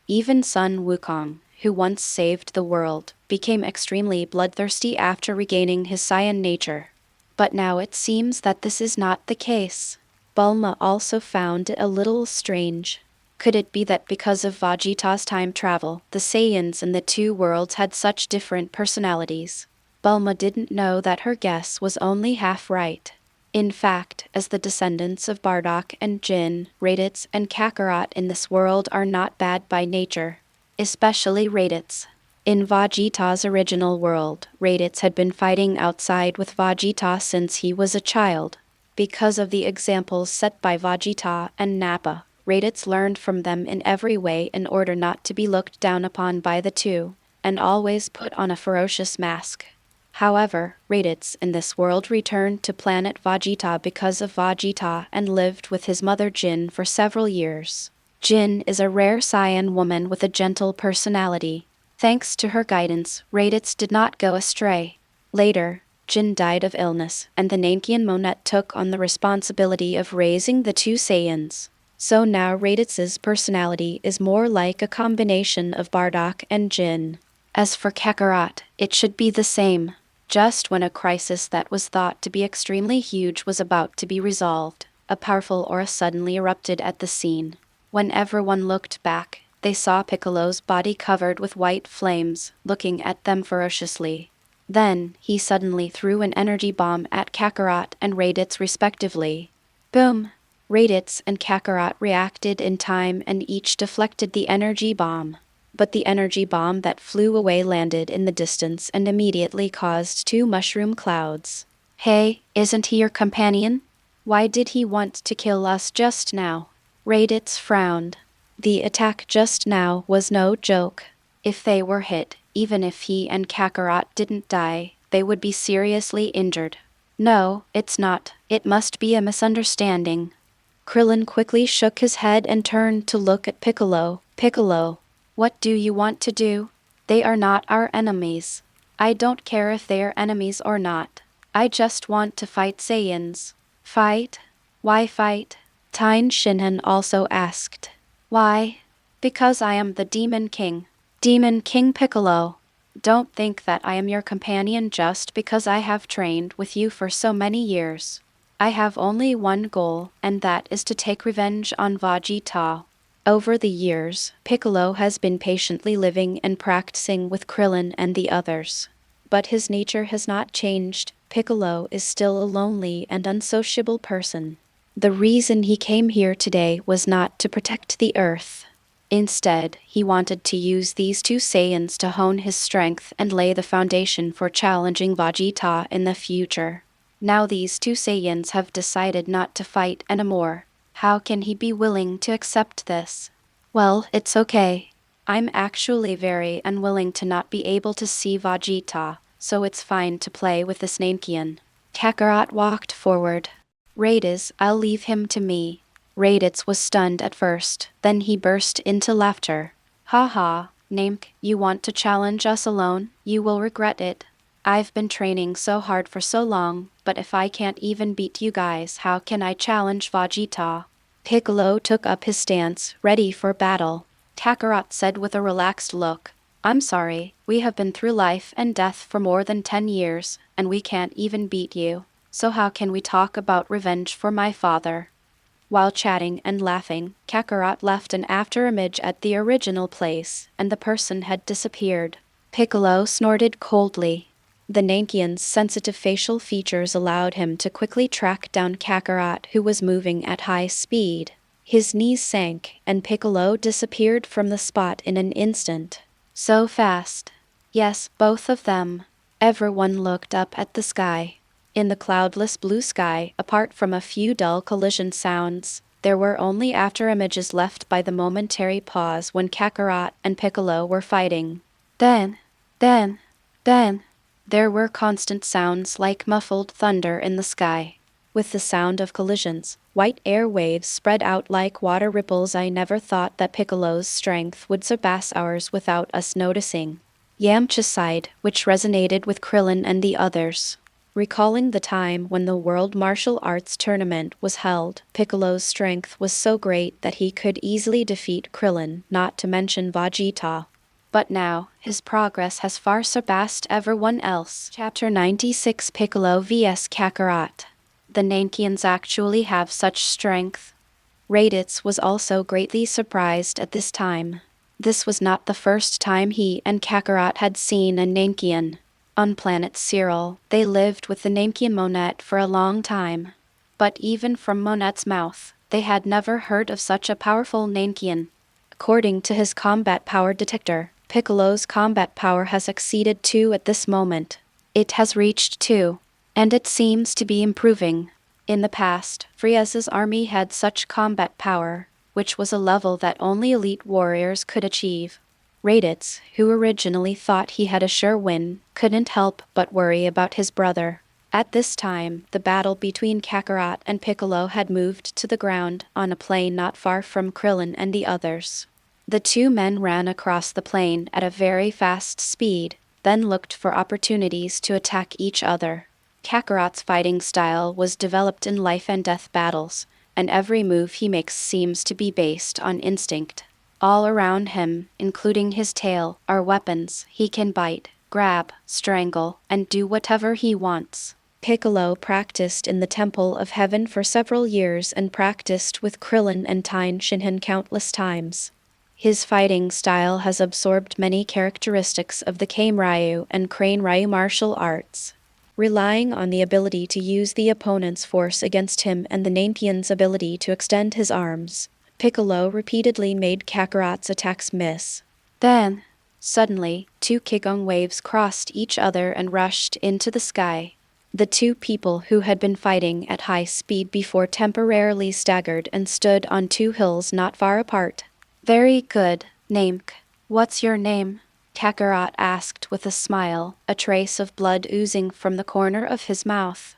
Even Sun Wukong, who once saved the world, became extremely bloodthirsty after regaining his Saiyan nature. But now it seems that this is not the case. Bulma also found it a little strange. Could it be that because of Vegeta's time travel, the Saiyans in the two worlds had such different personalities? Bulma didn't know that her guess was only half right. In fact, as the descendants of Bardock and Jin, Raditz and Kakarot in this world are not bad by nature. Especially Raditz. In Vegeta's original world, Raditz had been fighting outside with Vegeta since he was a child. Because of the examples set by Vegeta and Nappa, Raditz learned from them in every way in order not to be looked down upon by the two. and always put on a ferocious mask. However, Raditz in this world returned to planet Vegeta because of Vegeta and lived with his mother Jin for several years. Jin is a rare Saiyan woman with a gentle personality. Thanks to her guidance, Raditz did not go astray. Later, Jin died of illness, and the Nankian Monet took on the responsibility of raising the two Saiyans. So now Raditz's personality is more like a combination of Bardock and Jin. As for Kakarot, it should be the same. Just when a crisis that was thought to be extremely huge was about to be resolved, a powerful aura suddenly erupted at the scene. When everyone looked back, they saw Piccolo's body covered with white flames, looking at them ferociously. Then, he suddenly threw an energy bomb at Kakarot and Raditz respectively. Boom! Raditz and Kakarot reacted in time and each deflected the energy bomb. But the energy bomb that flew away landed in the distance and immediately caused two mushroom clouds. Hey, isn't he your companion? Why did he want to kill us just now? Raditz frowned. The attack just now was no joke. If they were hit, even if he and Kakarot didn't die, they would be seriously injured. No, it's not. It must be a misunderstanding. Krillin quickly shook his head and turned to look at Piccolo. Piccolo, what do you want to do? They are not our enemies. I don't care if they are enemies or not. I just want to fight Saiyans. Fight? Why fight? Tien Shinhan also asked. Why? Because I am the Demon King. Demon King Piccolo. Don't think that I am your companion just because I have trained with you for so many years. I have only one goal, and that is to take revenge on Vegeta. Over the years, Piccolo has been patiently living and practicing with Krillin and the others. But his nature has not changed. Piccolo is still a lonely and unsociable person. The reason he came here today was not to protect the Earth. Instead, he wanted to use these two Saiyans to hone his strength and lay the foundation for challenging Vegeta in the future. Now these two Saiyans have decided not to fight anymore. How can he be willing to accept this? Well, it's okay. I'm actually very unwilling to not be able to see Vegeta, so it's fine to play with this Nankian. Kakarot walked forward. Raditz, I'll leave him to me. Raditz was stunned at first, then he burst into laughter. Ha ha, Namk, you want to challenge us alone? You will regret it. I've been training so hard for so long, but if I can't even beat you guys, how can I challenge Vegeta? Piccolo took up his stance, ready for battle. Kakarot said with a relaxed look, I'm sorry, we have been through life and death for more than 10 years, and we can't even beat you. So how can we talk about revenge for my father? While chatting and laughing, Kakarot left an afterimage at the original place, and the person had disappeared. Piccolo snorted coldly. The Nankian's sensitive facial features allowed him to quickly track down Kakarot, who was moving at high speed. His knees sank, and Piccolo disappeared from the spot in an instant. So fast. Yes, both of them. Everyone looked up at the sky. In the cloudless blue sky, apart from a few dull collision sounds, there were only afterimages left by the momentary pause when Kakarot and Piccolo were fighting. Then, there were constant sounds like muffled thunder in the sky. With the sound of collisions, white air waves spread out like water ripples. I never thought that Piccolo's strength would surpass ours without us noticing. Yamcha sighed, which resonated with Krillin and the others. Recalling the time when the World Martial Arts Tournament was held, Piccolo's strength was so great that he could easily defeat Krillin, not to mention Vegeta. But now, his progress has far surpassed everyone else. Chapter 96 Piccolo vs Kakarot. The Nankians actually have such strength. Raditz was also greatly surprised at this time. This was not the first time he and Kakarot had seen a Nankian. On planet Cyril, they lived with the Nankian Monet for a long time. But even from Monet's mouth, they had never heard of such a powerful Nankian. According to his combat power detector, Piccolo's combat power has exceeded 2 at this moment. It has reached 2, and it seems to be improving. In the past, Frieza's army had such combat power, which was a level that only elite warriors could achieve. Raditz, who originally thought he had a sure win, couldn't help but worry about his brother. At this time, the battle between Kakarot and Piccolo had moved to the ground on a plain not far from Krillin and the others. The two men ran across the plain at a very fast speed, then looked for opportunities to attack each other. Kakarot's fighting style was developed in life and death battles, and every move he makes seems to be based on instinct. All around him, including his tail, are weapons. He can bite, grab, strangle, and do whatever he wants. Piccolo practiced in the Temple of Heaven for several years and practiced with Krillin and Tien Shinhan countless times. His fighting style has absorbed many characteristics of the Kame Ryu and Crane Ryu martial arts. Relying on the ability to use the opponent's force against him and the Nantian's ability to extend his arms, Piccolo repeatedly made Kakarot's attacks miss. Then, suddenly, two Kigong waves crossed each other and rushed into the sky. The two people who had been fighting at high speed before temporarily staggered and stood on two hills not far apart. "Very good, Namek. What's your name?" Kakarot asked with a smile, a trace of blood oozing from the corner of his mouth.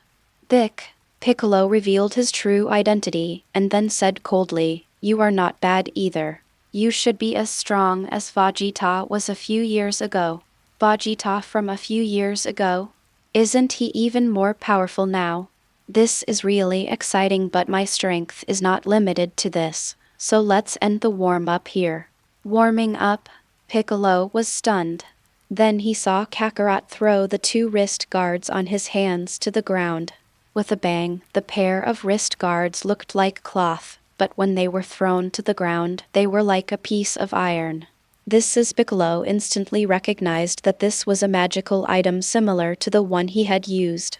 "Vic." Piccolo revealed his true identity, and then said coldly, "You are not bad either. You should be as strong as Vegeta was a few years ago." "Vegeta from a few years ago? Isn't he even more powerful now?" "This is really exciting, but my strength is not limited to this, so let's end the warm-up here." "Warming up?" Piccolo was stunned. Then he saw Kakarot throw the two wrist guards on his hands to the ground. With a bang, the pair of wrist guards looked like cloth, but when they were thrown to the ground, they were like a piece of iron. Piccolo instantly recognized that this was a magical item similar to the one he had used.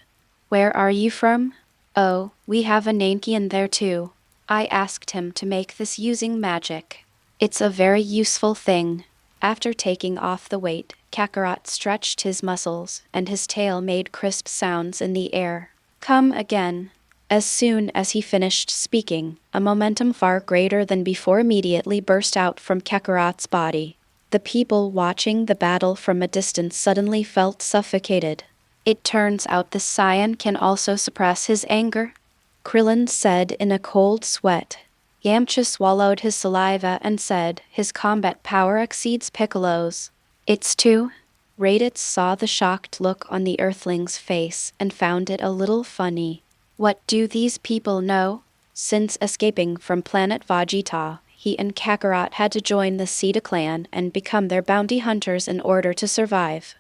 "Where are you from?" "Oh, we have a Nankian there too. I asked him to make this using magic. It's a very useful thing." After taking off the weight, Kakarot stretched his muscles, and his tail made crisp sounds in the air. "Come again." As soon as he finished speaking, a momentum far greater than before immediately burst out from Kakarot's body. The people watching the battle from a distance suddenly felt suffocated. "It turns out the Saiyan can also suppress his anger," Krillin said in a cold sweat. Yamcha swallowed his saliva and said, "His combat power exceeds Piccolo's." "It's too?" Raditz saw the shocked look on the Earthling's face and found it a little funny. What do these people know? Since escaping from planet Vegeta, he and Kakarot had to join the Sita clan and become their bounty hunters in order to survive.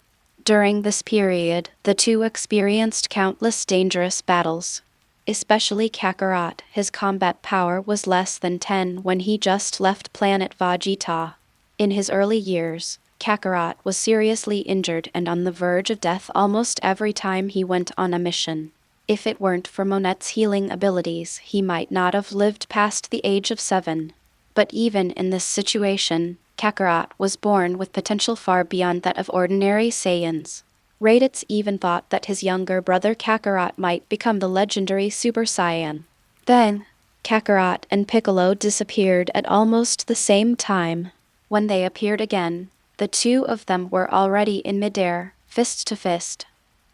During this period, the two experienced countless dangerous battles. Especially Kakarot, his combat power was less than 10 when he just left planet Vegeta. In his early years, Kakarot was seriously injured and on the verge of death almost every time he went on a mission. If it weren't for Monet's healing abilities, he might not have lived past the age of 7. But even in this situation, Kakarot was born with potential far beyond that of ordinary Saiyans. Raditz even thought that his younger brother Kakarot might become the legendary Super Saiyan. Then, Kakarot and Piccolo disappeared at almost the same time. When they appeared again, the two of them were already in midair, fist to fist.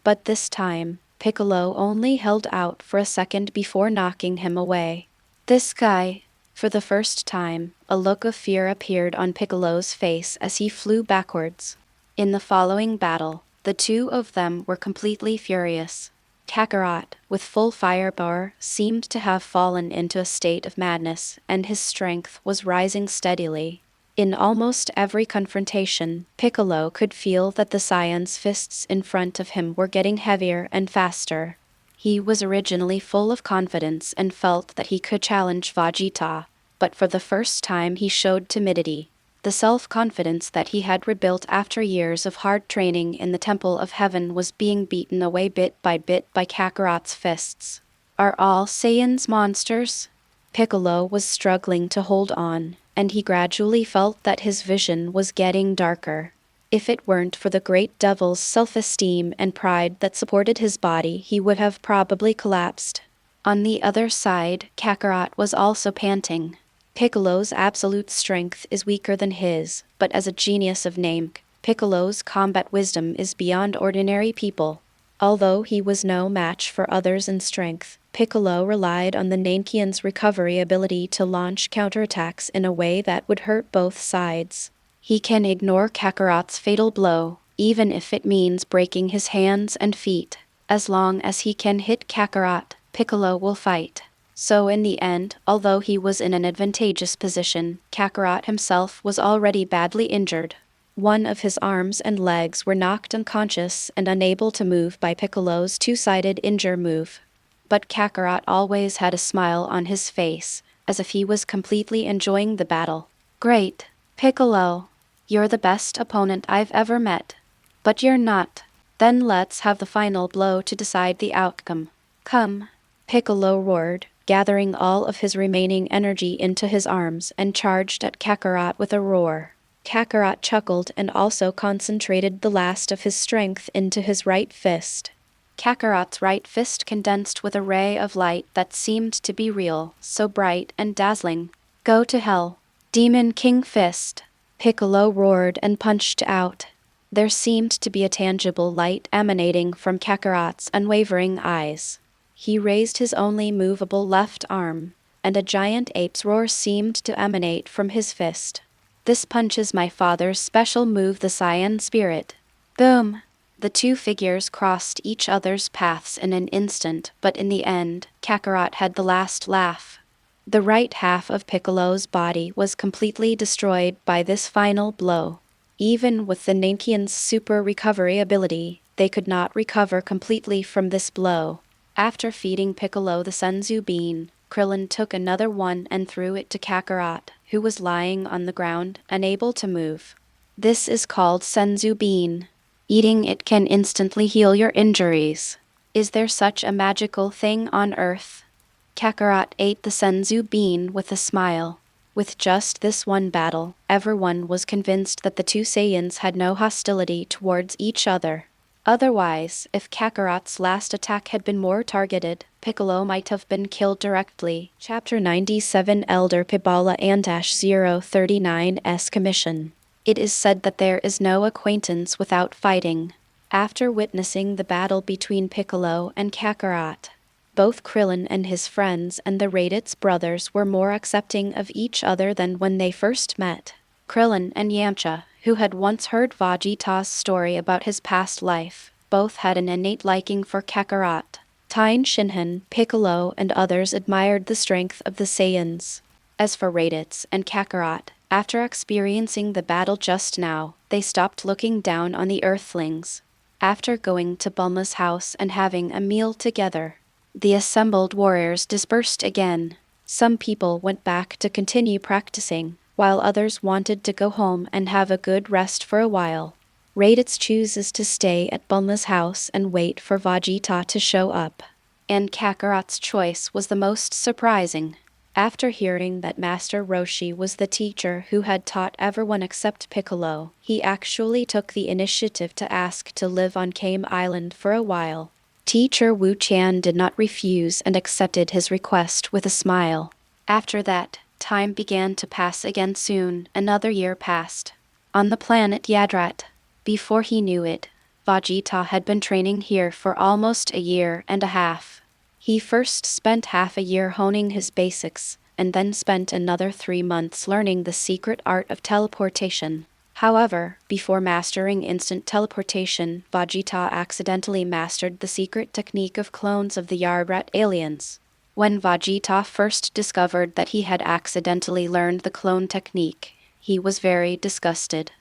But this time, Piccolo only held out for a second before knocking him away. "This guy." For the first time, a look of fear appeared on Piccolo's face as he flew backwards. In the following battle, the two of them were completely furious. Kakarot, with full firepower, seemed to have fallen into a state of madness, and his strength was rising steadily. In almost every confrontation, Piccolo could feel that the Saiyan's fists in front of him were getting heavier and faster. He was originally full of confidence and felt that he could challenge Vegeta, but for the first time he showed timidity. The self-confidence that he had rebuilt after years of hard training in the Temple of Heaven was being beaten away bit by Kakarot's fists. "Are all Saiyans monsters?" Piccolo was struggling to hold on, and he gradually felt that his vision was getting darker. If it weren't for the great devil's self-esteem and pride that supported his body, he would have probably collapsed. On the other side, Kakarot was also panting. Piccolo's absolute strength is weaker than his, but as a genius of name, Piccolo's combat wisdom is beyond ordinary people. Although he was no match for others in strength, Piccolo relied on the Nankian's recovery ability to launch counterattacks in a way that would hurt both sides. He can ignore Kakarot's fatal blow, even if it means breaking his hands and feet. As long as he can hit Kakarot, Piccolo will fight. So in the end, although he was in an advantageous position, Kakarot himself was already badly injured. One of his arms and legs were knocked unconscious and unable to move by Piccolo's two-sided injure move. But Kakarot always had a smile on his face, as if he was completely enjoying the battle. "Great, Piccolo. You're the best opponent I've ever met. But you're not. Then let's have the final blow to decide the outcome. Come," Piccolo roared, gathering all of his remaining energy into his arms and charged at Kakarot with a roar. Kakarot chuckled and also concentrated the last of his strength into his right fist. Kakarot's right fist condensed with a ray of light that seemed to be real, so bright and dazzling. "Go to hell, Demon King Fist," Piccolo roared and punched out. There seemed to be a tangible light emanating from Kakarot's unwavering eyes. He raised his only movable left arm, and a giant ape's roar seemed to emanate from his fist. "This punch is my father's special move, the Saiyan Spirit." Boom! The two figures crossed each other's paths in an instant, but in the end, Kakarot had the last laugh. The right half of Piccolo's body was completely destroyed by this final blow. Even with the Nankian's super recovery ability, they could not recover completely from this blow. After feeding Piccolo the senzu bean, Krillin took another one and threw it to Kakarot, who was lying on the ground, unable to move. This is called senzu bean. Eating it can instantly heal your injuries. Is there such a magical thing on Earth? Kakarot ate the senzu bean with a smile. With just this one battle, everyone was convinced that the two Saiyans had no hostility towards each other. Otherwise, if Kakarot's last attack had been more targeted, Piccolo might have been killed directly. Chapter 97 Elder Pibala and 039's Commission. It is said that there is no acquaintance without fighting. After witnessing the battle between Piccolo and Kakarot, both Krillin and his friends and the Raditz brothers were more accepting of each other than when they first met. Krillin and Yamcha, who had once heard Vegeta's story about his past life, both had an innate liking for Kakarot. Tien Shinhan, Piccolo, and others admired the strength of the Saiyans. As for Raditz and Kakarot, after experiencing the battle just now, they stopped looking down on the Earthlings. After going to Bulma's house and having a meal together, the assembled warriors dispersed again. Some people went back to continue practicing, while others wanted to go home and have a good rest for a while. Raditz chooses to stay at Bulma's house and wait for Vegeta to show up. And Kakarot's choice was the most surprising. After hearing that Master Roshi was the teacher who had taught everyone except Piccolo, he actually took the initiative to ask to live on Kame Island for a while. Teacher Wu Chan did not refuse and accepted his request with a smile. After that, time began to pass again soon. Another year passed. On the planet Yadrat. Before he knew it, Vegeta had been training here for almost a year and a half. He first spent half a year honing his basics, and then spent another 3 months learning the secret art of teleportation. However, before mastering instant teleportation, Vegeta accidentally mastered the secret technique of clones of the Yadrat aliens. When Vegeta first discovered that he had accidentally learned the clone technique, he was very disgusted.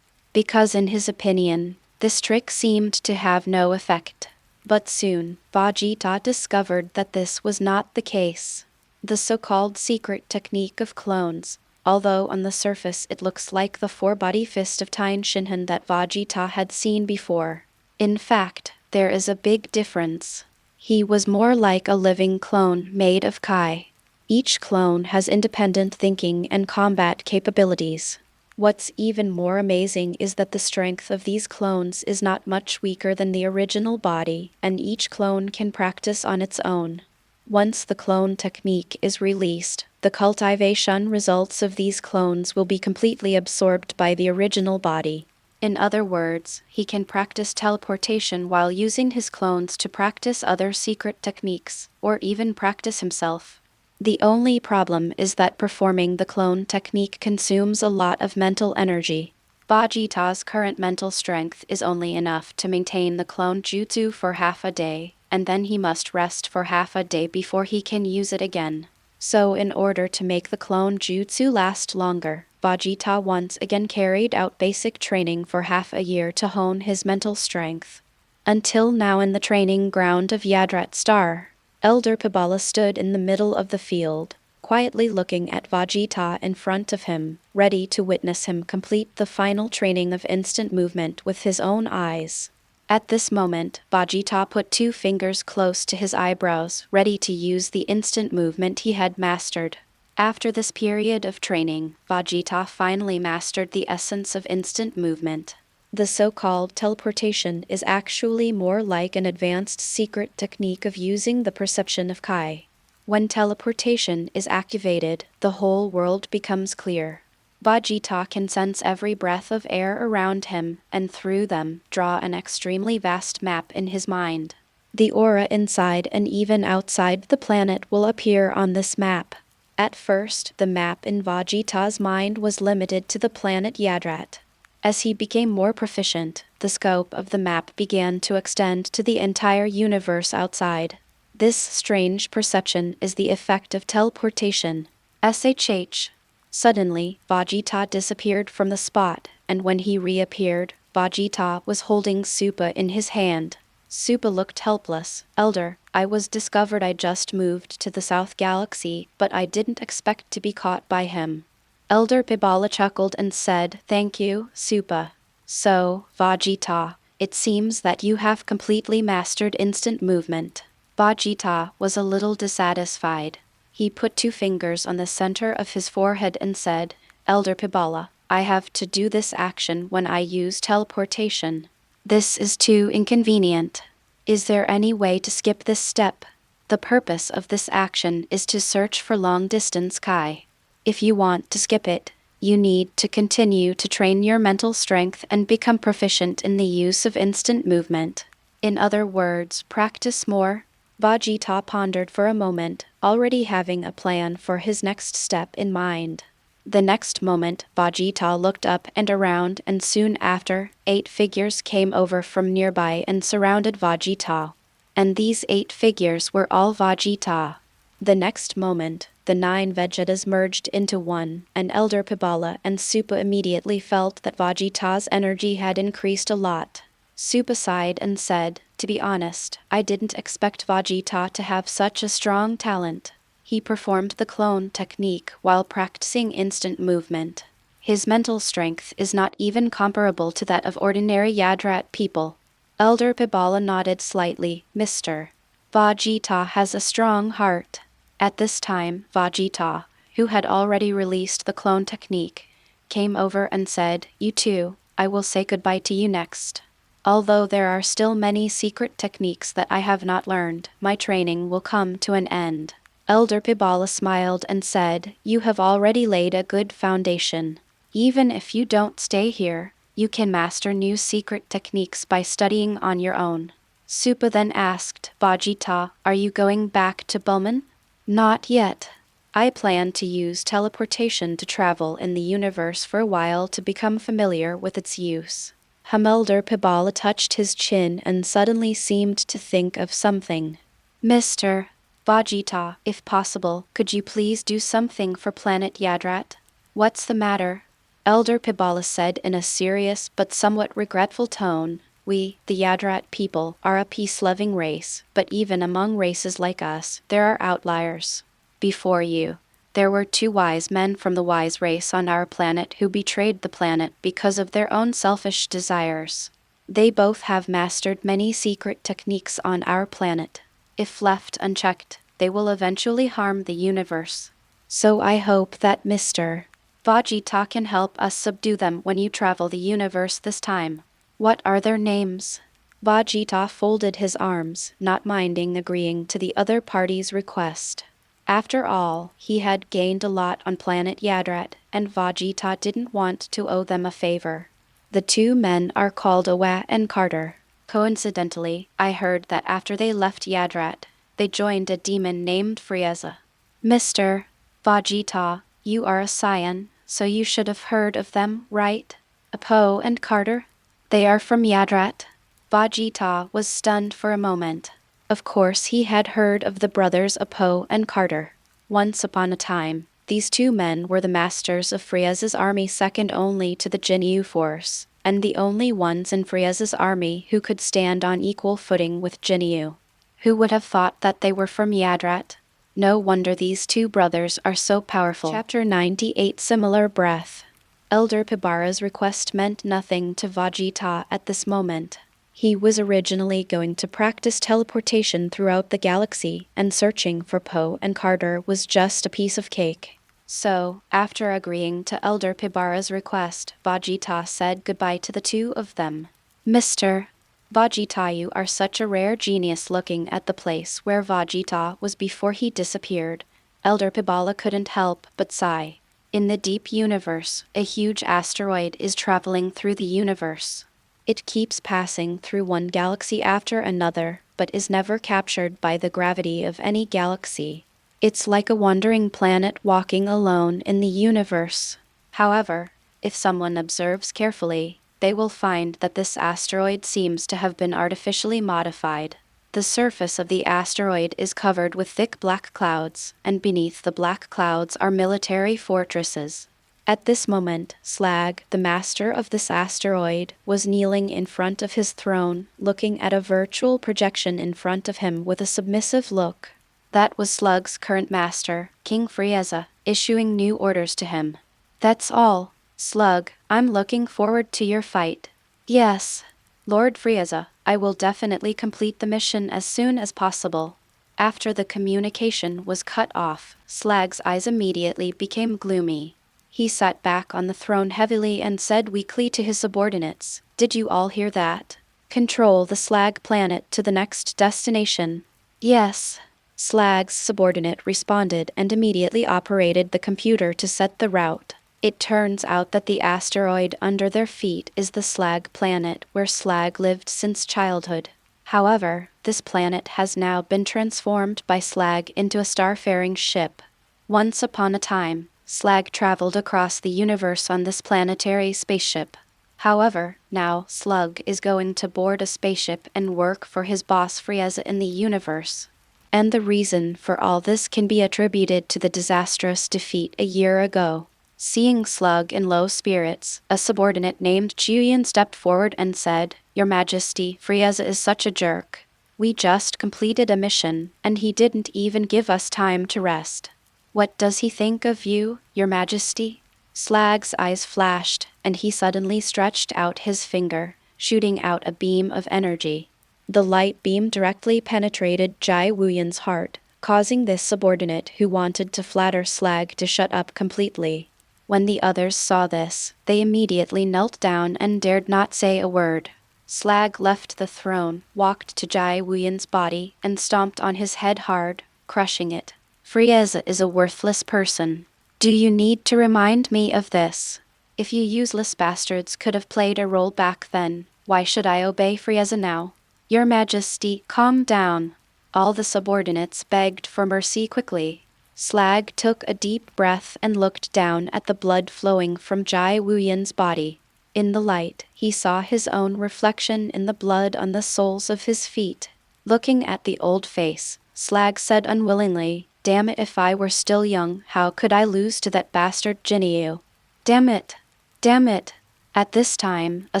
Because in his opinion, this trick seemed to have no effect. But soon, Vegeta discovered that this was not the case. The so-called secret technique of clones, although on the surface it looks like the four-body fist of Tien Shinhan that Vegeta had seen before. In fact, there is a big difference. He was more like a living clone made of Kai. Each clone has independent thinking and combat capabilities. What's even more amazing is that the strength of these clones is not much weaker than the original body, and each clone can practice on its own. Once the clone technique is released, The cultivation results of these clones will be completely absorbed by the original body. In other words, he can practice teleportation while using his clones to practice other secret techniques, or even practice himself. The only problem is that performing the clone technique consumes a lot of mental energy. Vegeta's current mental strength is only enough to maintain the clone jutsu for half a day, and then he must rest for half a day before he can use it again. So in order to make the clone jutsu last longer, Vegeta once again carried out basic training for half a year to hone his mental strength. Until now in the training ground of Yadrat Star, Elder Pibala stood in the middle of the field, quietly looking at Vegeta in front of him, ready to witness him complete the final training of instant movement with his own eyes. At this moment, Vegeta put 2 fingers close to his eyebrows, ready to use the instant movement he had mastered. After this period of training, Vegeta finally mastered the essence of instant movement. The so-called teleportation is actually more like an advanced secret technique of using the perception of Kai. When teleportation is activated, the whole world becomes clear. Vegeta can sense every breath of air around him, and through them, draw an extremely vast map in his mind. The aura inside and even outside the planet will appear on this map. At first, the map in Vegeta's mind was limited to the planet Yadrat. As he became more proficient, the scope of the map began to extend to the entire universe outside. This strange perception is the effect of teleportation. SHH. Suddenly, Vegeta disappeared from the spot, and when he reappeared, Vegeta was holding Super in his hand. Super looked helpless. Elder, I was discovered. I just moved to the South Galaxy, but I didn't expect to be caught by him. Elder Pibala chuckled and said, Thank you, Super. So, Vegeta, it seems that you have completely mastered instant movement. Vegeta was a little dissatisfied. He put 2 fingers on the center of his forehead and said, Elder Pibala, I have to do this action when I use teleportation. This is too inconvenient. Is there any way to skip this step? The purpose of this action is to search for long-distance Kai. If you want to skip it, you need to continue to train your mental strength and become proficient in the use of instant movement. In other words, practice more. Vegeta pondered for a moment, already having a plan for his next step in mind. The next moment, Vegeta looked up and around, and soon after, 8 figures came over from nearby and surrounded Vegeta. And these 8 figures were all Vegeta. The next moment, the 9 Vegetas merged into one, and Elder Pibala and Super immediately felt that Vegeta's energy had increased a lot. Super sighed and said, To be honest, I didn't expect Vegeta to have such a strong talent. He performed the clone technique while practicing instant movement. His mental strength is not even comparable to that of ordinary Yadrat people. Elder Pibala nodded slightly. Mr. Vegeta has a strong heart. At this time, Vegeta, who had already released the clone technique, came over and said, You too, I will say goodbye to you next. Although there are still many secret techniques that I have not learned, my training will come to an end. Elder Pibala smiled and said, You have already laid a good foundation. Even if you don't stay here, you can master new secret techniques by studying on your own. Super then asked, Vegeta, are you going back to Bulman? Not yet. I plan to use teleportation to travel in the universe for a while to become familiar with its use. Elder Pibala touched his chin and suddenly seemed to think of something. Mr. Vegeta, if possible, could you please do something for planet Yadrat? What's the matter? Elder Pibala said in a serious but somewhat regretful tone. We, the Yadrat people, are a peace-loving race, but even among races like us, there are outliers. Before you, there were 2 wise men from the wise race on our planet who betrayed the planet because of their own selfish desires. They both have mastered many secret techniques on our planet. If left unchecked, they will eventually harm the universe. So I hope that Mr. Vegeta can help us subdue them when you travel the universe this time. What are their names? Vegeta folded his arms, not minding agreeing to the other party's request. After all, he had gained a lot on planet Yadrat, and Vegeta didn't want to owe them a favor. The two men are called Awa and Carter. Coincidentally, I heard that after they left Yadrat, they joined a demon named Frieza. Mr. Vegeta, you are a Saiyan, so you should have heard of them, right? Apo and Carter? They are from Yadrat. Vegeta was stunned for a moment. Of course he had heard of the brothers Apo and Carter. Once upon a time, these two men were the masters of Frieza's army, second only to the Jinyu force, and the only ones in Frieza's army who could stand on equal footing with Jinyu. Who would have thought that they were from Yadrat? No wonder these two brothers are so powerful. Chapter 98 Similar Breath. Elder Pibara's request meant nothing to Vegeta at this moment. He was originally going to practice teleportation throughout the galaxy, and searching for Poe and Carter was just a piece of cake. So, after agreeing to Elder Pibara's request, Vegeta said goodbye to the two of them. Mr. Vegeta, you are such a rare genius. Looking at the place where Vegeta was before he disappeared, Elder Pibala couldn't help but sigh. In the deep universe, a huge asteroid is traveling through the universe. It keeps passing through one galaxy after another, but is never captured by the gravity of any galaxy. It's like a wandering planet walking alone in the universe. However, if someone observes carefully, they will find that this asteroid seems to have been artificially modified. The surface of the asteroid is covered with thick black clouds, and beneath the black clouds are military fortresses. At this moment, Slag, the master of this asteroid, was kneeling in front of his throne, looking at a virtual projection in front of him with a submissive look. That was Slug's current master, King Frieza, issuing new orders to him. That's all. Slug, I'm looking forward to your fight. Yes, Lord Frieza, I will definitely complete the mission as soon as possible. After the communication was cut off, Slag's eyes immediately became gloomy. He sat back on the throne heavily and said weakly to his subordinates, "Did you all hear that? Control the Slag planet to the next destination." Yes. Slag's subordinate responded and immediately operated the computer to set the route. It turns out that the asteroid under their feet is the Slag planet where Slag lived since childhood. However, this planet has now been transformed by Slag into a starfaring ship. Once upon a time, Slag traveled across the universe on this planetary spaceship. However, now Slug is going to board a spaceship and work for his boss Frieza in the universe. And the reason for all this can be attributed to the disastrous defeat a year ago. Seeing Slug in low spirits, a subordinate named Julian stepped forward and said, "Your Majesty, Frieza is such a jerk. We just completed a mission, and he didn't even give us time to rest. What does he think of you, Your Majesty?" Slag's eyes flashed, and he suddenly stretched out his finger, shooting out a beam of energy. The light beam directly penetrated Jai Wuyan's heart, causing this subordinate who wanted to flatter Slag to shut up completely. When the others saw this, they immediately knelt down and dared not say a word. Slag left the throne, walked to Jai Wuyan's body, and stomped on his head hard, crushing it. Frieza is a worthless person. Do you need to remind me of this? If you useless bastards could have played a role back then, why should I obey Frieza now? Your Majesty, calm down. All the subordinates begged for mercy quickly. Slag took a deep breath and looked down at the blood flowing from Jai Wuyan's body. In the light, he saw his own reflection in the blood on the soles of his feet. Looking at the old face, Slag said unwillingly, "Damn it, if I were still young, how could I lose to that bastard Jinyu? Damn it! Damn it!" At this time, a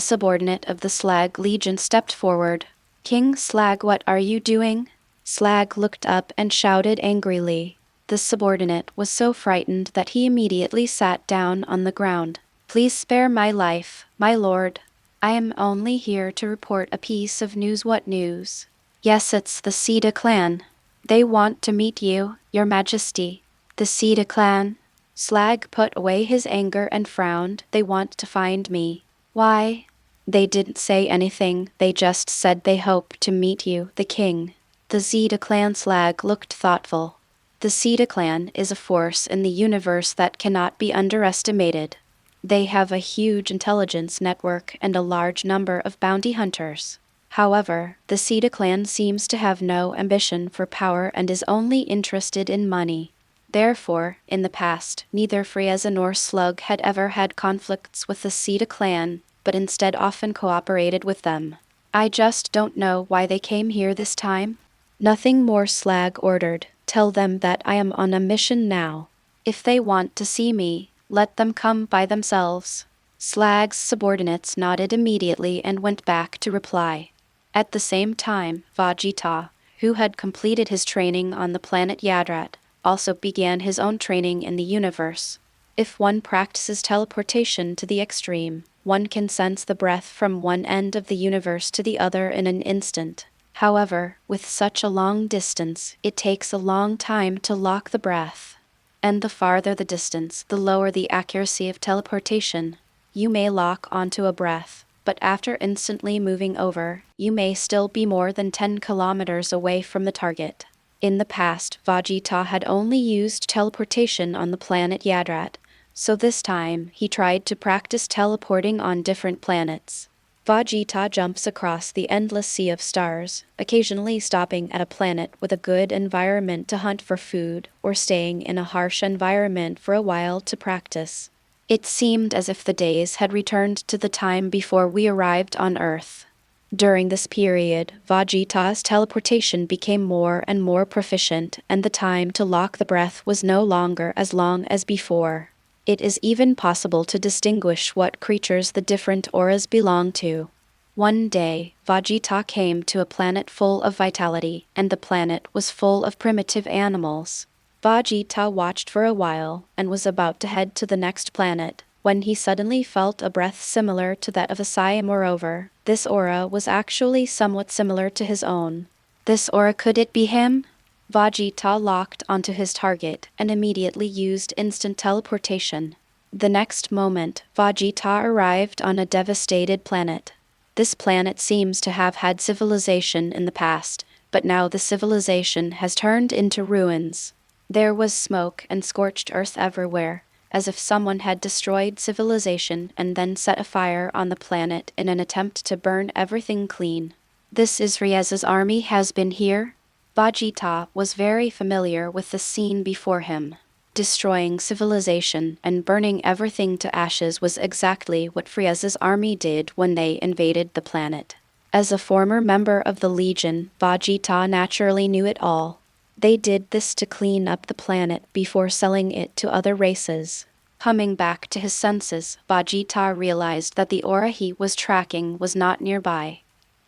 subordinate of the Slag Legion stepped forward. "King Slag, what are you doing?" Slag looked up and shouted angrily. The subordinate was so frightened that he immediately sat down on the ground. "Please spare my life, my lord. I am only here to report a piece of news." "What news?" "Yes, it's the Sita clan. They want to meet you, Your Majesty." "The Sita clan?" Slag put away his anger and frowned. "They want to find me. Why?" "They didn't say anything, they just said they hope to meet you, the king." The Zeta clan. Slag looked thoughtful. The Vegeta clan is a force in the universe that cannot be underestimated. They have a huge intelligence network and a large number of bounty hunters. However, the Vegeta clan seems to have no ambition for power and is only interested in money. Therefore, in the past, neither Frieza nor Slug had ever had conflicts with the Vegeta clan, but instead often cooperated with them. I just don't know why they came here this time. Nothing more, Slag ordered. Tell them that I am on a mission now. If they want to see me, let them come by themselves. Slag's subordinates nodded immediately and went back to reply. At the same time, Vegeta, who had completed his training on the planet Yadrat, also began his own training in the universe. If one practices teleportation to the extreme, one can sense the breath from one end of the universe to the other in an instant. However, with such a long distance, it takes a long time to lock the breath. And the farther the distance, the lower the accuracy of teleportation. You may lock onto a breath, but after instantly moving over, you may still be more than 10 kilometers away from the target. In the past, Vegeta had only used teleportation on the planet Yadrat, so this time he tried to practice teleporting on different planets. Vegeta jumps across the endless sea of stars, occasionally stopping at a planet with a good environment to hunt for food, or staying in a harsh environment for a while to practice. It seemed as if the days had returned to the time before we arrived on Earth. During this period, Vegeta's teleportation became more and more proficient, and the time to lock the breath was no longer as long as before. It is even possible to distinguish what creatures the different auras belong to. One day, Vegeta came to a planet full of vitality, and the planet was full of primitive animals. Vegeta watched for a while, and was about to head to the next planet, when he suddenly felt a breath similar to that of a Saiyan. Moreover, this aura was actually somewhat similar to his own. This aura, could it be him? Vegeta locked onto his target and immediately used instant teleportation. The next moment, Vegeta arrived on a devastated planet. This planet seems to have had civilization in the past, but now the civilization has turned into ruins. There was smoke and scorched earth everywhere, as if someone had destroyed civilization and then set a fire on the planet in an attempt to burn everything clean. This is Frieza's army has been here? Vegeta was very familiar with the scene before him. Destroying civilization and burning everything to ashes was exactly what Frieza's army did when they invaded the planet. As a former member of the Legion, Vegeta naturally knew it all. They did this to clean up the planet before selling it to other races. Coming back to his senses, Vegeta realized that the aura he was tracking was not nearby.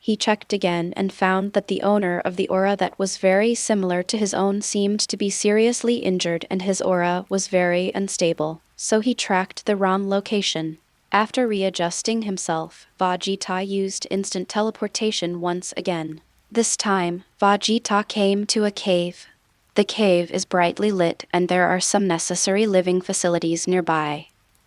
He checked again and found that the owner of the aura that was very similar to his own seemed to be seriously injured and his aura was very unstable, so he tracked the wrong location. After readjusting himself, Vegeta used instant teleportation once again. This time, Vegeta came to a cave. The cave is brightly lit and there are some necessary living facilities nearby.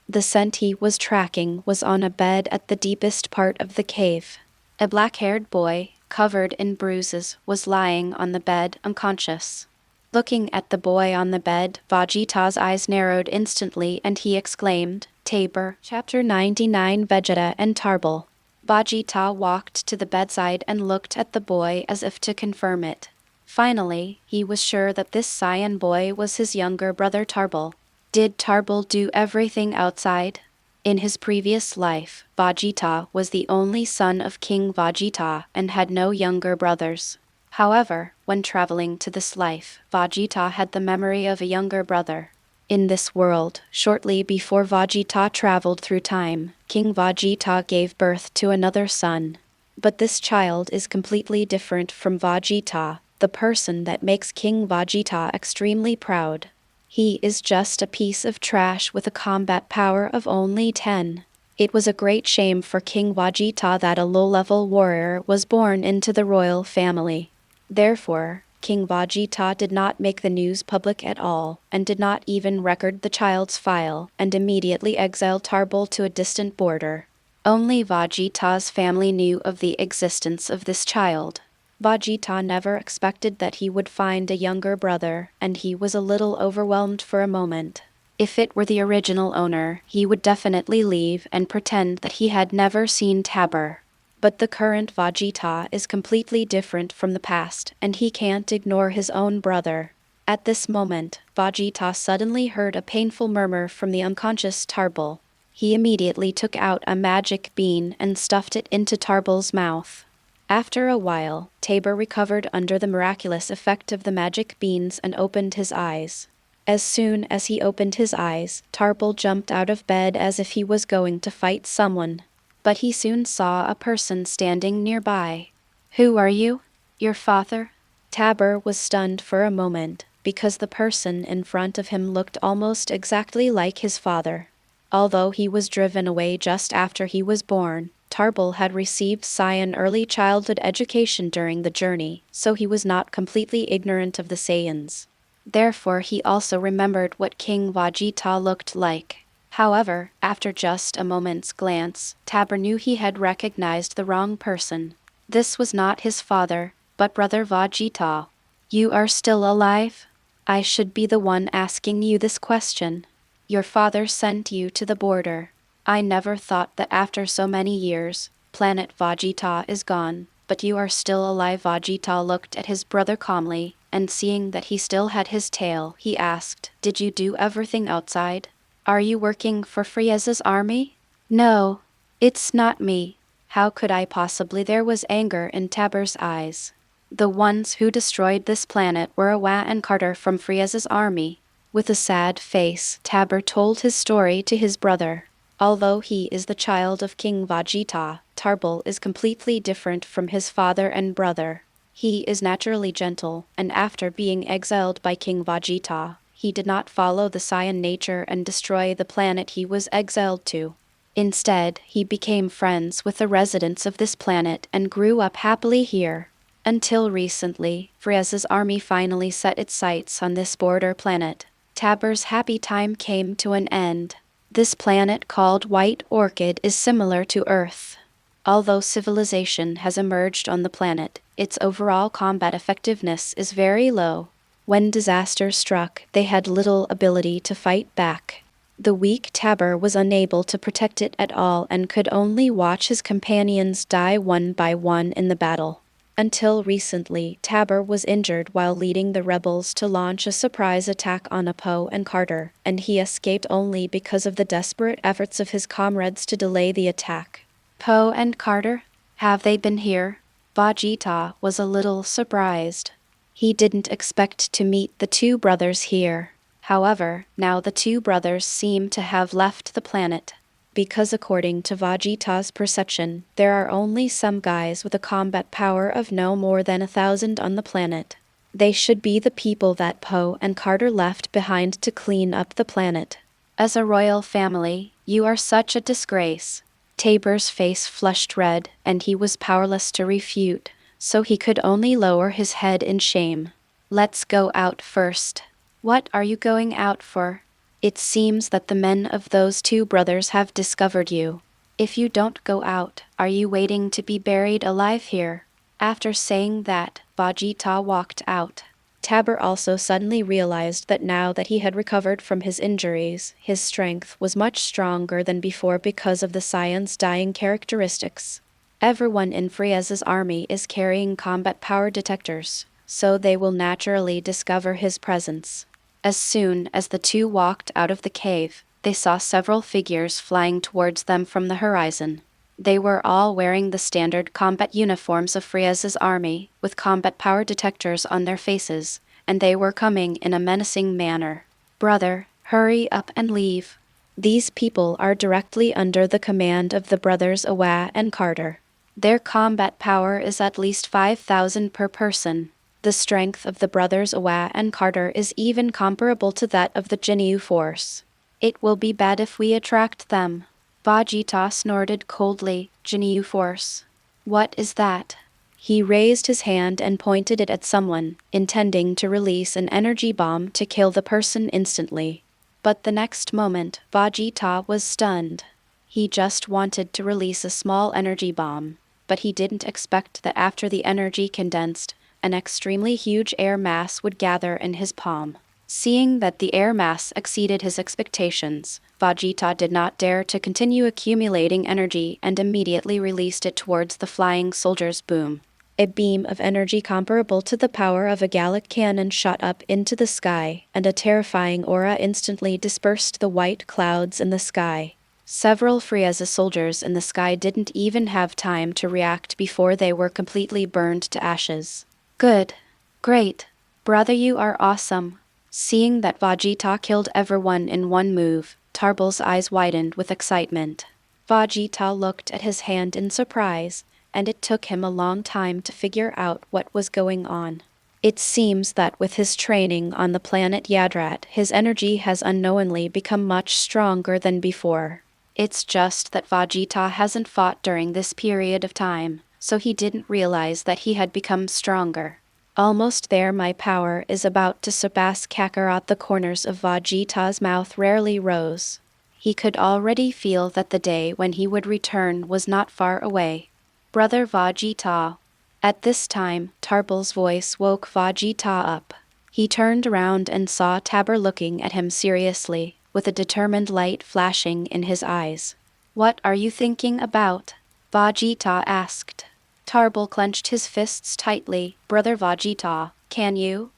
The scent he was tracking was on a bed at the deepest part of the cave. A black-haired boy, covered in bruises, was lying on the bed unconscious. Looking at the boy on the bed, Vegeta's eyes narrowed instantly and he exclaimed, Tabor, Chapter 99 Vegeta and Tarble. Vegeta walked to the bedside and looked at the boy as if to confirm it. Finally, he was sure that this Saiyan boy was his younger brother Tarble. Did Tarble do everything outside? In his previous life, Vegeta was the only son of King Vegeta and had no younger brothers. However, when traveling to this life, Vegeta had the memory of a younger brother. In this world, shortly before Vegeta traveled through time, King Vegeta gave birth to another son. But this child is completely different from Vegeta, the person that makes King Vegeta extremely proud. He is just a piece of trash with a combat power of only 10. It was a great shame for King Vegeta that a low-level warrior was born into the royal family. Therefore, King Vegeta did not make the news public at all, and did not even record the child's file, and immediately exiled Tarble to a distant border. Only Vegeta's family knew of the existence of this child. Vegeta never expected that he would find a younger brother, and he was a little overwhelmed for a moment. If it were the original owner, he would definitely leave and pretend that he had never seen Tabber. But the current Vegeta is completely different from the past, and he can't ignore his own brother. At this moment, Vegeta suddenly heard a painful murmur from the unconscious Tarble. He immediately took out a magic bean and stuffed it into Tarble's mouth. After a while, Tabor recovered under the miraculous effect of the magic beans and opened his eyes. As soon as he opened his eyes, Tarble jumped out of bed as if he was going to fight someone. But he soon saw a person standing nearby. "Who are you? Your father?" Tabor was stunned for a moment, because the person in front of him looked almost exactly like his father. Although he was driven away just after he was born, Tarble had received Saiyan early childhood education during the journey, so he was not completely ignorant of the Saiyans. Therefore he also remembered what King Vegeta looked like. However, after just a moment's glance, Tabor knew he had recognized the wrong person. This was not his father, but Brother Vegeta. "You are still alive? I should be the one asking you this question. Your father sent you to the border. I never thought that after so many years, planet Vegeta is gone, but you are still alive." Vegeta looked at his brother calmly, and seeing that he still had his tail, he asked, "Did you do everything outside? Are you working for Frieza's army?" "No, it's not me. How could I possibly?" There was anger in Tabor's eyes. "The ones who destroyed this planet were Awa and Carter from Frieza's army." With a sad face, Tabor told his story to his brother. Although he is the child of King Vegeta, Tarble is completely different from his father and brother. He is naturally gentle, and after being exiled by King Vegeta, he did not follow the Saiyan nature and destroy the planet he was exiled to. Instead, he became friends with the residents of this planet and grew up happily here. Until recently, Frieza's army finally set its sights on this border planet. Tabor's happy time came to an end. This planet called White Orchid is similar to Earth. Although civilization has emerged on the planet, its overall combat effectiveness is very low. When disaster struck, they had little ability to fight back. The weak Tabor was unable to protect it at all and could only watch his companions die one by one in the battle. Until recently, Tabor was injured while leading the rebels to launch a surprise attack on Apo and Carter, and he escaped only because of the desperate efforts of his comrades to delay the attack. "Po and Carter? Have they been here?" Vegeta was a little surprised. He didn't expect to meet the two brothers here. However, now the two brothers seem to have left the planet. Because according to Vegeta's perception, there are only some guys with a combat power of no more than 1,000 on the planet. They should be the people that Po and Carter left behind to clean up the planet. As a royal family, you are such a disgrace. Tabor's face flushed red, and he was powerless to refute, so he could only lower his head in shame. "Let's go out first." "What are you going out for?" "It seems that the men of those two brothers have discovered you. If you don't go out, are you waiting to be buried alive here?" After saying that, Vegeta walked out. Tabor also suddenly realized that now that he had recovered from his injuries, his strength was much stronger than before because of the Saiyan's dying characteristics. Everyone in Frieza's army is carrying combat power detectors, so they will naturally discover his presence. As soon as the two walked out of the cave, they saw several figures flying towards them from the horizon. They were all wearing the standard combat uniforms of Frieza's army, with combat power detectors on their faces, and they were coming in a menacing manner. "Brother, hurry up and leave." These people are directly under the command of the brothers Awa and Carter. Their combat power is at least 5,000 per person. The strength of the brothers Awa and Carter is even comparable to that of the Jinyu force. "It will be bad if we attract them." Vegeta snorted coldly. "Jinyu force? What is that?" He raised his hand and pointed it at someone, intending to release an energy bomb to kill the person instantly. But the next moment, Vegeta was stunned. He just wanted to release a small energy bomb. but he didn't expect that after the energy condensed, an extremely huge air mass would gather in his palm. Seeing that the air mass exceeded his expectations, Vegeta did not dare to continue accumulating energy and immediately released it towards the flying soldier's boom. A beam of energy comparable to the power of a Gallic cannon shot up into the sky, and a terrifying aura instantly dispersed the white clouds in the sky. Several Frieza soldiers in the sky didn't even have time to react before they were completely burned to ashes. Good. Great. Brother, you are awesome. Seeing that Vegeta killed everyone in one move, Tarble's eyes widened with excitement. Vegeta looked at his hand in surprise, and it took him a long time to figure out what was going on. It seems that with his training on the planet Yadrat, his energy has unknowingly become much stronger than before. It's just that Vegeta hasn't fought during this period of time, so he didn't realize that he had become stronger. Almost there, my power is about to surpass Kakarot. The corners of Vegeta's mouth rarely rose. He could already feel that the day when he would return was not far away. Brother Vegeta. At this time, Tarble's voice woke Vegeta up. He turned around and saw Tarble looking at him seriously, with a determined light flashing in his eyes. What are you thinking about? Vegeta asked. Tarble clenched his fists tightly. Brother Vegeta, can you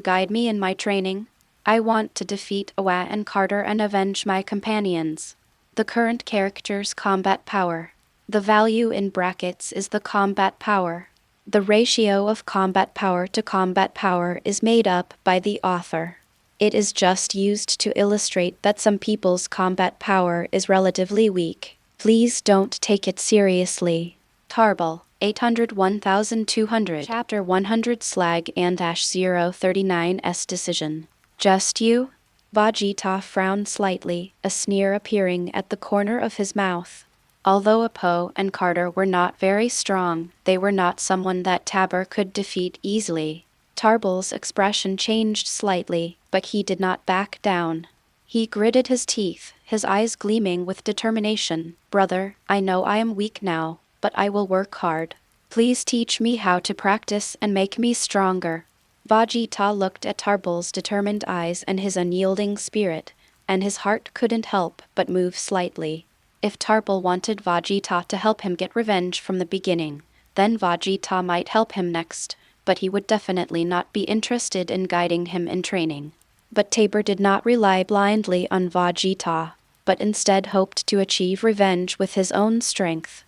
guide me in my training? I want to defeat Awa and Carter and avenge my companions. The current character's combat power. The value in brackets is the combat power. The ratio of combat power to combat power is made up by the author. It is just used to illustrate that some people's combat power is relatively weak. Please don't take it seriously. Tarble, 801,200. Chapter 100 Slag and -039's decision. Just you? Vegeta frowned slightly, a sneer appearing at the corner of his mouth. Although Apo and Carter were not very strong, they were not someone that Tarble could defeat easily. Tarble's expression changed slightly, but he did not back down. He gritted his teeth, his eyes gleaming with determination. Brother, I know I am weak now, but I will work hard. Please teach me how to practice and make me stronger. Vegeta looked at Tarble's determined eyes and his unyielding spirit, and his heart couldn't help but move slightly. If Tarble wanted Vegeta to help him get revenge from the beginning, then Vegeta might help him next, but he would definitely not be interested in guiding him in training. But Tarble did not rely blindly on Vegeta, but instead hoped to achieve revenge with his own strength.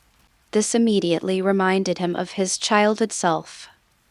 This immediately reminded him of his childhood self.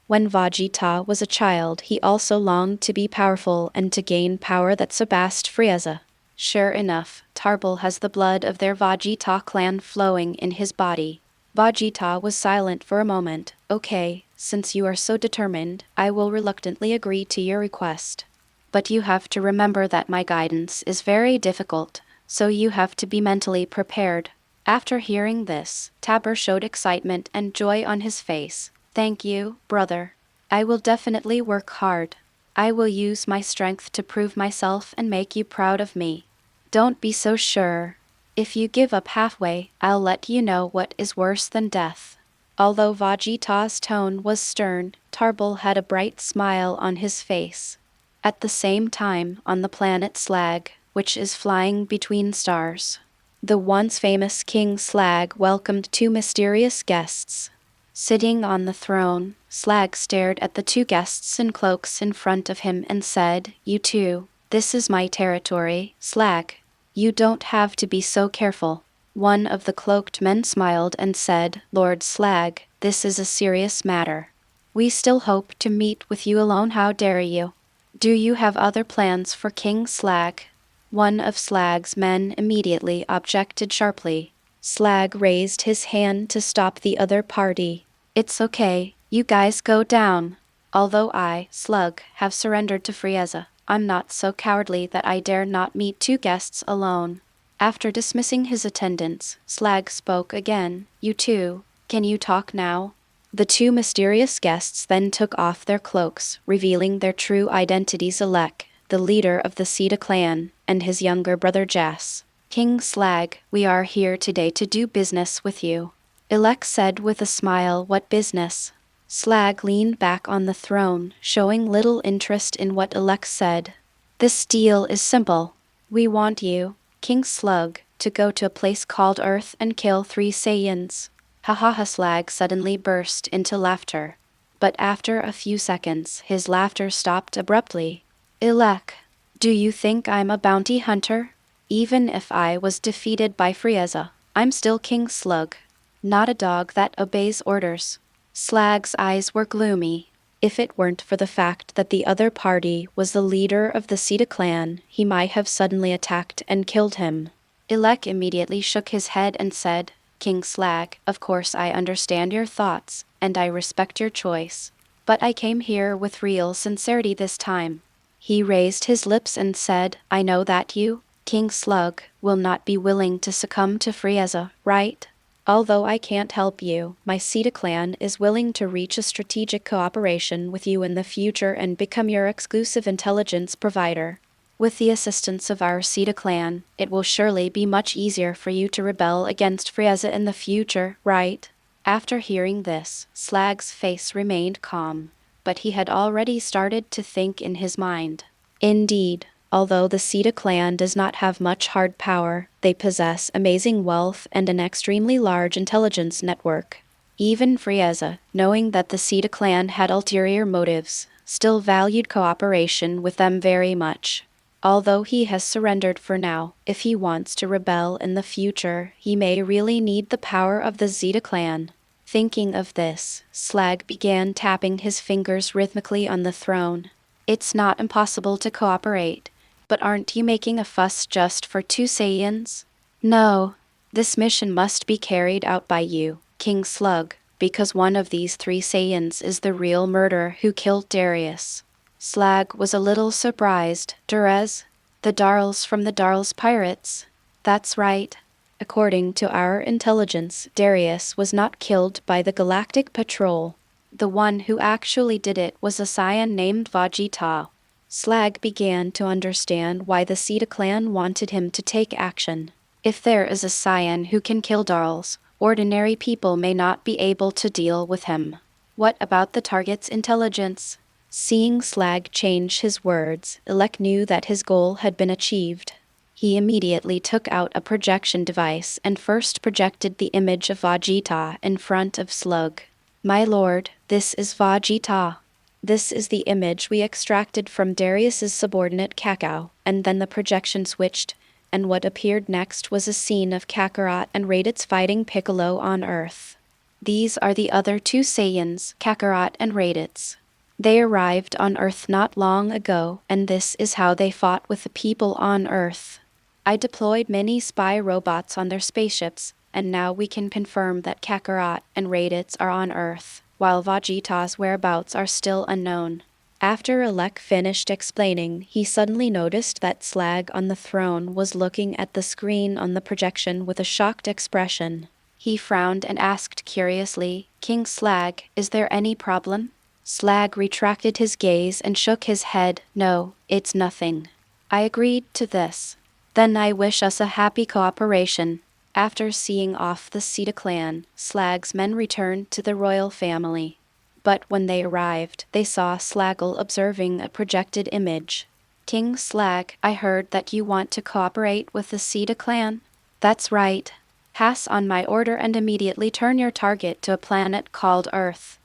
When Vegeta was a child, he also longed to be powerful and to gain power that surpassed Frieza. Sure enough, Tarble has the blood of their Vegeta clan flowing in his body. Vegeta was silent for a moment. Okay, since you are so determined, I will reluctantly agree to your request. But you have to remember that my guidance is very difficult, so you have to be mentally prepared. After hearing this, Tarble showed excitement and joy on his face. Thank you, brother. I will definitely work hard. I will use my strength to prove myself and make you proud of me. Don't be so sure. If you give up halfway, I'll let you know what is worse than death. Although Vegeta's tone was stern, Tarble had a bright smile on his face. At the same time, on the planet Slag, which is flying between stars, the once famous King Slag welcomed two mysterious guests. Sitting on the throne, Slag stared at the two guests in cloaks in front of him and said, "You two, this is my territory, Slag. You don't have to be so careful." One of the cloaked men smiled and said, "Lord Slag, this is a serious matter. We still hope to meet with you alone. How dare you? Do you have other plans for King Slag?" One of Slag's men immediately objected sharply. Slag raised his hand to stop the other party. "It's okay, you guys go down. Although I, Slug, have surrendered to Frieza, I'm not so cowardly that I dare not meet two guests alone." After dismissing his attendants, Slag spoke again. "You two, can you talk now?" The two mysterious guests then took off their cloaks, revealing their true identities: Slag, the leader of the Sita clan, and his younger brother Jas. "King Slag, we are here today to do business with you. Elec said with a smile, "What business?" Slag leaned back on the throne, showing little interest in what Elec said. "This deal is simple. We want you, King Slug, to go to a place called Earth and kill 3 Saiyans." Hahaha, Slag suddenly burst into laughter. But after a few seconds, his laughter stopped abruptly. "Elec, do you think I'm a bounty hunter? Even if I was defeated by Frieza, I'm still King Slug, not a dog that obeys orders." Slag's eyes were gloomy. If it weren't for the fact that the other party was the leader of the Sita clan, he might have suddenly attacked and killed him. Elec immediately shook his head and said, "King Slag, of course I understand your thoughts, and I respect your choice. But I came here with real sincerity this time." He raised his lips and said, "I know that you, King Slug, will not be willing to succumb to Frieza, right? Although I can't help you, my Sita clan is willing to reach a strategic cooperation with you in the future and become your exclusive intelligence provider. With the assistance of our Sita clan, it will surely be much easier for you to rebel against Frieza in the future, right?" After hearing this, Slag's face remained calm, but he had already started to think in his mind. Indeed, although the Sita clan does not have much hard power, they possess amazing wealth and an extremely large intelligence network. Even Frieza, knowing that the Sita clan had ulterior motives, still valued cooperation with them very much. Although he has surrendered for now, if he wants to rebel in the future, he may really need the power of the Zeta clan. Thinking of this, Slag began tapping his fingers rhythmically on the throne. "It's not impossible to cooperate, but aren't you making a fuss just for 2 Saiyans? No, this mission must be carried out by you, King Slug, because one of these 3 Saiyans is the real murderer who killed Darius." Slag was a little surprised. "Durez? The Darls from the Darls Pirates?" "That's right. According to our intelligence, Darius was not killed by the Galactic Patrol. The one who actually did it was a Saiyan named Vegeta." Slag began to understand why the Sita clan wanted him to take action. If there is a Saiyan who can kill Darls, ordinary people may not be able to deal with him. What about the target's intelligence? Seeing Slag change his words, Elec knew that his goal had been achieved. He immediately took out a projection device and first projected the image of Vegeta in front of Slug. "My lord, this is Vegeta. This is the image we extracted from Darius's subordinate Kakarot," and then the projection switched, and what appeared next was a scene of Kakarot and Raditz fighting Piccolo on Earth. These are the other 2 Saiyans, Kakarot and Raditz. They arrived on Earth not long ago, and this is how they fought with the people on Earth. I deployed many spy robots on their spaceships, and now we can confirm that Kakarot and Raditz are on Earth, while Vegeta's whereabouts are still unknown. After Elec finished explaining, he suddenly noticed that Slag on the throne was looking at the screen on the projection with a shocked expression. He frowned and asked curiously, "King Slag, is there any problem?" Slag retracted his gaze and shook his head. "No, it's nothing. I agreed to this. Then I wish us a happy cooperation." After seeing off the Sita clan, Slag's men returned to the royal family. But when they arrived, they saw Slaggle observing a projected image. "King Slag, I heard that you want to cooperate with the Sita clan?" "That's right. Pass on my order and immediately turn your target to a planet called Earth."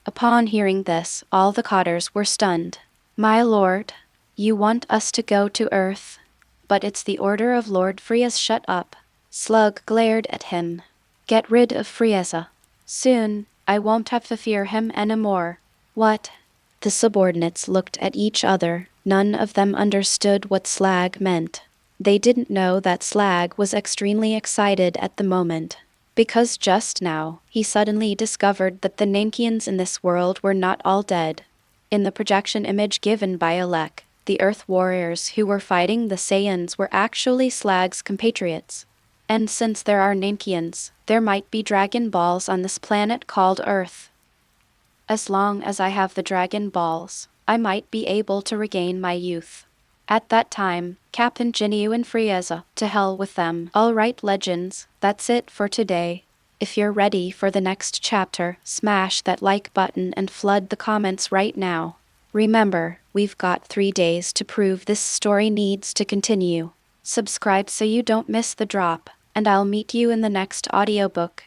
Upon hearing this, all the Cotters were stunned. "My lord, you want us to go to Earth? But it's the order of Lord Frieza." "Shut up." Slug glared at him. "Get rid of Frieza. Soon, I won't have to fear him anymore." "What?" The subordinates looked at each other. None of them understood what Slag meant. They didn't know that Slag was extremely excited at the moment, because just now, he suddenly discovered that the Nankians in this world were not all dead. In the projection image given by Elec, the Earth warriors who were fighting the Saiyans were actually Slag's compatriots. And since there are Nankians, there might be Dragon Balls on this planet called Earth. As long as I have the Dragon Balls, I might be able to regain my youth. At that time, Captain Ginyu and Frieza, to hell with them. All right, legends, that's it for today. If you're ready for the next chapter, smash that like button and flood the comments right now. Remember, we've got 3 days to prove this story needs to continue. Subscribe so you don't miss the drop, and I'll meet you in the next audiobook.